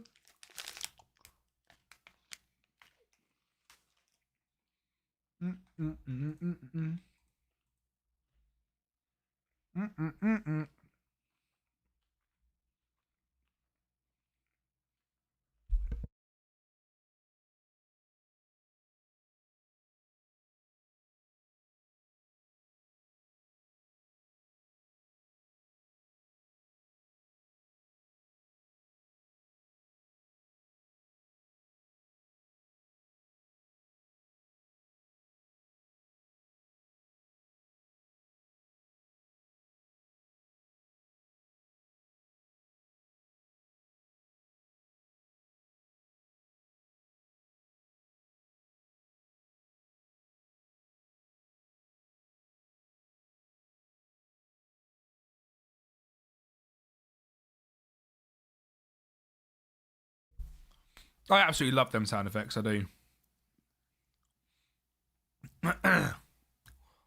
Speaker 1: I absolutely love them sound effects. I do.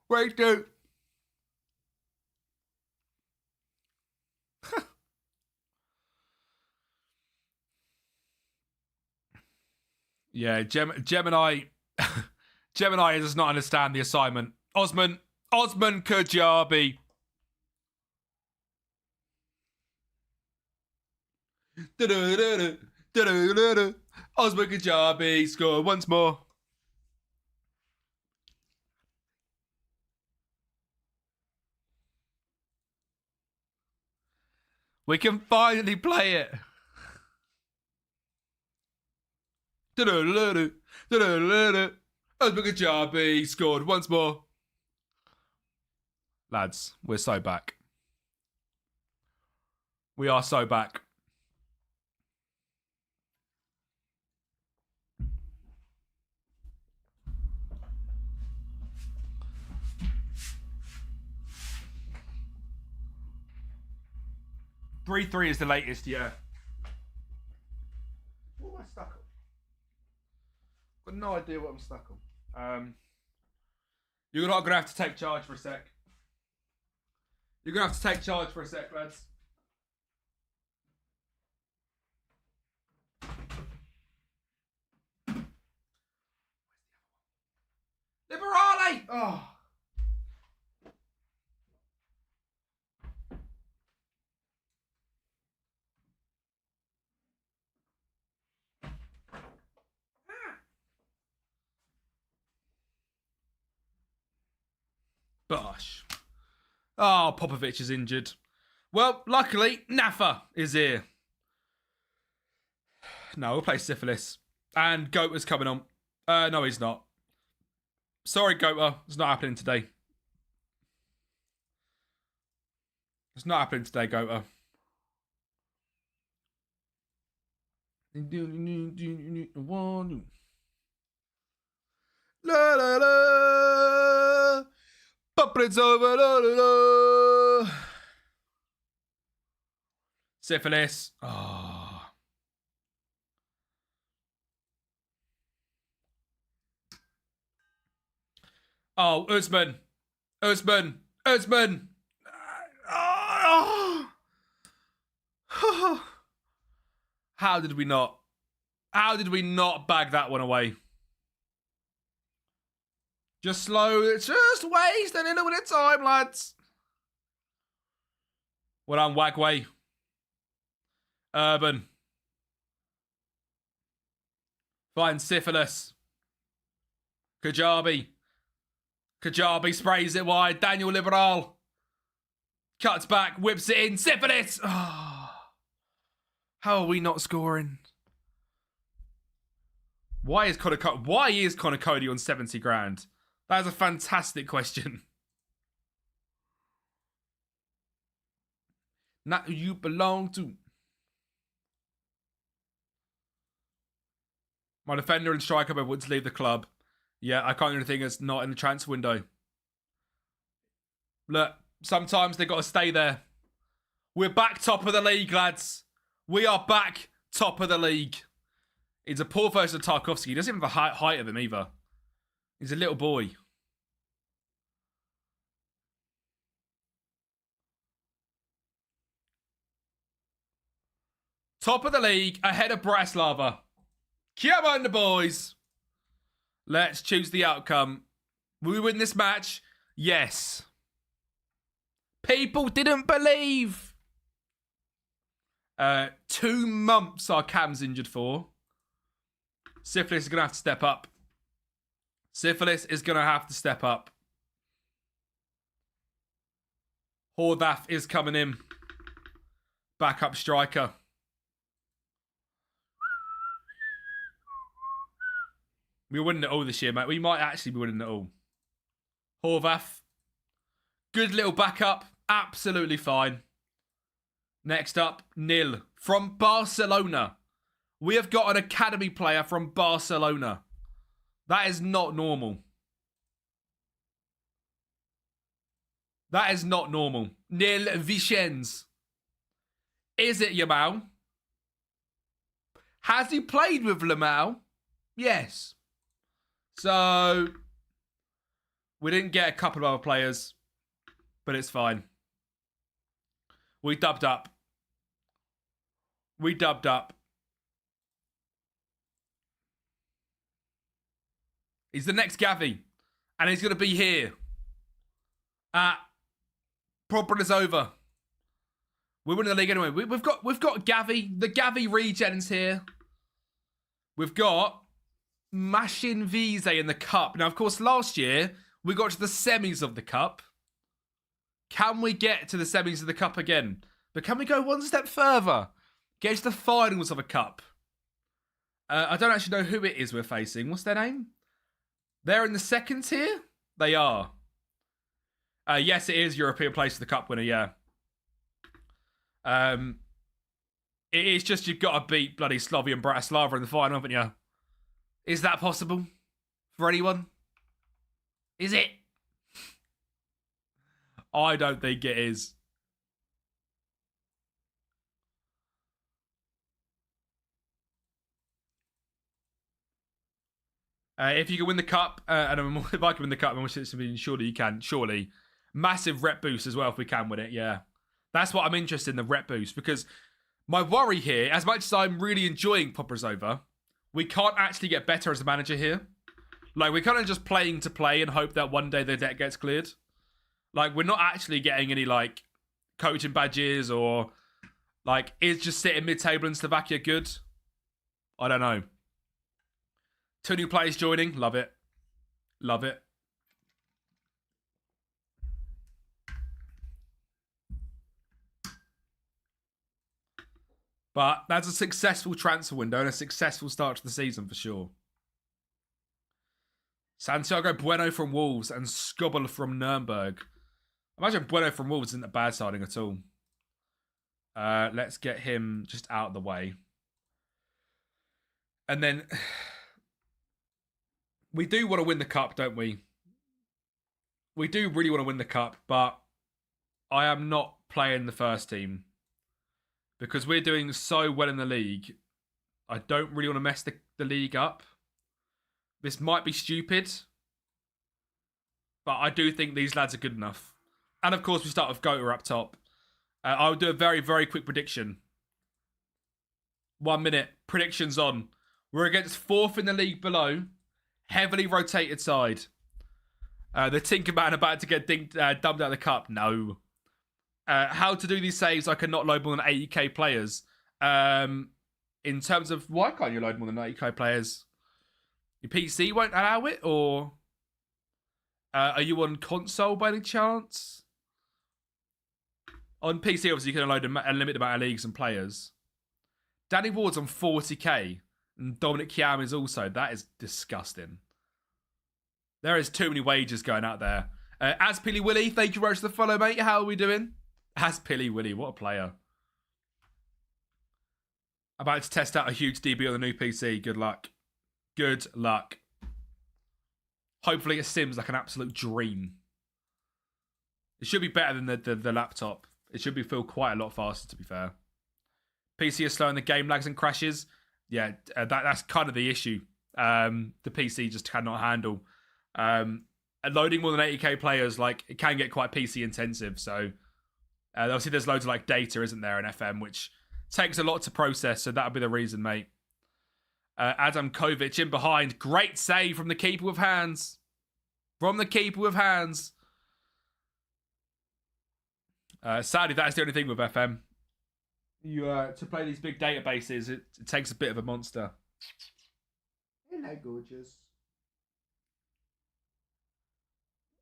Speaker 1: Wait, dude. Yeah, Gemini. Gemini does not understand the assignment. Osman Kajabi. Osman Kajabi scored once more. We can finally play it. Osman Kajabi scored once more. Lads, we're so back. We are so back. Three is the latest, yeah. What am I stuck on? Got no idea what I'm stuck on. You're not gonna have to take charge for a sec. You're gonna have to take charge for a sec, lads. Liberale! Oh. Bosh. Oh, Popovic is injured. Well, luckily, Nafa is here. No, we'll play Syphilis. And Goater's coming on. No, he's not. Sorry, Goater. It's not happening today. It's not happening today, Goater. La la la. Puppets over. La la la. Syphilis. Oh. Oh, Usman. Usman. Usman. Oh. How did we not? How did we not bag that one away? Just slow. Just waste a little bit of time, lads. Well done, Wagway. Urban. Find Syphilis. Kajabi. Kajabi sprays it wide. Daniel Liberal. Cuts back. Whips it in. Syphilis. Oh. How are we not scoring? Why is Connor Cody on 70 grand? That is a fantastic question. Not who you belong to. My defender and striker both want to leave the club. Yeah, I can't do anything that's not in the transfer window. Look, sometimes they got to stay there. We're back top of the league, lads. We are back top of the league. He's a poor version of Tarkovsky. He doesn't have the height of him either. He's a little boy. Top of the league, ahead of Bratislava. Come on, the boys. Let's choose the outcome. Will we win this match? Yes. People didn't believe. 2 months our Cam's injured for. Syphilis is going to have to step up. Syphilis is going to have to step up. Horvath is coming in. Backup striker. We're winning it all this year, mate. We might actually be winning it all. Horvath. Good little backup. Absolutely fine. Next up, Nil. From Barcelona. We have got an academy player from Barcelona. That is not normal. That is not normal. Nil Vicens. Is it Yamal? Has he played with Lamal? Yes. So, we didn't get a couple of other players, but it's fine. We dubbed up. We dubbed up. He's the next Gavi, and he's going to be here. Problem is over. We're winning the league anyway. We've got Gavi. The Gavi regen's here. We've got Mashin Vise in the cup. Now, of course, last year we got to the semis of the cup. Can we get to the semis of the cup again? But can we go one step further? Get to the finals of a cup. I don't actually know who it is we're facing. What's their name? They're in the second tier? They are. Yes, it is European Place for the Cup winner, yeah. It is just you've got to beat bloody Slovan Bratislava in the final, haven't you? Is that possible for anyone? Is it? I don't think it is. If you can win the cup, and if I can win the cup, surely you can. Surely. Massive rep boost as well if we can win it, yeah. That's what I'm interested in, the rep boost. Because my worry here, as much as I'm really enjoying Poppersova, we can't actually get better as a manager here. Like, we're kind of just playing to play and hope that one day the debt gets cleared. Like, we're not actually getting any, like, coaching badges or, like, is just sitting mid-table in Slovakia good? I don't know. 2 new players joining. Love it. Love it. But that's a successful transfer window and a successful start to the season for sure. Santiago Bueno from Wolves and Skobel from Nuremberg. Imagine Bueno from Wolves isn't a bad signing at all. Let's get him just out of the way. And then we do want to win the cup, don't we? We do really want to win the cup, but I am not playing the first team because we're doing so well in the league. I don't really want to mess the league up. This might be stupid, but I do think these lads are good enough. And of course, we start with Gota up top. I'll do a very, very quick prediction. 1 minute. Predictions on. We're against fourth in the league below. Heavily rotated side. The Tinkerman about to get dumped out of the cup. No. How to do these saves, I cannot load more than 80k players. In terms of, why can't you load more than 80k players? Your PC won't allow it, or are you on console by any chance? On PC, obviously, you can load a limited amount of leagues and players. Danny Ward's on 40k, and Dominic Chiam is also. That is disgusting. There is too many wages going out there. As Pilly Willy, thank you very much for the follow, mate. How are we doing? As Pilly Willy, what a player. About to test out a huge DB on the new PC. Good luck. Good luck. Hopefully it sims like an absolute dream. It should be better than the laptop. It should feel quite a lot faster, to be fair. PC is slow in the game lags and crashes. Yeah, that's kind of the issue. The PC just cannot handle. Loading more than 80k players, like, it can get quite PC intensive. So obviously there's loads of like data, isn't there, in FM, which takes a lot to process. So that'll be the reason, mate. Adam Kovic in behind. Great save from the keeper with hands. From the keeper with hands. Sadly, that is the only thing with FM. You to play these big databases, it takes a bit of a monster. Hello, gorgeous.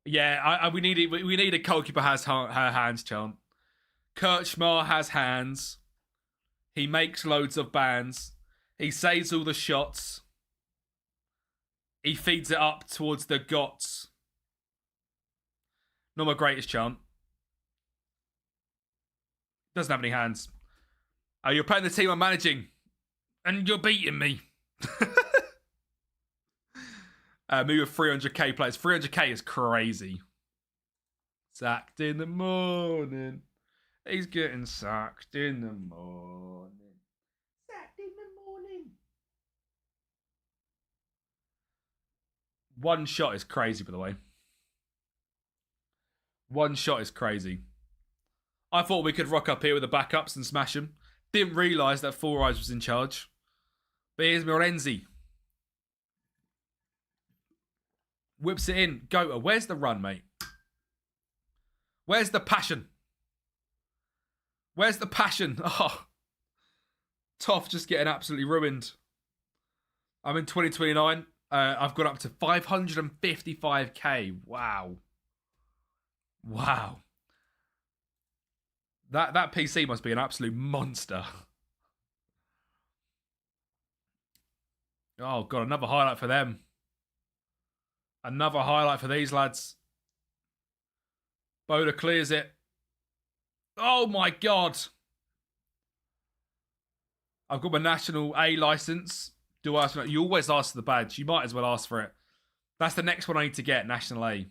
Speaker 1: Yeah, we need a goalkeeper has her hands chant. Kirchmar has hands. He makes loads of bands. He saves all the shots. He feeds it up towards the gots. Not my greatest chant. Doesn't have any hands. You're playing the team I'm managing. And you're beating me. Me with 300k players. 300k is crazy. Sacked in the morning. He's getting sacked in the morning. Sacked in the morning. One shot is crazy, by the way. One shot is crazy. I thought we could rock up here with the backups and smash them. Didn't realise that Four Eyes was in charge. But here's Morenzi. Whips it in. Gota, where's the run, mate? Where's the passion? Where's the passion? Oh. Toff just getting absolutely ruined. I'm in 2029. I've got up to 555k. Wow. Wow. That PC must be an absolute monster. Oh, God, another highlight for them. Another highlight for these lads. Boda clears it. Oh, my God. I've got my National A license. Do I ask for it? You always ask for the badge. You might as well ask for it. That's the next one I need to get, National A.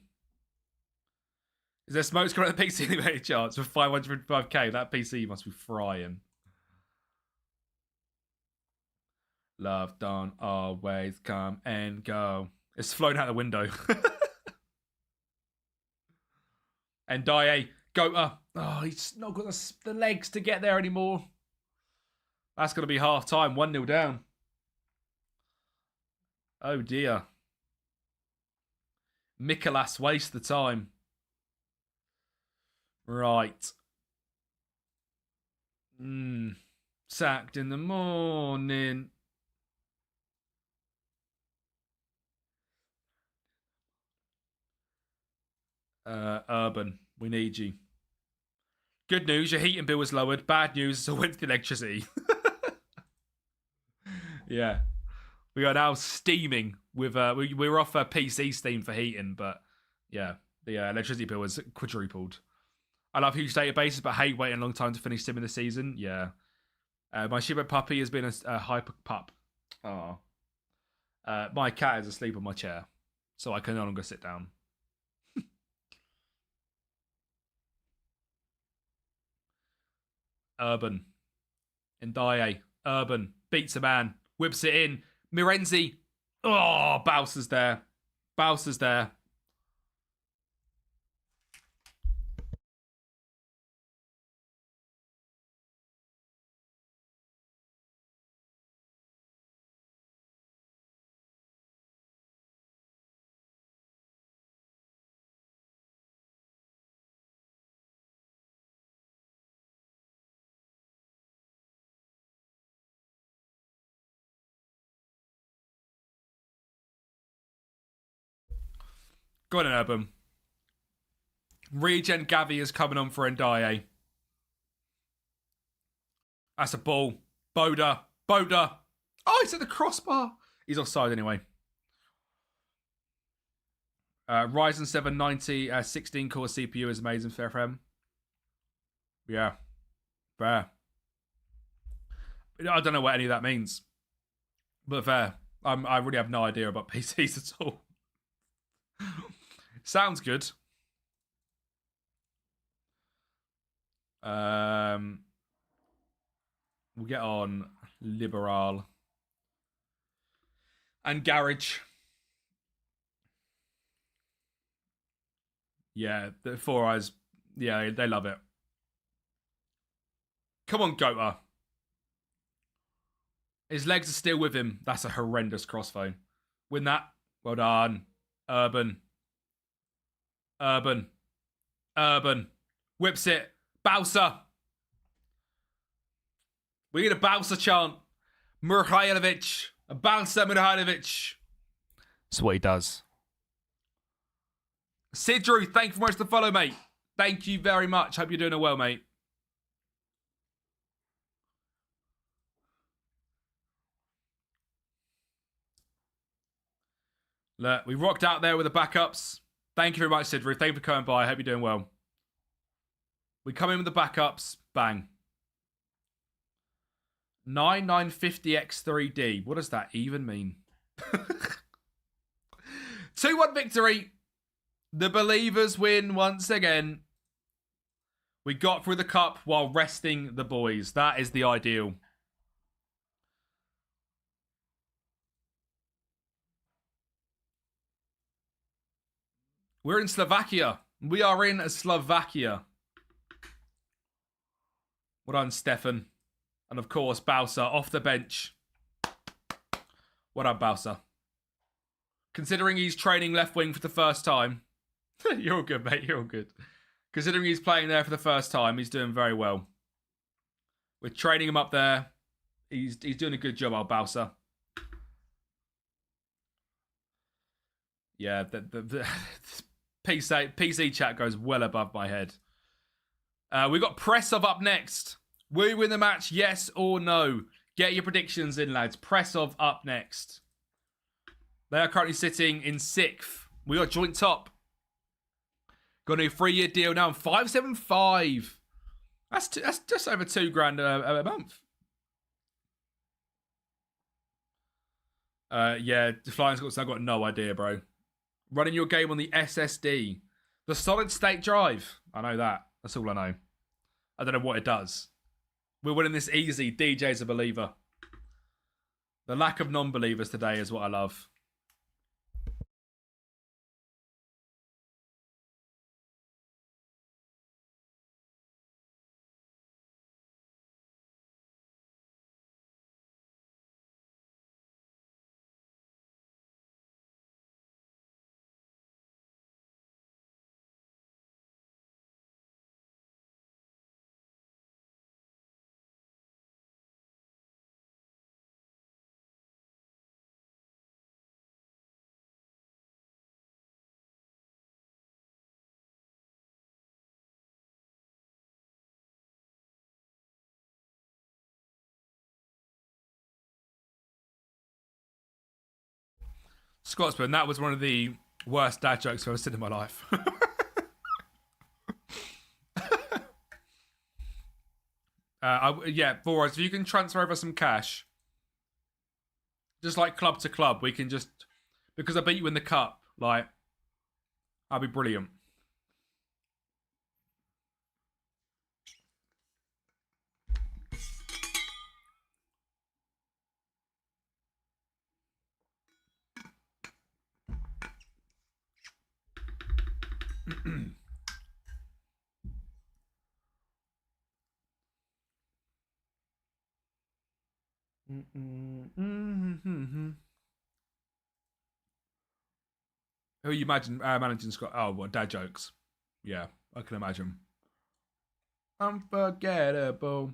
Speaker 1: Is there smoke screen on the PC anyway chance for 555k? That PC must be frying. Love don't always come and go. It's flown out the window. And Dye, Gota. Oh, he's not got the legs to get there anymore. That's going to be half time. 1-0 down. Oh dear. Mikolas wastes the time. Right. Sacked in the morning. Urban, we need you. Good news, your heating bill was lowered. Bad news, it's a went to the electricity. Yeah. We are now steaming with we were off PC Steam for heating, but yeah, the electricity bill was quadrupled. I love huge databases, but hate waiting a long time to finish Sim in the season. Yeah. My Shiba puppy has been a hyper pup. Oh. My cat is asleep on my chair, so I can no longer sit down. Urban. Ndiaye. Urban. Beats a man. Whips it in. Mirenzi. Oh, Bowser's there. Bowser's there. Go on, Urban. Regen Gavi is coming on for Ndiaye. That's a ball. Boda. Oh, he's at the crossbar. He's offside anyway. Ryzen 790 16 core CPU is amazing. Fair for him. Yeah. Fair. I don't know what any of that means. But fair. I really have no idea about PCs at all. Sounds good. We'll get on Liberal and Garage. Yeah, the Four Eyes. Yeah, they love it. Come on, Gota. His legs are still with him. That's a horrendous crossphone. Win that. Well done. Urban. Whips it. Bowser. We need a Bowser chant. Mihailovic. A Bowser Mihailovic. That's what he does. Sidrew, thank you very much for the follow, mate. Thank you very much. Hope you're doing well, mate. Look, we rocked out there with the backups. Thank you very much, Sidrew. Thank you for coming by. I hope you're doing well. We come in with the backups. Bang. 9950X3D. What does that even mean? 2-1 victory. The Believers win once again. We got through the cup while resting the boys. That is the ideal. We're in Slovakia. We are in Slovakia. Well done, Stefan. And of course, Bowser off the bench. What up, Bowser? Considering he's training left wing for the first time. You're all good, mate. You're all good. Considering he's playing there for the first time, he's doing very well. We're training him up there. He's doing a good job, old Bowser. Yeah, the PC chat goes well above my head. We got Pressov up next. Will we win the match? Yes or no? Get your predictions in, lads. Pressov up next. They are currently sitting in 6th. We got joint top. Got a 3-year deal now. 575. That's just over $2,000 a month. Yeah, Flying Scots. I've got no idea, bro. Running your game on the SSD, the solid state drive. I know that. That's all I know. I don't know what it does. We're winning this easy. DJ's a believer. The lack of non-believers today is what I love. Scotsman, that was one of the worst dad jokes I've ever seen in my life. Yeah, Boris, if you can transfer over some cash, just like club to club, we can just, because I beat you in the cup, like, I'll be brilliant. Who you imagine managing Scott? Oh, what, dad jokes? Yeah, I can imagine. Unforgettable.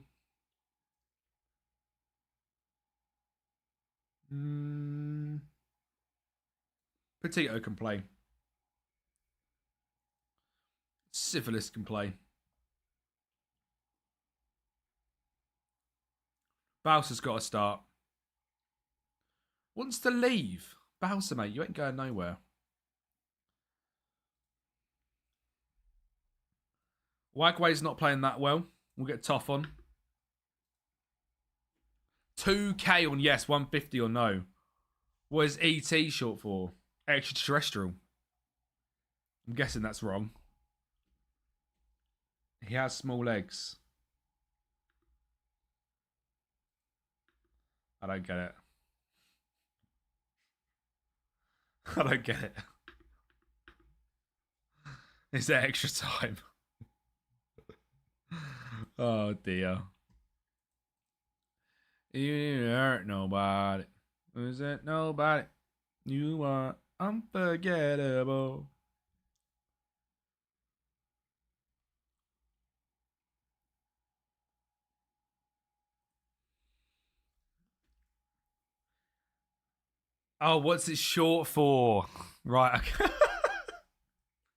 Speaker 1: Petito can play. Syphilis can play. Bowser's got to start. Wants to leave. Bowser, mate, you ain't going nowhere. Wagway's not playing that well. We'll get Toff on. 2K on yes, 150 or no. What is ET short for? Extraterrestrial. I'm guessing that's wrong. He has small legs. I don't get it. I don't get it. Is there extra time? Oh dear. You hurt nobody. Is it nobody? You are unforgettable. Oh, what's it short for? Right.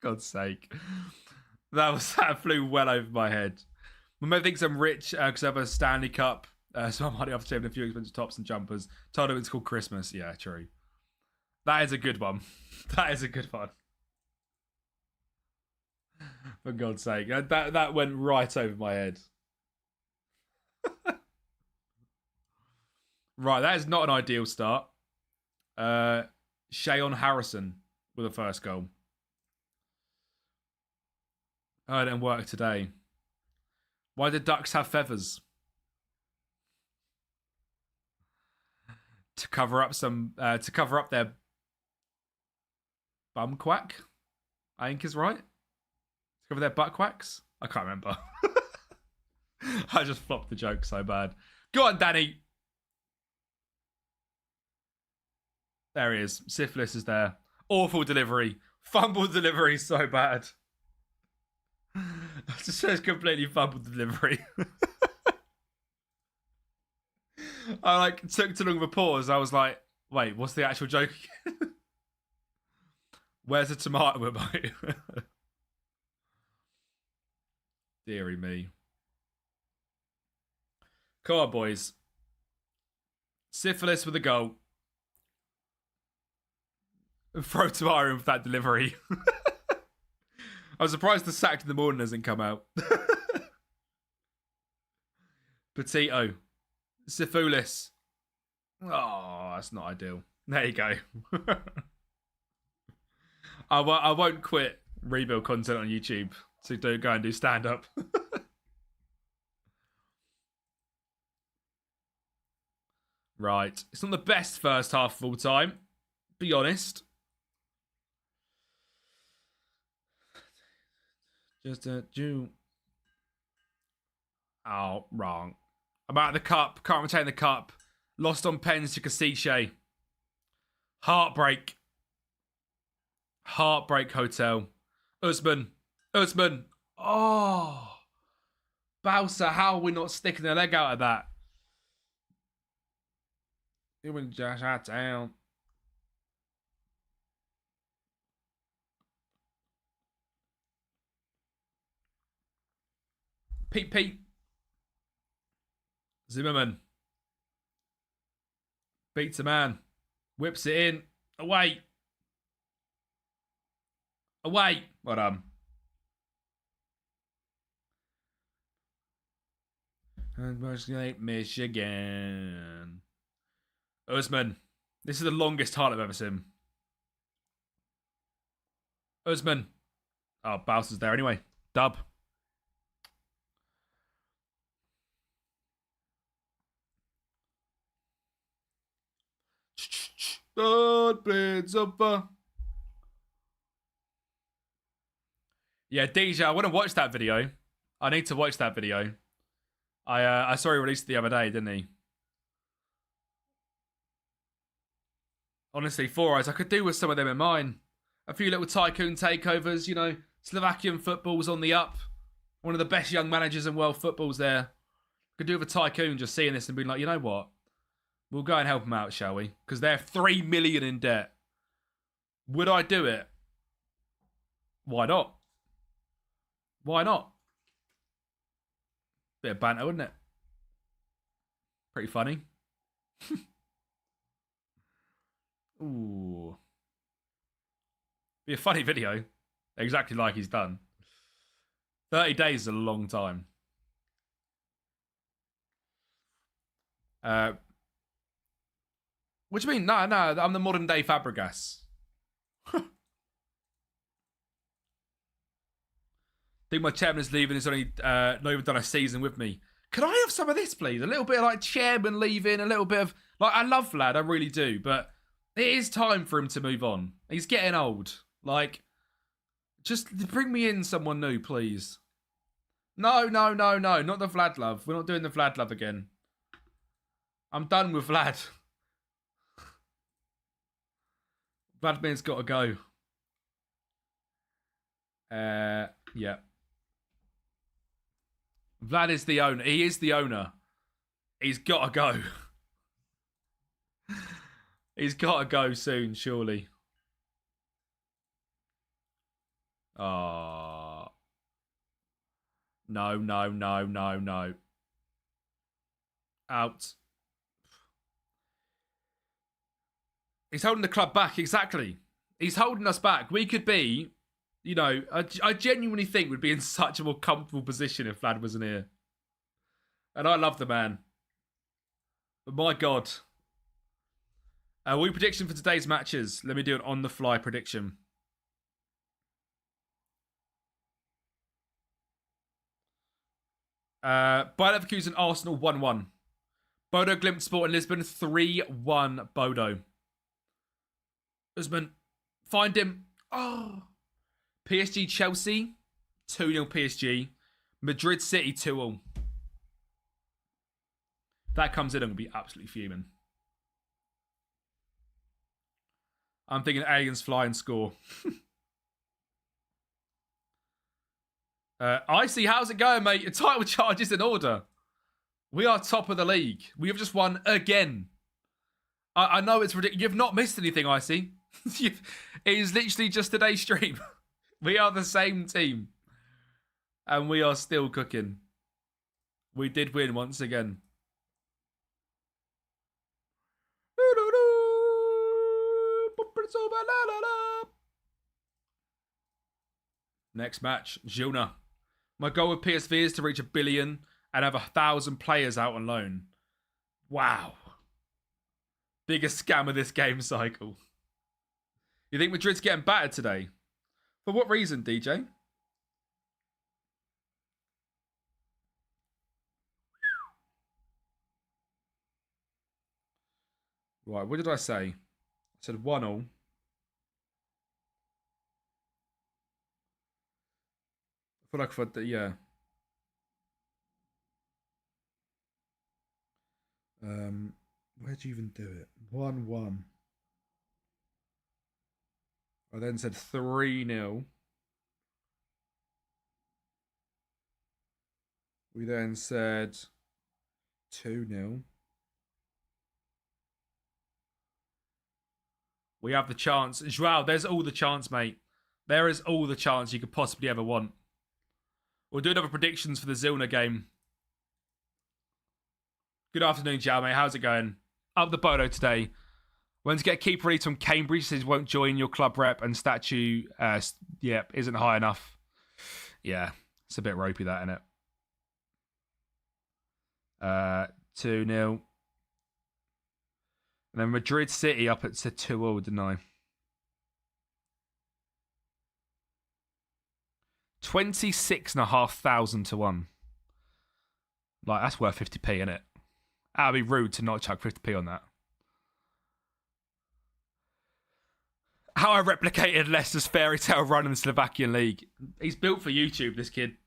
Speaker 1: God's sake. That flew well over my head. My mate thinks I'm rich because I have a Stanley Cup. So I'm money off saving a few expensive tops and jumpers. Told him it's called Christmas. Yeah, true. That is a good one. That is a good one. For God's sake. That went right over my head. Right, that is not an ideal start. Shayon Harrison with the first goal. Oh, it didn't work today. Why did ducks have feathers? To cover up their bum quack, I think is right. To cover their butt quacks? I can't remember. I just flopped the joke so bad. Go on, Danny. There he is. Syphilis is there. Awful delivery. Fumble delivery so bad. It just says completely fumbled delivery. I took too long of a pause. I was like, wait, what's the actual joke again? Where's the tomato, mate? Deary me. Come on, boys. Syphilis with a goal. Throw tomato in for that delivery. I was surprised the sack in the morning hasn't come out. Petito. Syphilis. Oh, that's not ideal. There you go. I won't quit rebuild content on YouTube to go and do stand-up. Right. It's not the best first half of all time. Be honest. Just a Jew. Oh, wrong. I'm out of the cup. Can't retain the cup. Lost on pens to Kasiche. Heartbreak. Heartbreak Hotel. Usman. Oh. Bowser, how are we not sticking a leg out of that? It went just out down. Pete. Zimmerman. Beats a man. Whips it in. Away. Away. Well done. Michigan. Usman. This is the longest title I've ever seen. Usman. Oh, Bowser's there anyway. Dub. Yeah, DJ, I want to watch that video. I need to watch that video. I saw he released it the other day, didn't he? Honestly, 4 Eyes, I could do with some of them in mine. A few little tycoon takeovers, you know. Slovakian football's on the up. One of the best young managers in world football's there. Could do with a tycoon just seeing this and being like, you know what? We'll go and help them out, shall we? Because they're 3 million in debt. Would I do it? Why not? Why not? Bit of banter, wouldn't it? Pretty funny. Ooh. Be a funny video. Exactly like he's done. 30 days is a long time. What do you mean? No, I'm the modern day Fabregas. I think my chairman is leaving. He's only not even done a season with me. Can I have some of this, please? A little bit of like chairman leaving, a little bit of like I love Vlad, I really do, but it is time for him to move on. He's getting old. Like, just bring me in someone new, please. No, not the Vlad love. We're not doing the Vlad love again. I'm done with Vlad. Vladimir's got to go. Yeah. Vlad is the owner. He is the owner. He's got to go. He's got to go soon, surely. Oh. No. Out. He's holding the club back, exactly. He's holding us back. We could be... You know, I genuinely think we'd be in such a more comfortable position if Vlad wasn't here. And I love the man. But my God. We prediction for today's matches. Let me do an on-the-fly prediction. Bayer Leverkusen, Arsenal 1-1. Bodo Glimt Sport in Lisbon 3-1 Bodo. Usman, find him. Oh. PSG Chelsea 2-0 PSG. Madrid City 2-0. That comes in, I'm going to be absolutely fuming. I'm thinking aliens fly and score. Icy, how's it going, mate? Your title charge is in order. We are top of the league. We have just won again. I know it's ridiculous. You've not missed anything, Icy. It is literally just today's stream. We are the same team. And we are still cooking. We did win once again. Next match, Gilna. My goal with PSV is to reach 1 billion and have 1,000 players out on loan. Wow. Biggest scam of this game cycle. You think Madrid's getting battered today? For what reason, DJ? Right, what did I say? I said 1-0. I feel like if I did, yeah. Where'd you even do it? 1-1. I then said 3-0. We then said 2-0. We have the chance. Joao, there's all the chance, mate. There is all the chance you could possibly ever want. We'll do another predictions for the Zilna game. Good afternoon, Joao, mate. How's it going? Up the Bodo today. When to get a keeper release from Cambridge, says won't join your club rep and statue, isn't high enough. Yeah, it's a bit ropey, that, isn't it? 2-0. And then Madrid City up at 2-0, didn't I? 26,500 to 1. Like, that's worth 50p, isn't it? That'd be rude to not chuck 50p on that. How I replicated Leicester's fairy tale run in the Slovakian league. He's built for YouTube, this kid.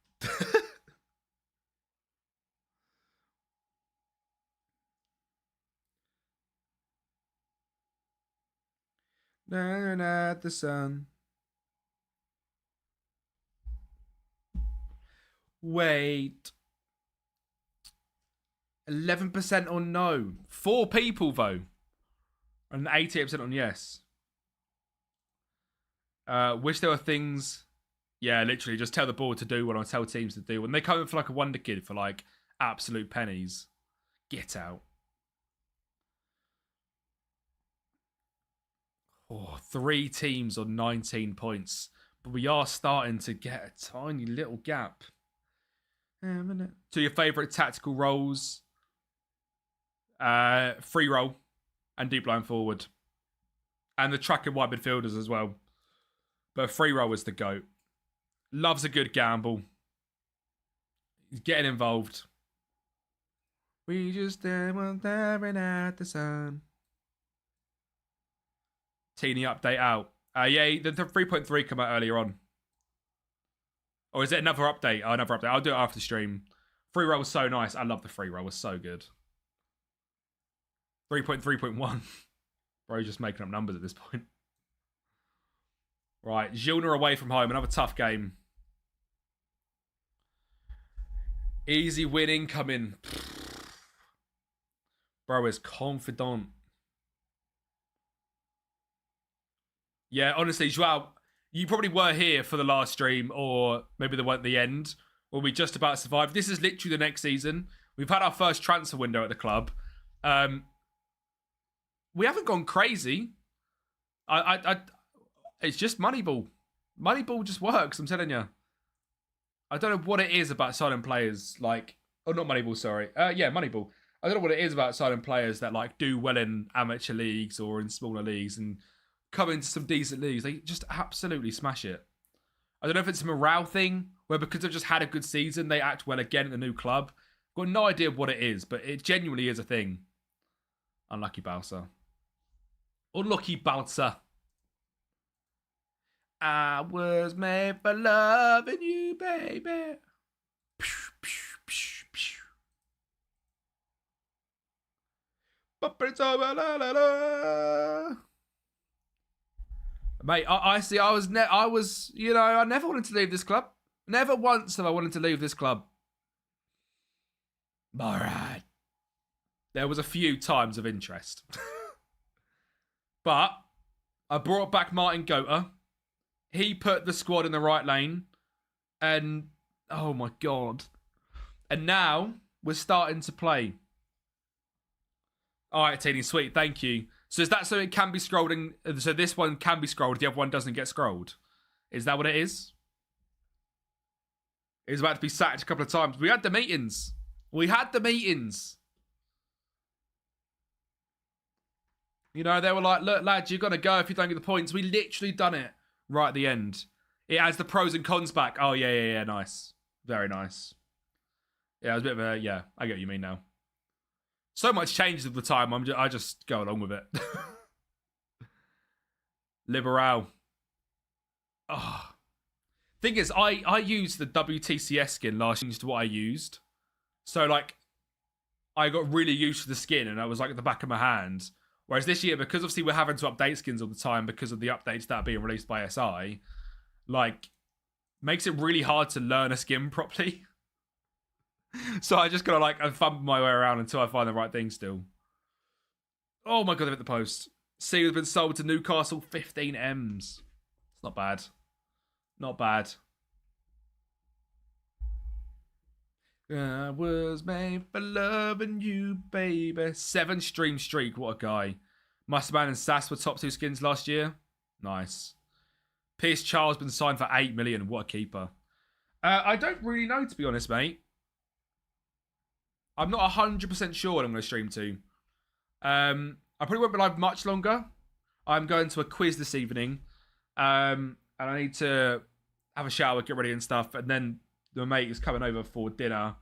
Speaker 1: At the sun. Wait. 11% on no. 4 people, though. And 88% on yes. Wish there were things... Yeah, literally, just tell the board to do what I tell teams to do. When they come in for like a wonder kid for like absolute pennies, get out. Oh, 3 teams on 19 points. But we are starting to get a tiny little gap. To your favourite tactical roles. Free roll and deep line forward. And the track and wide midfielders as well. But free roll is the GOAT. Loves a good gamble. He's getting involved. We just staring at the sun. Teeny update out. Yeah, the 3.3 come out earlier on. Or is it another update? Oh, another update. I'll do it after the stream. Free roll was so nice. I love the free roll. It was so good. 3.3.1. Bro, just making up numbers at this point. Right, Gilna away from home. Another tough game. Easy win incoming. Bro is confident. Yeah, honestly, Joao, you probably were here for the last stream, or maybe they weren't the end, where we just about survived. This is literally the next season. We've had our first transfer window at the club. We haven't gone crazy. It's just Moneyball. Moneyball just works, I'm telling you. I don't know what it is about signing players like... Oh, not Moneyball, sorry. Yeah, Moneyball. I don't know what it is about signing players that like do well in amateur leagues or in smaller leagues and come into some decent leagues. They just absolutely smash it. I don't know if it's a morale thing, where because they've just had a good season, they act well again at the new club. Got no idea what it is, but it genuinely is a thing. Unlucky Balsa. Unlucky Balsa. I was made for loving you, baby. Pew, pew, pew, pew. Mate, I see. I never wanted to leave this club. Never once have I wanted to leave this club. All right. There was a few times of interest. But I brought back Martin Gota. He put the squad in the right lane. And, oh my God. And now we're starting to play. All right, Teeny, sweet. Thank you. So is that so it can be scrolled? So this one can be scrolled. The other one doesn't get scrolled. Is that what it is? It's about to be sacked a couple of times. We had the meetings. You know, they were like, look, lads, you're going to go if you don't get the points. We literally done it right at the end. It has the pros and cons back. Oh, yeah. Nice. Very nice. Yeah, it was a bit of a... Yeah, I get what you mean now. So much changes at the time. I just go along with it. Liberal. Oh. Thing is, I used the WTCS skin last year to what I used. So, like, I got really used to the skin and I was like at the back of my hand. Whereas this year, because obviously we're having to update skins all the time because of the updates that are being released by SI, like, makes it really hard to learn a skin properly. So I just gotta like fumble my way around until I find the right thing still. Oh my God, they've hit the post. Sealer's been sold to Newcastle, 15 M's. It's not bad. Not bad. I was made for loving you, baby. 7 stream streak, what a guy. Musterman and Sass were top 2 skins last year. Nice. Pierce Charles been signed for 8 million. What a keeper. I don't really know, to be honest, mate. I'm not 100% sure what I'm going to stream to. I probably won't be live much longer. I'm going to a quiz this evening. And I need to have a shower, get ready and stuff. And then the mate is coming over for dinner.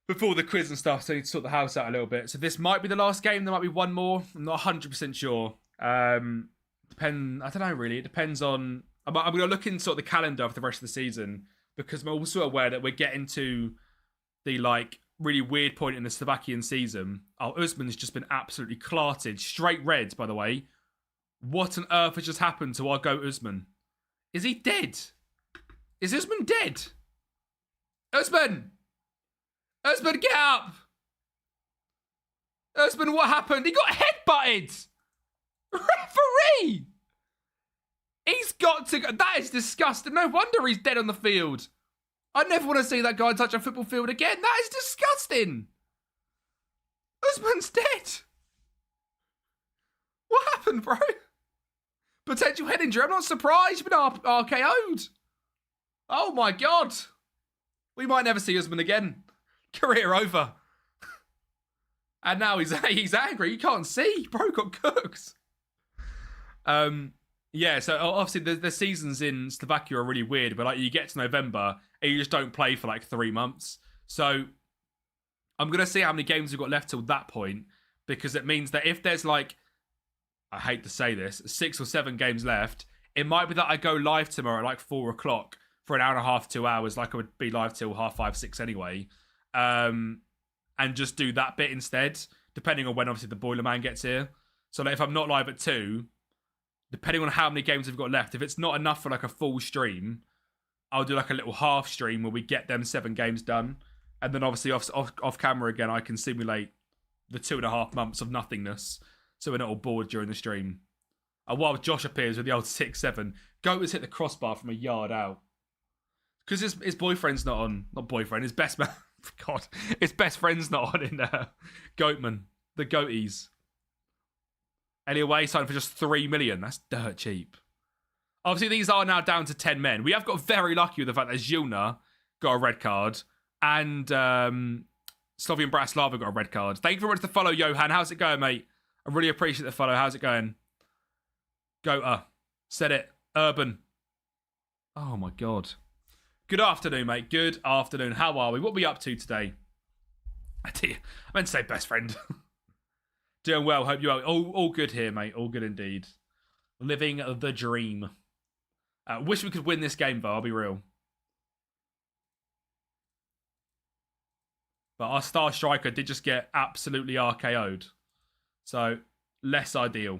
Speaker 1: Before the quiz and stuff, so I need to sort the house out a little bit. So this might be the last game. There might be one more. I'm not 100% sure. I don't know, really. It depends on... I'm going to look in sort of the calendar for the rest of the season, because I'm also aware that we're getting to the, like, really weird point in the Slovakian season. Oh, Usman's just been absolutely clarted. Straight red, by the way. What on earth has just happened to our goat Usman? Is he dead? Is Usman dead? Usman! Usman, get up! Usman, what happened? He got headbutted! Referee! He's got to go. That is disgusting. No wonder he's dead on the field. I never want to see that guy touch a football field again. That is disgusting. Usman's dead. What happened, bro? Potential head injury. I'm not surprised. You've been RKO'd. Oh, my God. We might never see Usman again. Career over. And now he's angry. You can't see. Bro got cooked. Yeah, so obviously the seasons in Slovakia are really weird, but like you get to November and you just don't play for like 3 months. So I'm going to see how many games we've got left till that point, because it means that if there's like, I hate to say this, 6 or 7 games left, it might be that I go live tomorrow at like 4 o'clock for an hour and a half, 2 hours, like I would be live till 5:30, 6 anyway. And just do that bit instead, depending on when obviously the Boiler Man gets here. So like if I'm not live at 2, depending on how many games we've got left, if it's not enough for like a full stream, I'll do like a little half stream where we get them 7 games done. And then obviously off camera again, I can simulate the 2.5 months of nothingness, so we're not all bored during the stream. And while Josh appears with the old 6-7, Goat has hit the crossbar from a yard out. Because his boyfriend's not on, not boyfriend, his best man, God, his best friend's not on in Goatman, the Goaties. Anyway, signed for just 3 million. That's dirt cheap. Obviously, these are now down to 10 men. We have got very lucky with the fact that Zilna got a red card and Slovan Bratislava got a red card. Thank you very much for the follow, Johan. How's it going, mate? I really appreciate the follow. How's it going? Goater. Said it. Urban. Oh, my God. Good afternoon, mate. Good afternoon. How are we? What are we up to today? I meant to say best friend. Doing well. Hope you are. All good here, mate. All good indeed. Living the dream. Wish we could win this game, though. I'll be real. But our star striker did just get absolutely RKO'd. So, less ideal.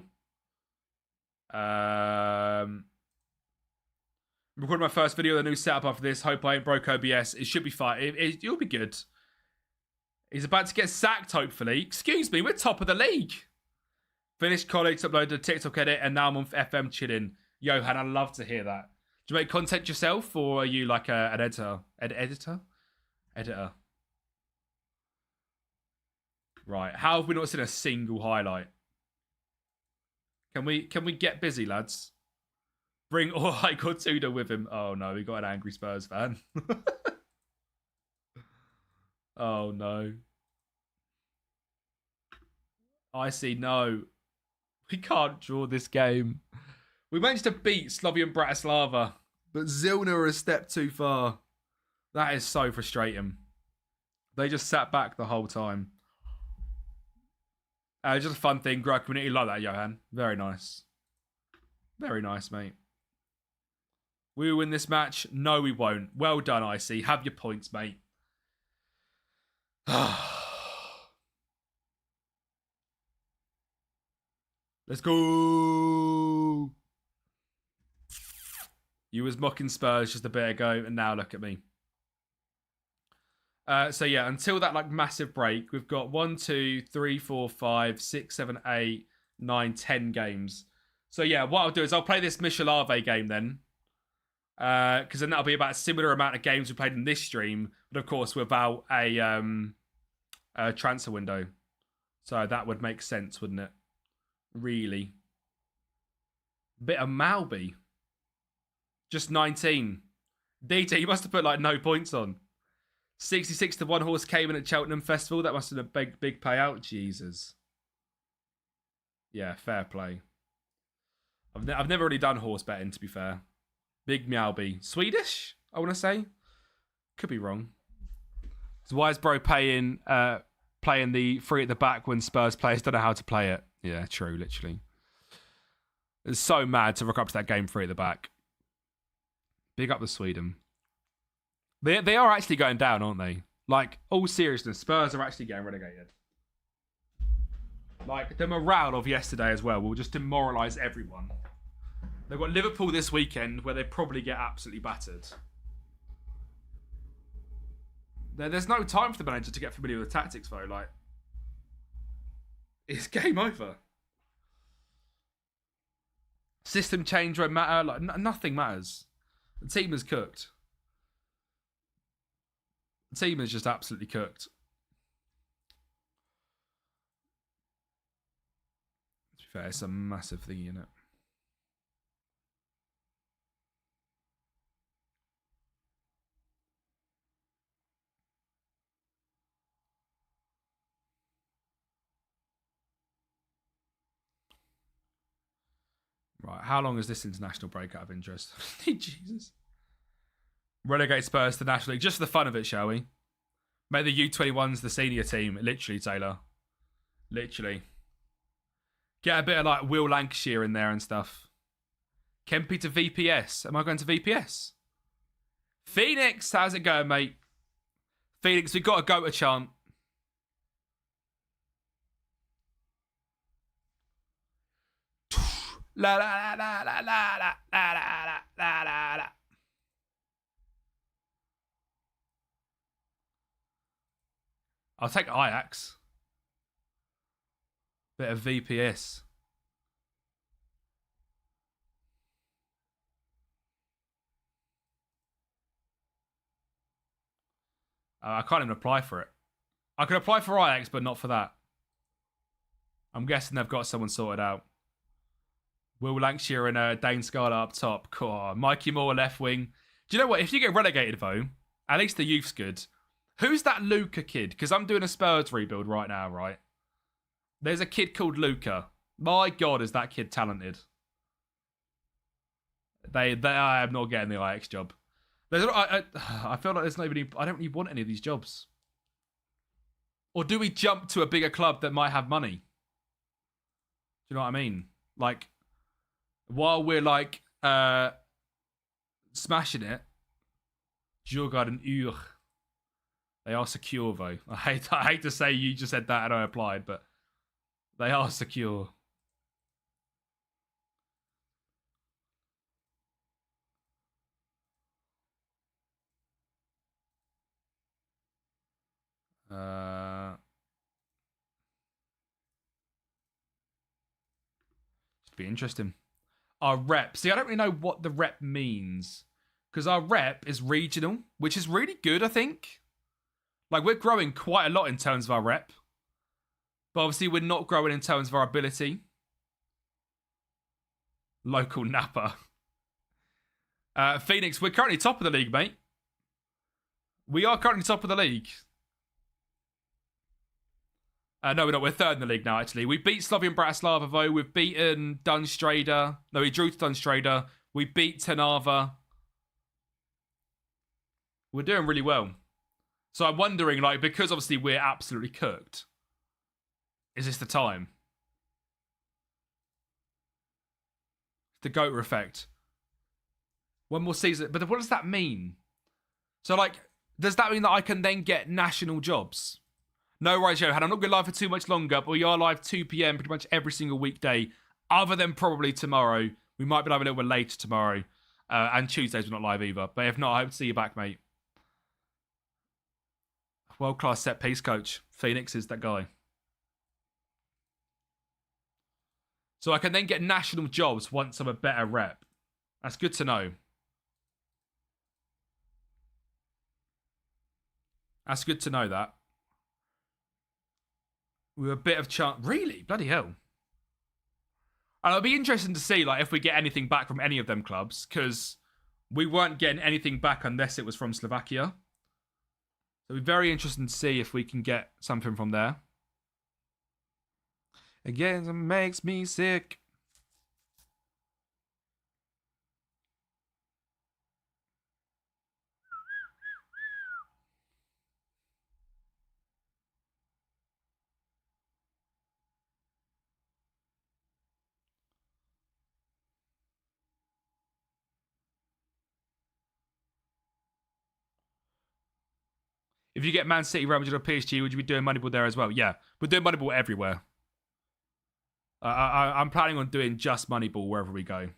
Speaker 1: Recording my first video, the new setup after this. Hope I ain't broke OBS. It should be fine. It'll be good. He's about to get sacked, hopefully. Excuse me, we're top of the league. Finished college, uploaded a TikTok edit, and now I'm on FM chilling. Johan, I'd love to hear that. Do you make content yourself, or are you like an editor? Editor? Right. How have we not seen a single highlight? Can we get busy, lads? Bring Orhai Cortuda with him. Oh no, we got an angry Spurs fan. Oh no. I see. No. We can't draw this game. We managed to beat Slovan Bratislava, but Zilna are a step too far. That is so frustrating. They just sat back the whole time. Just a fun thing. Grow a community like that, Johan. Very nice. Very nice, mate. We will win this match? No, we won't. Well done, Icy. Have your points, mate. Let's go. You was mocking Spurs just a bit ago, and now look at me. So yeah, until that like massive break, we've got 1, 2, 3, 4, 5, 6, 7, 8, 9, 10 games. So yeah, what I'll do is I'll play this Michelave game then. Because then that'll be about a similar amount of games we played in this stream, but of course without a transfer window. So that would make sense, wouldn't it? Really. Bit of Malby. Just 19. DT, you must have put like no points on. 66 to 1 horse came in at Cheltenham Festival. That must have been a big payout. Jesus. Yeah, fair play. I've never really done horse betting, to be fair. Big Meowby. Swedish, I want to say. Could be wrong. So why is bro playing the free at the back when Spurs players don't know how to play it? Yeah, true, literally. It's so mad to rock up to that game free at the back. Big up the Sweden. They are actually going down, aren't they? Like, all seriousness, Spurs are actually getting relegated. Like, the morale of yesterday as well will just demoralise everyone. They've got Liverpool this weekend where they probably get absolutely battered. There's no time for the manager to get familiar with tactics, though. Like, it's game over. System change won't matter. Like, nothing matters. The team is cooked. The team is just absolutely cooked. To be fair, it's a massive thing, isn't it? Right, how long is this international break out of interest? Jesus. Relegate Spurs to the National League. Just for the fun of it, shall we? Make the U21s the senior team. Literally, Taylor. Literally. Get a bit of like Will Lancashire in there and stuff. Kempy to VPS. Am I going to VPS? Phoenix, how's it going, mate? Phoenix, we've got to go to chant. La la la la la la la la la la la. I'll take Ajax. Bit of VPS. I can't even apply for it. I could apply for Ajax, but not for that. I'm guessing they've got someone sorted out. Will Lancashire and Dane Scarlett up top. God, Mikey Moore left wing. Do you know what? If you get relegated, though, at least the youth's good. Who's that Luca kid? Because I'm doing a Spurs rebuild right now, right? There's a kid called Luca. My God, is that kid talented? I am not getting the Ajax job. I feel like there's nobody. I don't really want any of these jobs. Or do we jump to a bigger club that might have money? Do you know what I mean? Like, while we're like smashing it, Djurgården and Ur. They are secure, though. I hate to say you just said that and I applied, but they are secure. Should be interesting. Our rep. See, I don't really know what the rep means. Because our rep is regional, which is really good, I think. Like, we're growing quite a lot in terms of our rep. But obviously, we're not growing in terms of our ability. Local Napa. Phoenix, we're currently top of the league, mate. We are currently top of the league. No, we're not. We're third in the league now, actually. We beat Slovan Bratislava, though. We've beaten Dunajska Streda. No, we drew to Dunajska Streda. We beat Trnava. We're doing really well. So I'm wondering, like, because obviously we're absolutely cooked, is this the time? The GOAT effect. One more season. But what does that mean? So, like, does that mean that I can then get national jobs? No worries, Johan. I'm not going to live for too much longer, but we are live 2 p.m. pretty much every single weekday, other than probably tomorrow. We might be live a little bit later tomorrow. And Tuesdays we're not live either. But if not, I hope to see you back, mate. World-class set-piece coach. Phoenix is that guy. So I can then get national jobs once I'm a better rep. That's good to know. That's good to know that. with a bit of chance. Really? Bloody hell. And it'll be interesting to see like if we get anything back from any of them clubs, because we weren't getting anything back unless it was from Slovakia. So it'll be very interesting to see if we can get something from there. Again, it makes me sick. If you get Man City, Real Madrid, or PSG, would you be doing Moneyball there as well? Yeah, we're doing Moneyball everywhere. I'm planning on doing just Moneyball wherever we go.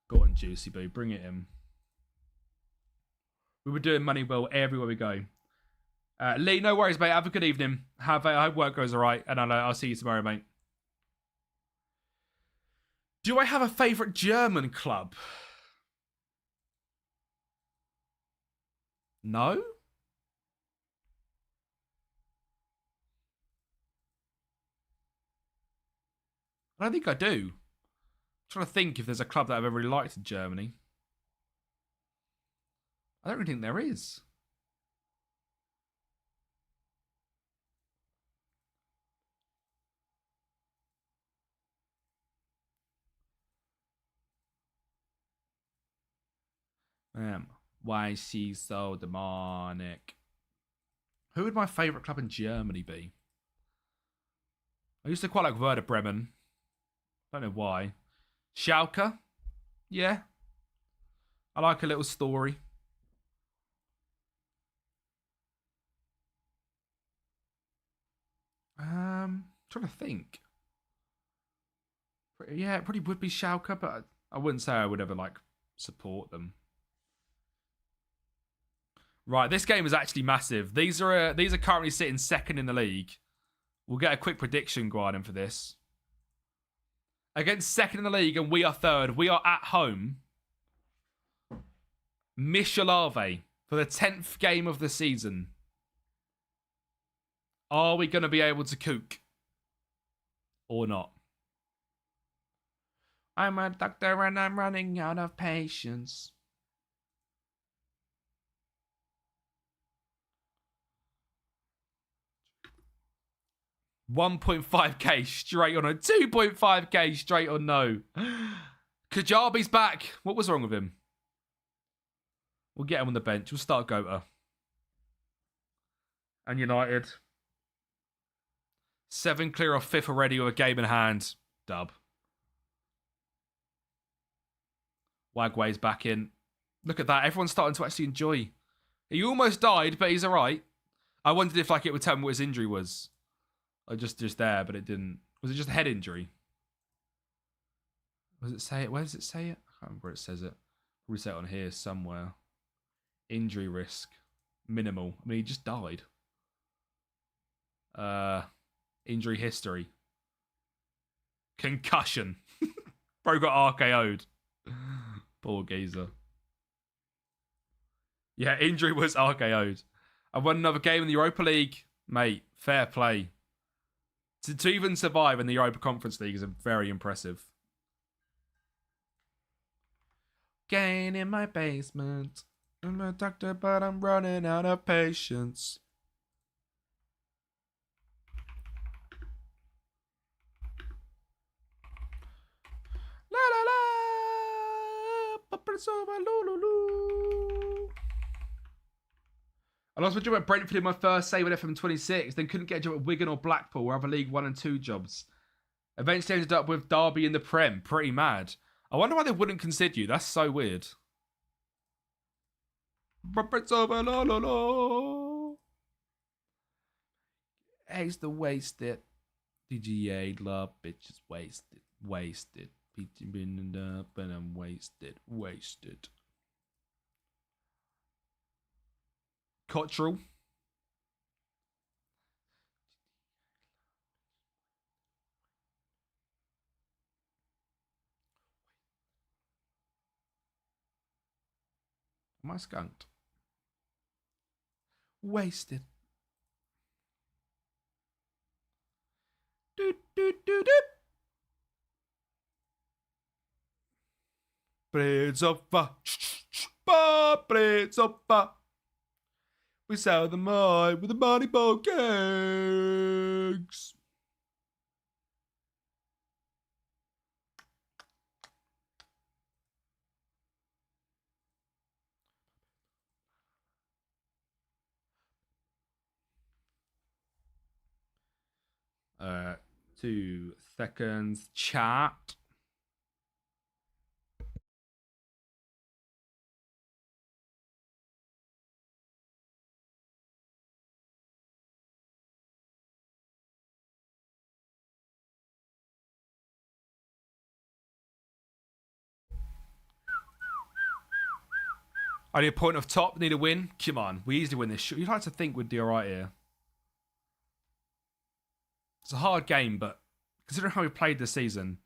Speaker 1: Go on, Juicy Boo, bring it in. We were doing Moneyball everywhere we go. Lee, no worries, mate. Have a good evening. I hope work goes all right, and I'll see you tomorrow, mate. Do I have a favourite German club? No? I don't think I do. I'm trying to think if there's a club that I've ever really liked in Germany. I don't really think there is. Why is she so demonic? Who would my favourite club in Germany be? I used to quite like Werder Bremen. Don't know why. Schalke? Yeah. I like a little story. Trying to think. Yeah, it probably would be Schalke, but I wouldn't say I would ever like support them. Right, this game is actually massive. These are currently sitting second in the league. We'll get a quick prediction going for this. Against second in the league, and we are third. We are at home. Michelave for the 10th game of the season. Are we going to be able to kook? Or not? I'm a doctor and I'm running out of patience. $1.5k straight on a 2.5k straight on no. Kajabi's back. What was wrong with him? We'll get him on the bench. We'll start Gota. And United. 7 clear off 5th already with a game in hand. Dub. Wagway's back in. Look at that. Everyone's starting to actually enjoy. He almost died, but he's all right. I wondered if like it would tell me what his injury was. Or just there, but it didn't. Was it just a head injury? Does it say it? Where does it say it? I can't remember where it says it. Probably say it on here somewhere. Injury risk. Minimal. I mean, he just died. Injury history. Concussion. Bro got RKO'd. Poor geezer. Yeah, injury was RKO'd. I won another game in the Europa League. Mate, fair play. To even survive in the Europa Conference League is very impressive. Gain in my basement. I'm a doctor, but I'm running out of patience. La la la. I lost my job at Brentford in my first save at FM26, then couldn't get a job at Wigan or Blackpool or other League 1 and 2 jobs. Eventually ended up with Derby in the Prem. Pretty mad. I wonder why they wouldn't consider you. That's so weird. Eggs the wasted. DGA love bitches wasted. Wasted. Beating up and I'm wasted. Wasted. Cottrell. Am I skunked? Wasted. Do, do, do, do. Brezova. Brezova. We sell the mine with the Moneyball kegs. Uh, 2 seconds. Chat. I need a point off top. Need a win. Come on. We easily win this. You'd like to think we'd do all right here. It's a hard game, but considering how we played this season,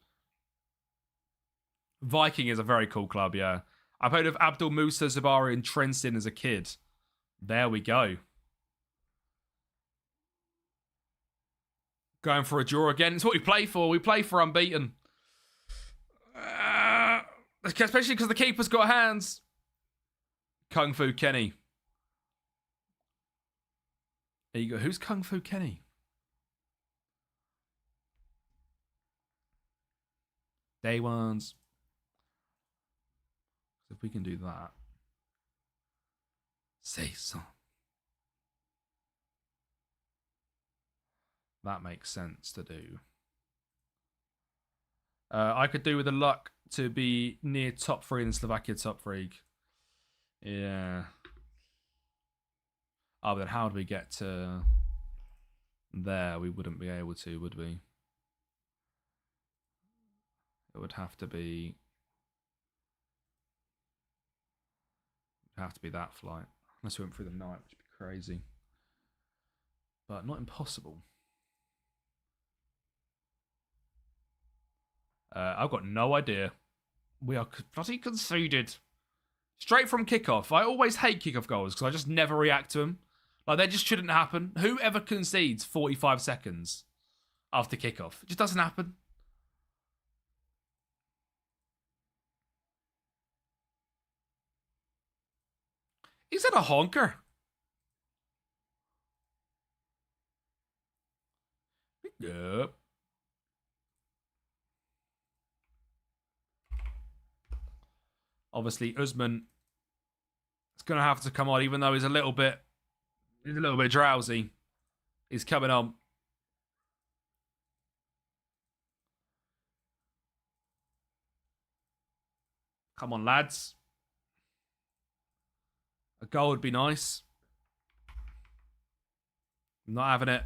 Speaker 1: Viking is a very cool club, yeah. I played with Abdul Musa, Zabari, and Trensin as a kid. There we go. Going for a draw again. It's what we play for. We play for unbeaten. Especially because the keeper's got hands. Kung Fu Kenny. There you go. Who's Kung Fu Kenny? Day ones. If we can do that. Say so. That makes sense to do. I could do with the luck to be near top 3 in Slovakia top league. Yeah. Oh, but then how do we get to there? We wouldn't be able to, would we? It would have to be... that flight. Unless we went through the night, which would be crazy. But not impossible. I've got no idea. We are bloody conceded. Straight from kickoff. I always hate kickoff goals because I just never react to them. Like, they just shouldn't happen. Whoever concedes 45 seconds after kickoff? It just doesn't happen. Is that a honker? Yep. Obviously, Usman is going to have to come on, even though he's a little bit drowsy. He's coming on. Come on, lads. A goal would be nice. I'm not having it.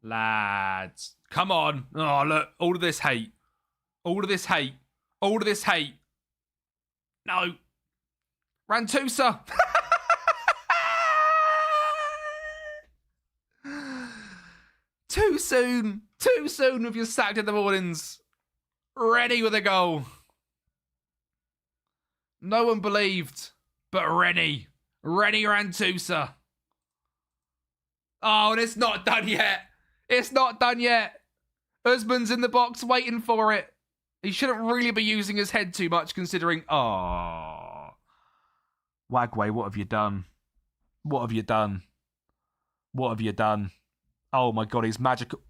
Speaker 1: Lads. Come on. Oh, look. All of this hate. All of this hate. All of this hate. No. Rantusa. Too soon. Too soon with your sacked in the mornings. Ready with a goal. No one believed. But Rennie. Rennie Rantusa. Oh, and it's not done yet. It's not done yet. Usman's in the box waiting for it. He shouldn't really be using his head too much considering... Oh. Wagway, what have you done? What have you done? What have you done? Oh my god, he's magical.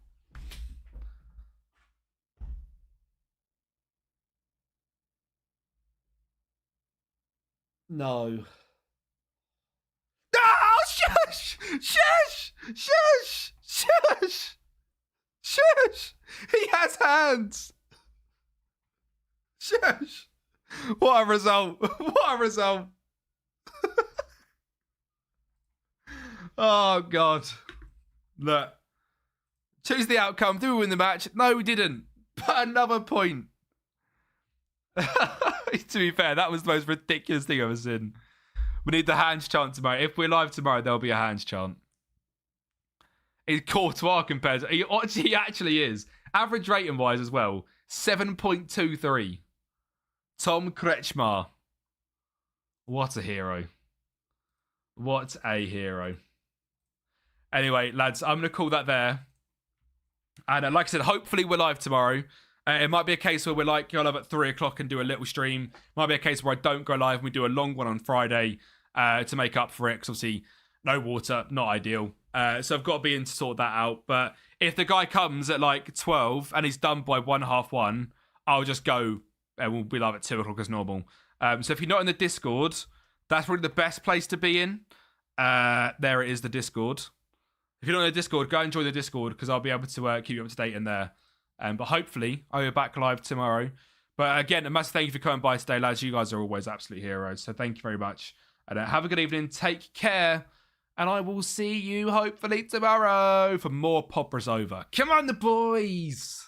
Speaker 1: No. Oh, shush! Shush! Shush! Shush! Shush! He has hands! Shush! What a result! What a result! Oh, God. Look. Choose the outcome. Did we win the match? No, we didn't. But another point. To be fair, that was the most ridiculous thing I've ever seen. We need the hands chant tomorrow. If we're live tomorrow, there'll be a hands chant. It's Courtois compared to... He actually is. Average rating-wise as well, 7.23. Tom Kretschmar. What a hero. What a hero. Anyway, lads, I'm going to call that there. And like I said, hopefully we're live tomorrow. It might be a case where we're like, go live at 3 o'clock and do a little stream. Might be a case where I don't go live and we do a long one on Friday to make up for it. Because obviously, no water, not ideal. So I've got to be in to sort that out. But if the guy comes at like 12 and he's done by 1:30, I'll just go and we'll be live at 2 o'clock as normal. So if you're not in the Discord, that's probably the best place to be in. There it is, the Discord. If you're not in the Discord, go and join the Discord because I'll be able to keep you up to date in there. But hopefully, I'll be back live tomorrow. But again, a massive thank you for coming by today, lads. You guys are always absolute heroes. So thank you very much. And have a good evening. Take care. And I will see you hopefully tomorrow for more Poppers Over. Come on, the boys.